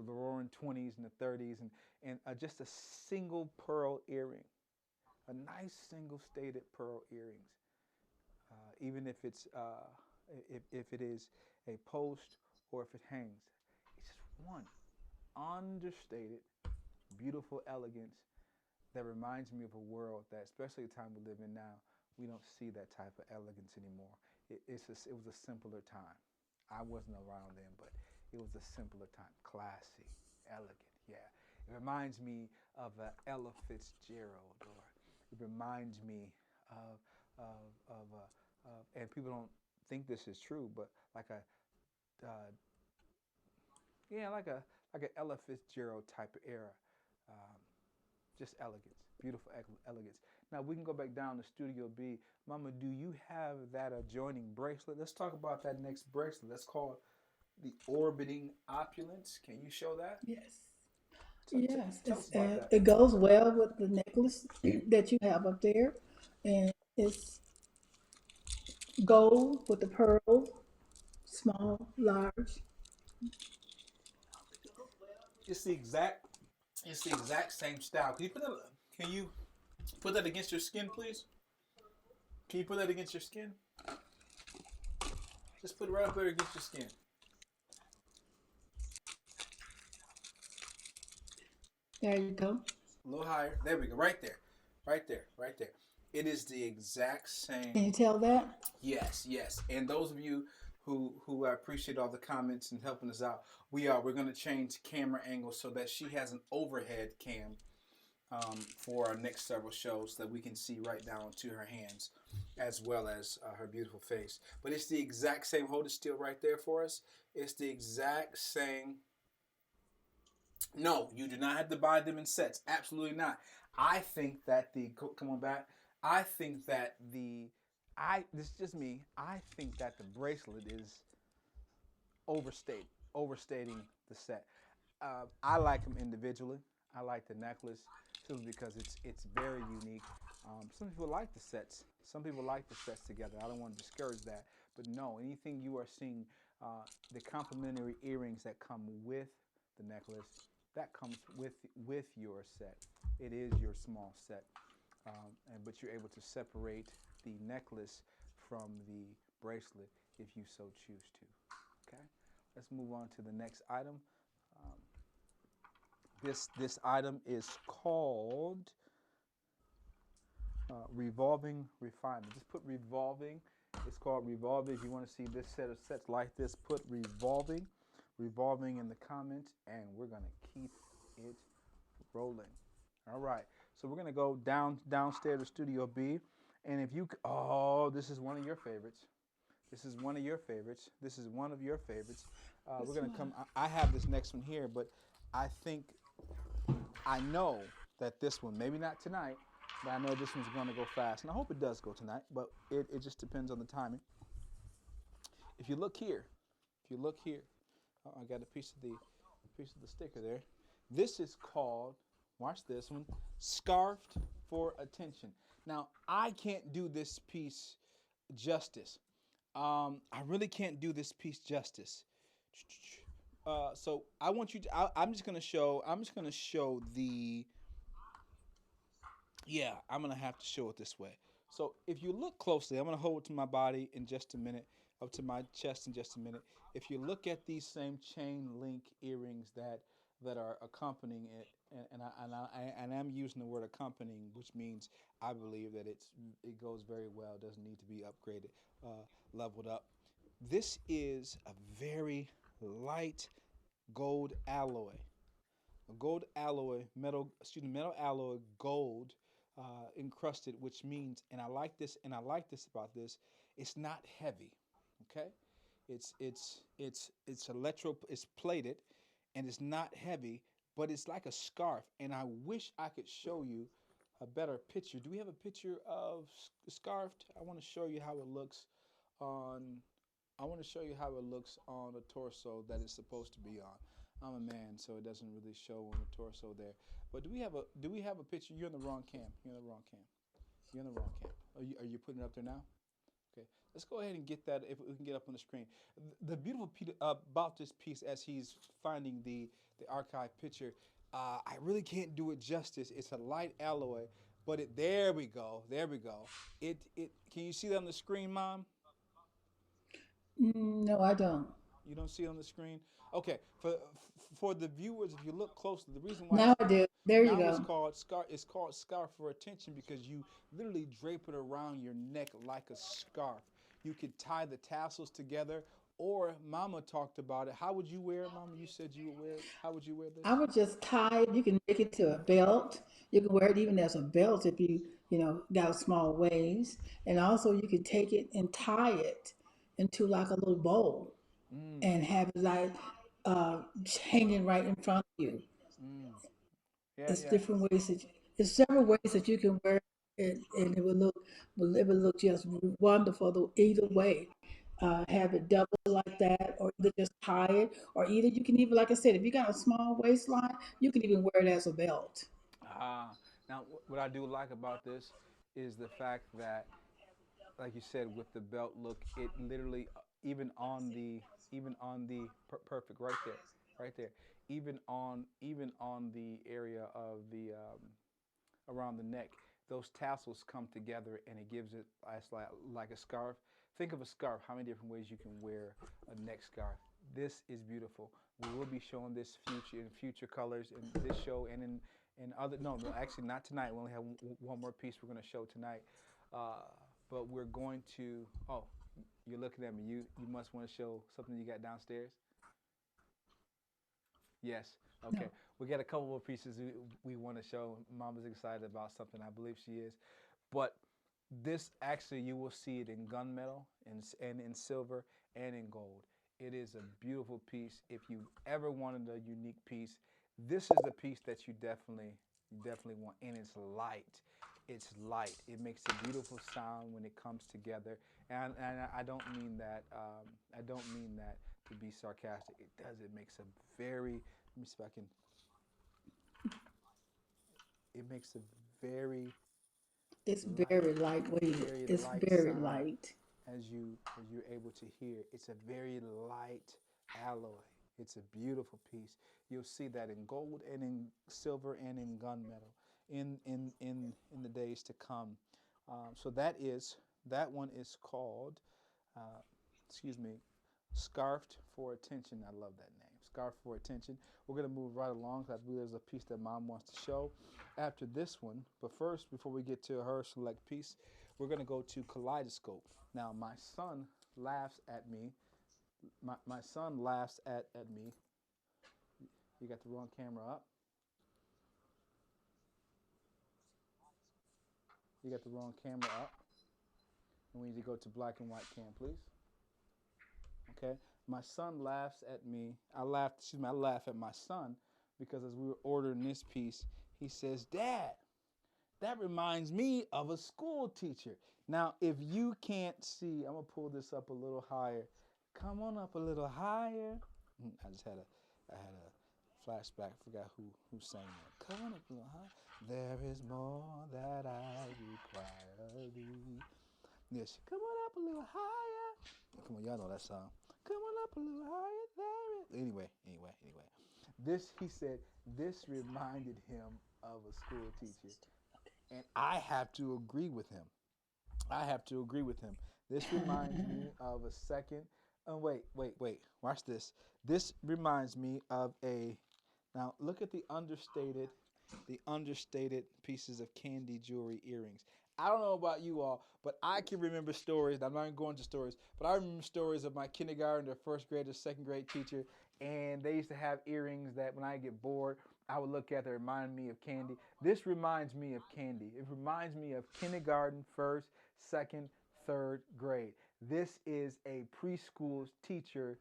the Roaring Twenties and the Thirties, and just a single pearl earring, a nice single stated pearl earrings, even if it is a post or if it hangs, it's just one understated, beautiful elegance that reminds me of a world that, especially the time we live in now, we don't see that type of elegance anymore. It was a simpler time. I wasn't around then, but it was a simpler time. Classy, elegant, yeah. It reminds me of Ella Fitzgerald, or it reminds me of and people don't think this is true, but like a yeah, like a Ella Fitzgerald type of era. Um, just elegance, beautiful elegance. Now we can go back down to Studio B. Mama, do you have that adjoining bracelet? Let's talk about that next bracelet. That's called the orbiting opulence. Can you show that? Yes. Tell us about that. It goes well with the necklace that you have up there, and it's gold with the pearls, small, large. It's the exact same style. Can you put that against your skin, please? Can you put that against your skin? Just put it right up there against your skin. There you go. A little higher. There we go. Right there. Right there. Right there. It is the exact Can same. you tell that? Yes, yes. And those of you who I appreciate all the comments and helping us out. We're going to change camera angles so that she has an overhead cam for our next several shows so that we can see right down to her hands as well as her beautiful face. But it's the exact same. Hold it still right there for us. It's the exact same. No, you do not have to buy them in sets. Absolutely not. I think that the come on back. I think that the I this is just me. I think that the bracelet is overstate overstating the set. I like them individually. I like the necklace simply because it's very unique. Some people like the sets. Some people like the sets together. I don't want to discourage that, but no, anything you are seeing, the complimentary earrings that come with the necklace, that comes with your set. It is your small set, but you're able to separate the necklace from the bracelet if you so choose to. Okay, let's move on to the next item. Um, this item is called Revolving Refinement. Just put revolving. It's called revolving. If you want to see this set of sets like this, put revolving in the comments, and we're gonna keep it rolling. All right. So we're gonna go downstairs to Studio B, and if you oh, this is one of your favorites. This is one of your favorites. This is one of your favorites. We're This gonna one. come. I have this next one here, but I think I know that this one, maybe not tonight, but I know this one's going to go fast. And I hope it does go tonight, but it just depends on the timing. If you look here, if you look here, oh, I got a piece of the sticker there. This is called, watch this one, Scarfed for Attention. Now, I can't do this piece justice. I really can't do this piece justice. So I want you to. I'm just gonna show. I'm just gonna show the. Yeah, I'm gonna have to show it this way. So if you look closely, I'm gonna hold it to my body in just a minute, up to my chest in just a minute. If you look at these same chain link earrings that are accompanying it, and I'm using the word accompanying, which means I believe that it goes very well. It doesn't need to be upgraded, leveled up. This is a very light gold alloy, a gold alloy metal, excuse me, metal alloy gold encrusted, which means, and I like this about this, it's not heavy. Okay, it's electro, it's plated, and it's not heavy, but it's like a scarf. And I wish I could show you a better picture. Do we have a picture of scarfed? I want to show you how it looks on. I want to show you how it looks on the torso that it's supposed to be on. I'm a man, so it doesn't really show on the torso there. But do we have a picture? You're in the wrong cam. You're in the wrong cam. You're in the wrong cam. Are you putting it up there now? Okay. Let's go ahead and get that if we can get up on the screen. The beautiful about this piece as he's finding the archive picture, I really can't do it justice. It's a light alloy, but there we go. There we go. It can you see that on the screen, Mom? No, I don't. You don't see it on the screen? Okay, for the viewers, if you look closely, the reason why Now I do. There you now go. it's called scarf for attention because you literally drape it around your neck like a scarf. You could tie the tassels together, or Mama talked about it. How would you wear it, Mama? You said you would wear it. How would you wear I this? would just tie it. You can make it to a belt. You can wear it even as a belt if you got a small waist. And also you can take it and tie it into like a little bowl Mm, and have it like uh, hanging right in front of you. mm. Yeah, It's yeah. different ways it's several ways that you can wear it, and it would look just wonderful either way. Have it double like that, or either just tie it, or either you can even, like I said, if you got a small waistline, you can even wear it as a belt. Ah, now what I do like about this is the fact that like you said with the belt look it literally even on the perfect right there, right there, even on the area of the around the neck, those tassels come together and it gives it it's like a scarf. Think of a scarf, how many different ways you can wear a neck scarf. This is beautiful. We will be showing this future in future colors in this show and in other no, actually not tonight. We only have one more piece we're going to show tonight, uh, but we're going to oh You're looking at me. You must want to show something you got downstairs. Yes. Okay. No. We got a couple of pieces we want to show. Mama's excited about something. I believe she is. But this actually, you will see it in gunmetal and in silver and in gold. It is a beautiful piece. If you ever wanted a unique piece, this is the piece that you definitely want. And it's light. It's light. It makes a beautiful sound when it comes together. And I don't mean that. I don't mean that to be sarcastic. It does. It makes a very. Let me see if I can. It makes a very It's light, very lightweight. very It's light very sound light. as you're able to hear. It's a very light alloy. It's a beautiful piece. You'll see that in gold and in silver and in gunmetal in the days to come. So that one is called, uh, excuse me, Scarfed for Attention. I love that name, Scarfed for Attention. We're gonna move right along because I believe there's a piece that Mom wants to show after this one. But first, before we get to her select piece, we're gonna go to Kaleidoscope. Now, my son laughs at me. My son laughs at me. You got the wrong camera up. You got the wrong camera up. And we need to go to black and white cam, please. Okay. My son laughs at me. I laugh at my son because as we were ordering this piece, he says, "Dad, that reminds me of a school teacher." Now, if you can't see, I'm gonna pull this up a little higher. Come on up a little higher. I had a flashback. Forgot who sang that. Come on up a little higher. There is more that I require of thee. Yes. Come on up a little higher. Come on, y'all know that song. Come on up a little higher. There is. Anyway. This, he said, this reminded him of a school teacher. And I have to agree with him. I have to agree with him. This reminds me of a second. Oh, wait. Watch this. This reminds me of a. Now, look at the understated pieces of candy jewelry earrings. I don't know about you all, but I can remember stories. I'm not going to go into stories, but I remember stories of my kindergarten or first grade or second grade teacher, and they used to have earrings that when I get bored, I would look at that remind me of candy. This reminds me of candy. It reminds me of kindergarten, first, second, third grade. This is a preschool teacher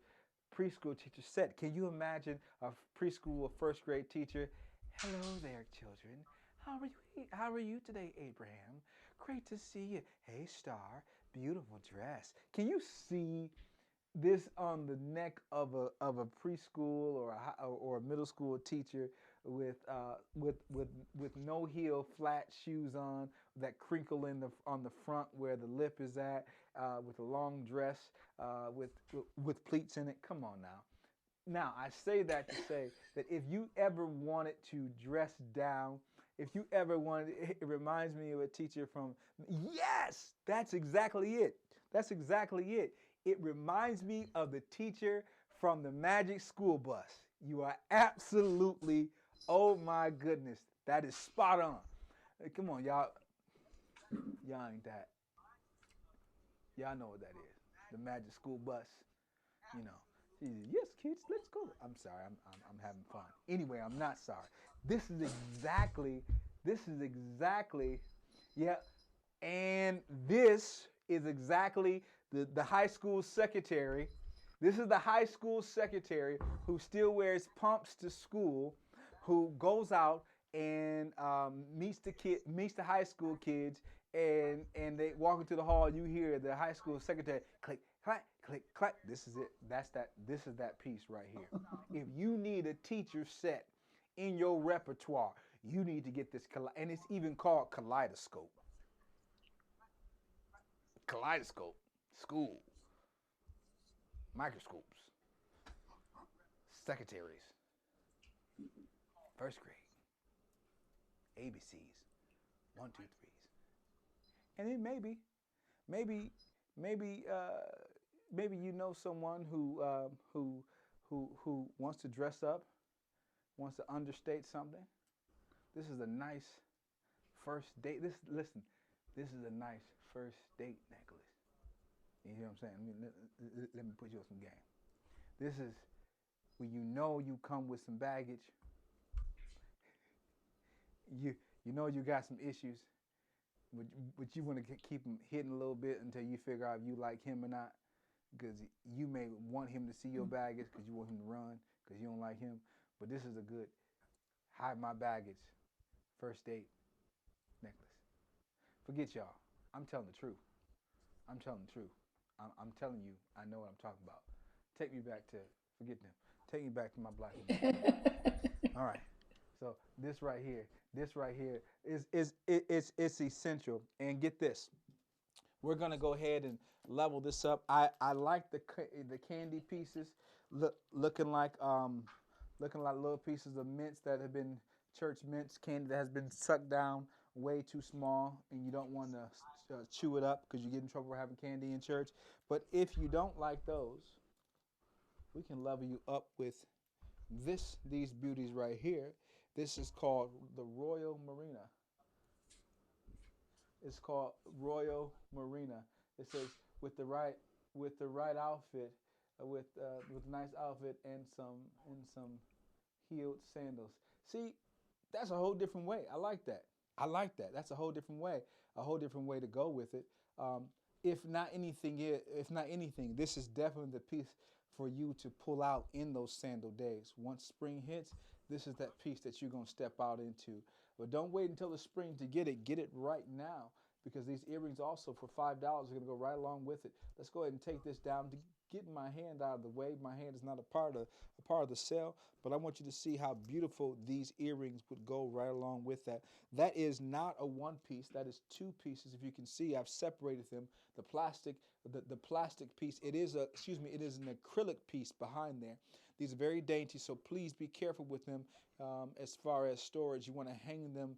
set. Can you imagine a preschool or first grade teacher? Hello there, children. How are you today, Abraham? Great to see you. Hey, Star, beautiful dress. Can you see this on the neck of a preschool or a middle school teacher with no heel flat shoes on that crinkle on the front where the lip is at, with a long dress, with pleats in it? Come on now. Now, I say that to say that if you ever wanted to dress down, if you ever wanted, it reminds me of a teacher from, yes, that's exactly it. That's exactly it. It reminds me of the teacher from the Magic School Bus. You are absolutely, oh my goodness, that is spot on. Hey, come on, y'all ain't that. Y'all know what that is. The Magic School Bus. You know. She said, yes, kids, let's go. I'm sorry, I'm having fun. Anyway, I'm not sorry. This is exactly, yeah, and this is exactly the high school secretary. This is the high school secretary who still wears pumps to school, who goes out and meets the high school kids, and they walk into the hall. You hear the high school secretary click, clack, click, clack. This is it. This is that piece right here. If you need a teacher set in your repertoire, you need to get this, and it's even called Kaleidoscope. Kaleidoscope, school, microscopes, secretaries, first grade, ABCs, one, two, threes, and then maybe, maybe, maybe you know someone who wants to dress up, wants to understate something. This is a nice first date. This is a nice first date necklace. You hear what I'm saying? Let me put you on some game. This is when you know you come with some baggage. You know you got some issues, but you want to keep them hidden a little bit until you figure out if you like him or not. Because you may want him to see your baggage because you want him to run because you don't like him. But this is a good hide my baggage first date necklace. Forget y'all. I'm telling the truth. I'm telling the truth. I'm telling you, I know what I'm talking about. Take me back to, forget them. Take me back to my black woman. All right. So this right here is essential. And get this, we're gonna go ahead and level this up. I like the candy pieces, looking like little pieces of mints that have been church mints, candy that has been sucked down way too small, and you don't want to chew it up because you get in trouble for having candy in church. But if you don't like those, we can level you up with these beauties right here. This is called the Royal Marina. It's called Royal Marina. It says with the right outfit, with a nice outfit and some heeled sandals. See, that's a whole different way. I like that. I like that. That's a whole different way. A whole different way to go with it. If not anything, this is definitely the piece for you to pull out in those sandal days. Once spring hits, this is that piece that you're gonna step out into. But don't wait until the spring to get it. Get it right now because these earrings also for $5 are gonna go right along with it. Let's go ahead and take this down to get my hand out of the way. My hand is not a part of the sale, but I want you to see how beautiful these earrings would go right along with that. That is not a one piece. That is two pieces. If you can see, I've separated them. The plastic piece, it is an acrylic piece behind there. These are very dainty, so please be careful with them. As far as storage, you want to hang them.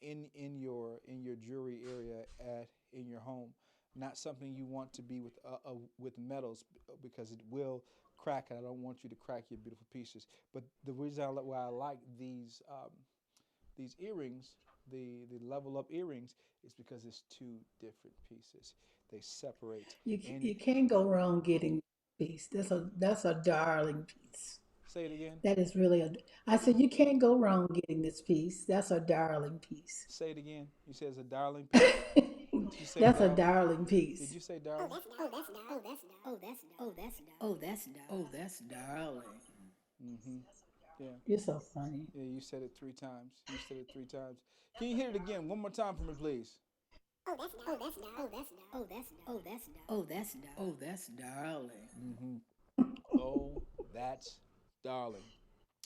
In your jewelry area in your home. Not something you want to be with metals because it will crack, and I don't want you to crack your beautiful pieces. But the reason why I like these earrings, the level up earrings, is because it's two different pieces. They separate. And You can't go wrong getting this piece. That's a darling piece. say it again. That is really a. I said you can't go wrong getting this piece. That's a darling piece. Say it again. You said it's a darling piece. Did you say That's a darling? darling Did piece. you say darling? That's darling. Mm-hmm. Yeah. You're so funny. Yeah. You said it three times. You said it three times. Can you hit it again one more time for me, please? That's darling. Mm-hmm. Oh, that's darling.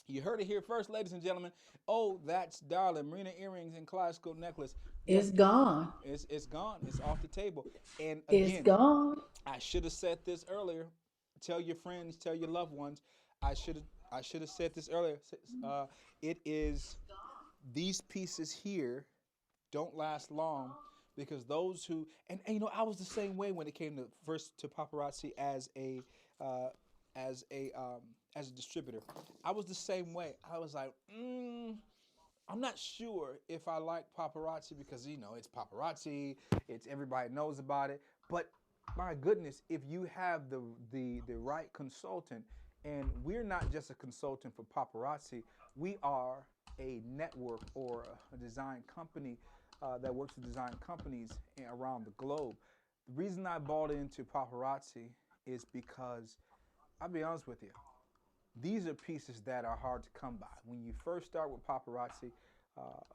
You heard it here first, ladies and gentlemen. Oh, that's darling. Marina earrings and Kaleidoscope necklace. It's Yes, gone. it's gone. It's off the table. And It's again, gone. I should have said this earlier. Tell your friends, tell your loved ones. I should have said this earlier. It is these pieces here don't last long because those who and you know I was the same way when it came to first to paparazzi uh, as a as a distributor. I was the same way. I was like, I'm not sure if I like paparazzi because you know it's paparazzi, it's everybody knows about it. But my goodness, if you have the right consultant, and we're not just a consultant for paparazzi, we are a network or a design company that works with design companies around the globe. The reason I bought into paparazzi is because I'll be honest with you, these are pieces that are hard to come by. When you first start with paparazzi,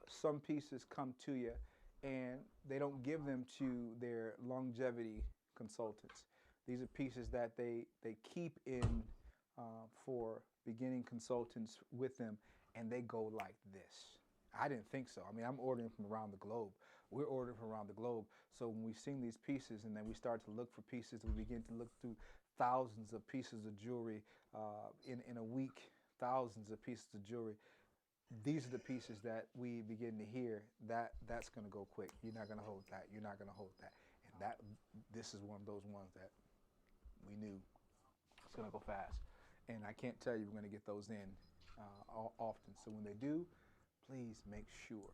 some pieces come to you and they don't give them to their longevity consultants. These are pieces that they keep in for beginning consultants with them, and they go like this. I didn't think so. I mean, I'm ordering from around the globe. We're ordering from around the globe. So when we've seen these pieces and then we start to look for pieces, we begin to look through thousands of pieces of jewelry in a week, thousands of pieces of jewelry. These are the pieces that we begin to hear that's going to go quick. You're not going to hold that. You're not going to hold that. And this is one of those ones that we knew it's going to go fast. And I can't tell you we're going to get those in often. So when they do, please make sure.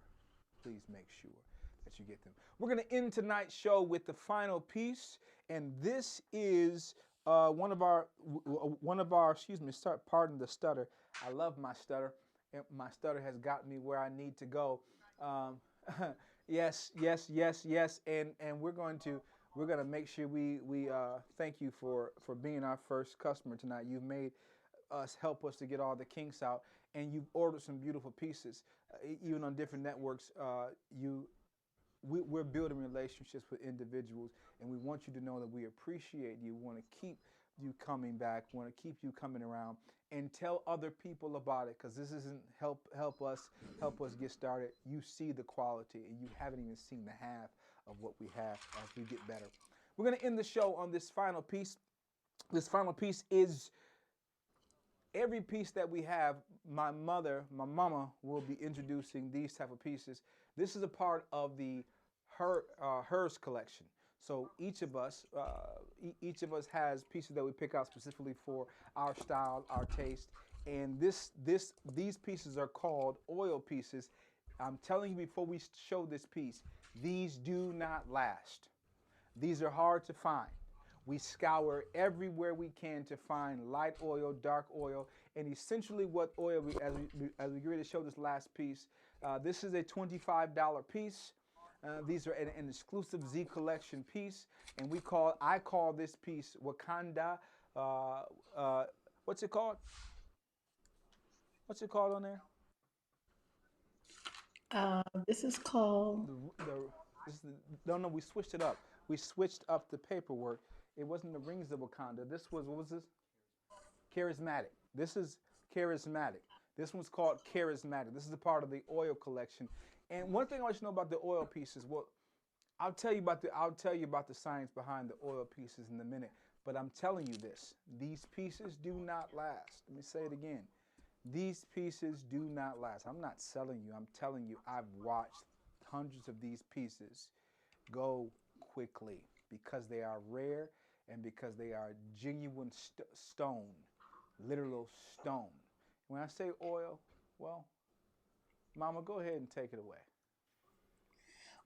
Please make sure. that you get them. We're going to end tonight's show with the final piece, and this is one of our, excuse me, pardon the stutter. I love my stutter. My stutter has got me where I need to go. Um, yes, yes, yes, yes, and we're gonna make sure we thank you for being our first customer tonight. You've made help us to get all the kinks out, and you've ordered some beautiful pieces, even on different networks. We're building relationships with individuals, and we want you to know that we appreciate you, want to keep you coming back, want to keep you coming around, and tell other people about it, because this isn't help us get started. You see the quality, and you haven't even seen the half of what we have as we get better. We're going to end the show on this final piece. This final piece is every piece that we have. My mama will be introducing these type of pieces. This is a part of the hers collection. So each of us has pieces that we pick out specifically for our style, our taste, and these pieces are called oil pieces. I'm telling you before we show this piece, these do not last. These are hard to find. We scour everywhere we can to find light oil, dark oil, and essentially what oil, as we get ready to show this last piece, this is a $25 piece. These are an exclusive Z collection piece, and I call this piece Wakanda. What's it called? What's it called on there? This is called. This is no, we switched it up. We switched up the paperwork. It wasn't the Rings of Wakanda. This was, what was this? Charismatic. This is charismatic. This one's called charismatic. This is a part of the oil collection. And one thing I want you to know about the oil pieces, well, I'll tell you about the science behind the oil pieces in a minute. But I'm telling you this: these pieces do not last. Let me say it again. These pieces do not last. I'm not selling you. I'm telling you, I've watched hundreds of these pieces go quickly because they are rare and because they are genuine stone, literal stone. When I say oil, well, Mama, go ahead and take it away.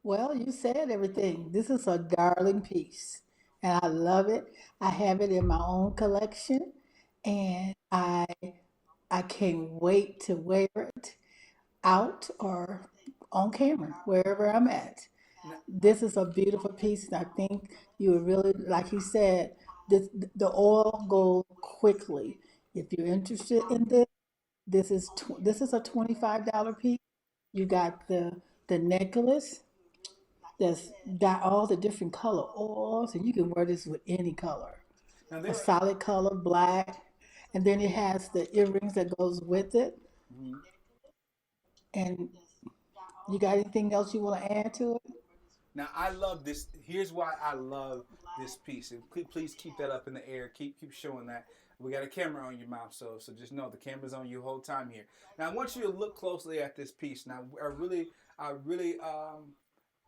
Well, you said everything. This is a darling piece, and I love it. I have it in my own collection, and I can't wait to wear it out or on camera wherever I'm at. Now, This is a beautiful piece, and I think you would really, like you said, the oil goes quickly. If you're interested in this, this is a $25 piece. You got the necklace that's got all the different color oils, and you can wear this with any color, now a there. solid color, black, and then it has the earrings that goes with it. Mhm. And you got anything else you want to add to it? Now I love this. Here's why I love this piece, and please keep that up in the air. Keep showing that. We got a camera on your mouth, so just know the camera's on you the whole time here. Now I want you to look closely at this piece. Now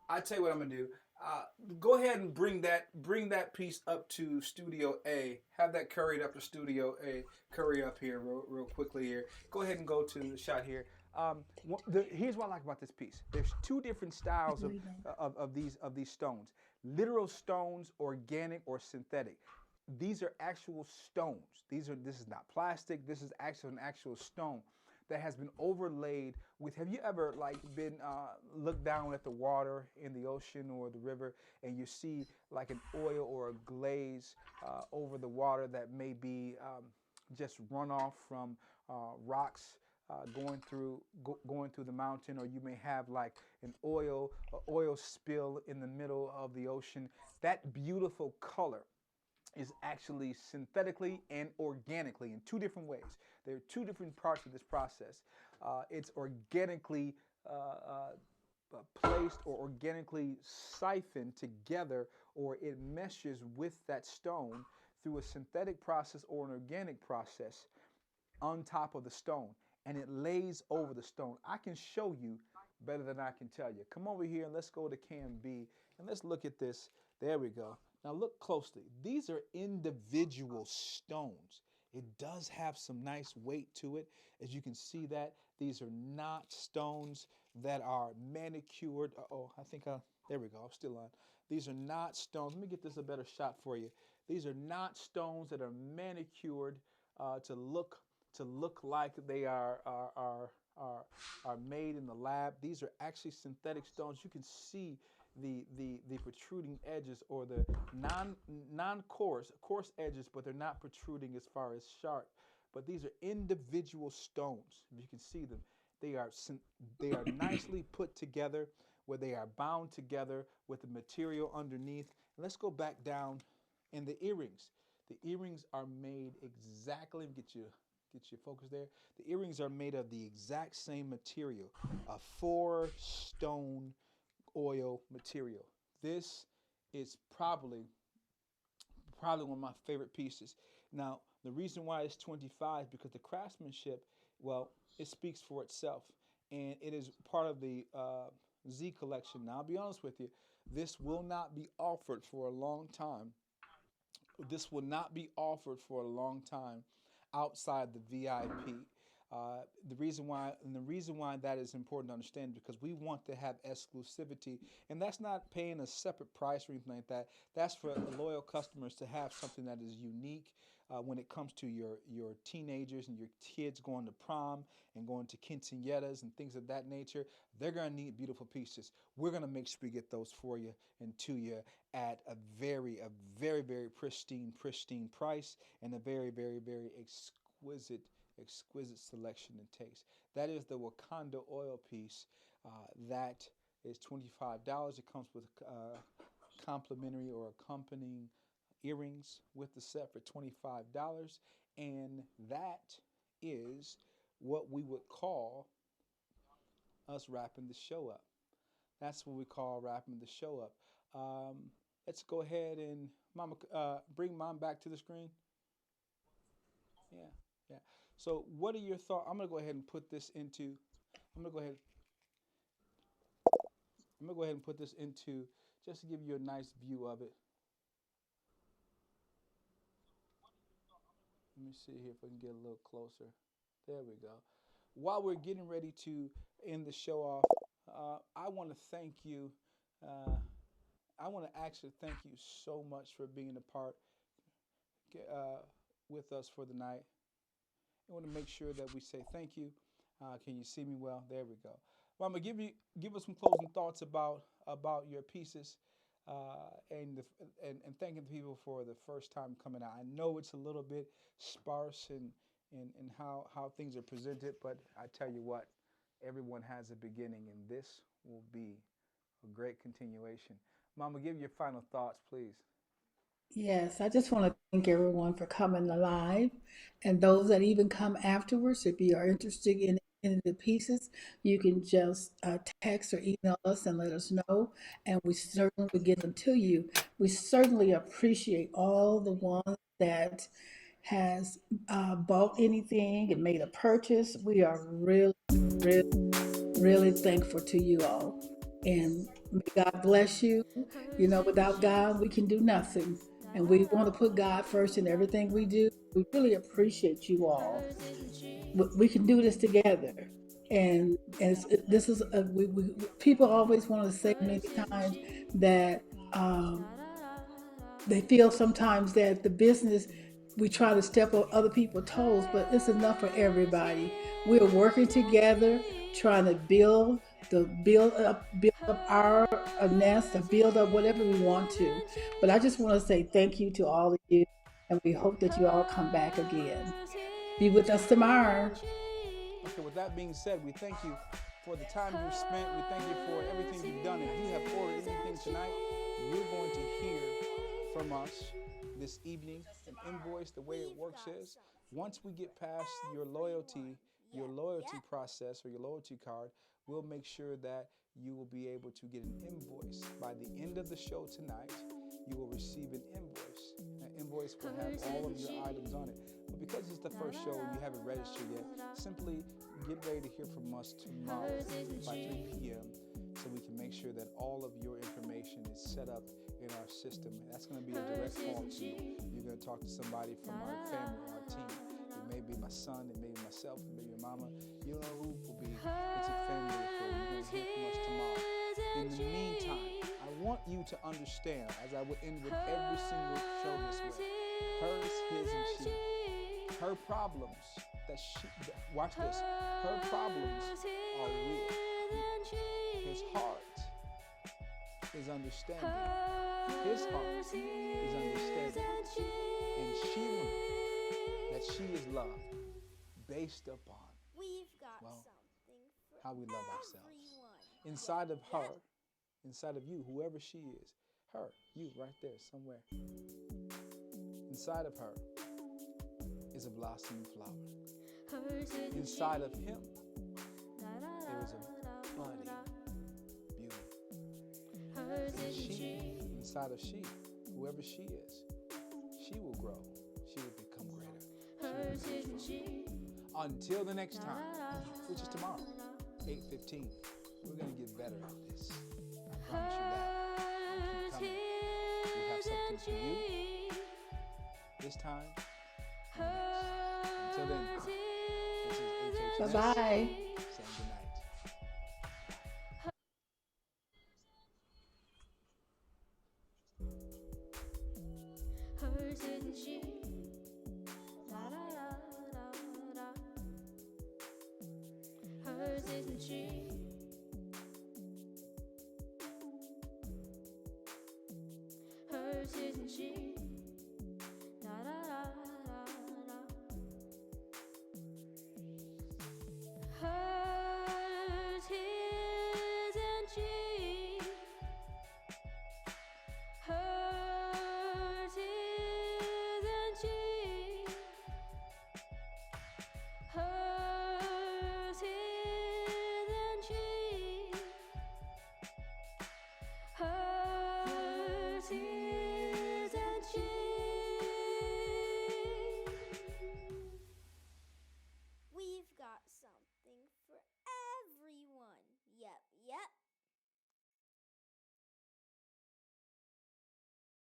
I tell you what I'm gonna do. Uh, Go ahead and bring that piece up to Studio A. Have that curried up to Studio A. Curry up here real quickly here. Go ahead and go to the shot here. Here's what I like about this piece. There's two different styles of these stones: literal stones, organic or synthetic. These are actual stones. This is not plastic. This is actually an actual stone that has been overlaid with. Have you ever like been looked down at the water in the ocean or the river, and you see like an oil or a glaze over the water that may be just runoff from rocks going through the mountain, or you may have like an oil spill in the middle of the ocean. That beautiful color is actually synthetically and organically in two different ways. There are two different parts of this process. It's organically placed or organically siphoned together, or it meshes with that stone through a synthetic process or an organic process on top of the stone, and it lays over the stone. I can show you better than I can tell you. Come over here and let's go to Cam B and let's look at this. There we go. Now look closely. These are individual stones. It does have some nice weight to it. As you can see that these are not stones that are manicured. Oh, I think there we go. I'm still on. These are not stones. Let me get this a better shot for you. These are not stones that are manicured to look like they are made in the lab. These are actually synthetic stones. You can see the protruding edges or the coarse edges, but they're not protruding as far as sharp. But these are individual stones. If you can see them, they are they are nicely put together, where they are bound together with the material underneath. And let's go back down in the earrings. The earrings are made exactly. Get your focus there. The earrings are made of the exact same material, a 4 stone oil material. This is probably one of my favorite pieces. Now, the reason why it's 25 because the craftsmanship, well, it speaks for itself, and it is part of the Z collection. Now, I'll be honest with you, this will not be offered for a long time. This will not be offered for a long time outside the VIP. The reason why that is important to understand because we want to have exclusivity, and that's not paying a separate price or anything like that. That's for loyal customers to have something that is unique when it comes to your teenagers and your kids going to prom and going to quinceañeras and things of that nature. They're gonna need beautiful pieces. We're gonna make sure we get those for you and to you at a very pristine price and a very exquisite selection and taste. That is the Wakanda oil piece. That is $25. It comes with complimentary or accompanying earrings with the set for $25. And that is what we would call us wrapping the show up. That's what we call wrapping the show up. Um, let's go ahead and Mama, bring Mom back to the screen. Yeah, yeah. So, what are your thoughts? I'm gonna go ahead and put this into. I'm gonna go ahead. I'm gonna go ahead and put this into just to give you a nice view of it. Let me see here if I can get a little closer. There we go. While we're getting ready to end the show off, I want to thank you. Uh, I want to actually thank you so much for being a part uh, with us for the night. I want to make sure that we say thank you. Can you see me well? There we go. Well, I'm gonna give us some closing thoughts about your pieces, and and thanking the people for the first time coming out. I know it's a little bit sparse in how things are presented, but I tell you what, everyone has a beginning, and this will be a great continuation. Mama, give your final thoughts, please. Yes, I just want to thank everyone for coming alive and those that even come afterwards. If you are interested in the pieces, you can just text or email us and let us know, and we certainly will get them to you. We certainly appreciate all the ones that has bought anything and made a purchase. We are really thankful to you all. And may God bless you. You know, without God, we can do nothing. And we want to put God first in everything we do. We really appreciate you all. We can do this together. This is people always want to say many times that um, they feel sometimes that the business we try to step on other people's toes, but it's enough for everybody. We're working together, trying to build up our nest, to build up whatever we want to. But I just want to say thank you to all of you, and we hope that you all come back again. Be with us tomorrow. Okay, with that being said, we thank you for the time you've spent. We thank you for everything you've done. If you have ordered anything tonight, you're going to hear from us this evening. An invoice, the way it works is once we get past your loyalty process or your loyalty card, we'll make sure that you will be able to get an invoice. By the end of the show tonight, you will receive an invoice. An invoice will have all of your items on it. But because it's the first show and you haven't registered yet, simply get ready to hear from us tomorrow by 3 p.m. so we can make sure that all of your information is set up in our system. That's going to be a direct call to you. You're going to talk to somebody from our family, our team. It may be my son, it may be myself, it may be your mama. You don't know who will be. It's a family affair. You're going to to hear from us tomorrow. In the meantime, I want you to understand, as I would end with every single show this way, hers, his, and she. Her problems watch this, her problems are real. His heart is understanding. His heart is understanding. And she will know that she is loved based upon, We've got well, something for how we love ourselves. everyone. Inside of her, inside of you, whoever she is, her, you right there somewhere. Inside of her is a blossoming flower. Inside of him, there is a budding beauty. And she, inside of she, whoever she is, she will grow. She will become greater. She will become stronger. Until the next time, which is tomorrow, 8:15, we're going to get better at this. I promise you that. Keep coming. We have something for you this time and next. Until then, this is HHS Bye-bye. saying goodnight. Hers isn't she? Hers isn't she? Hers isn't she?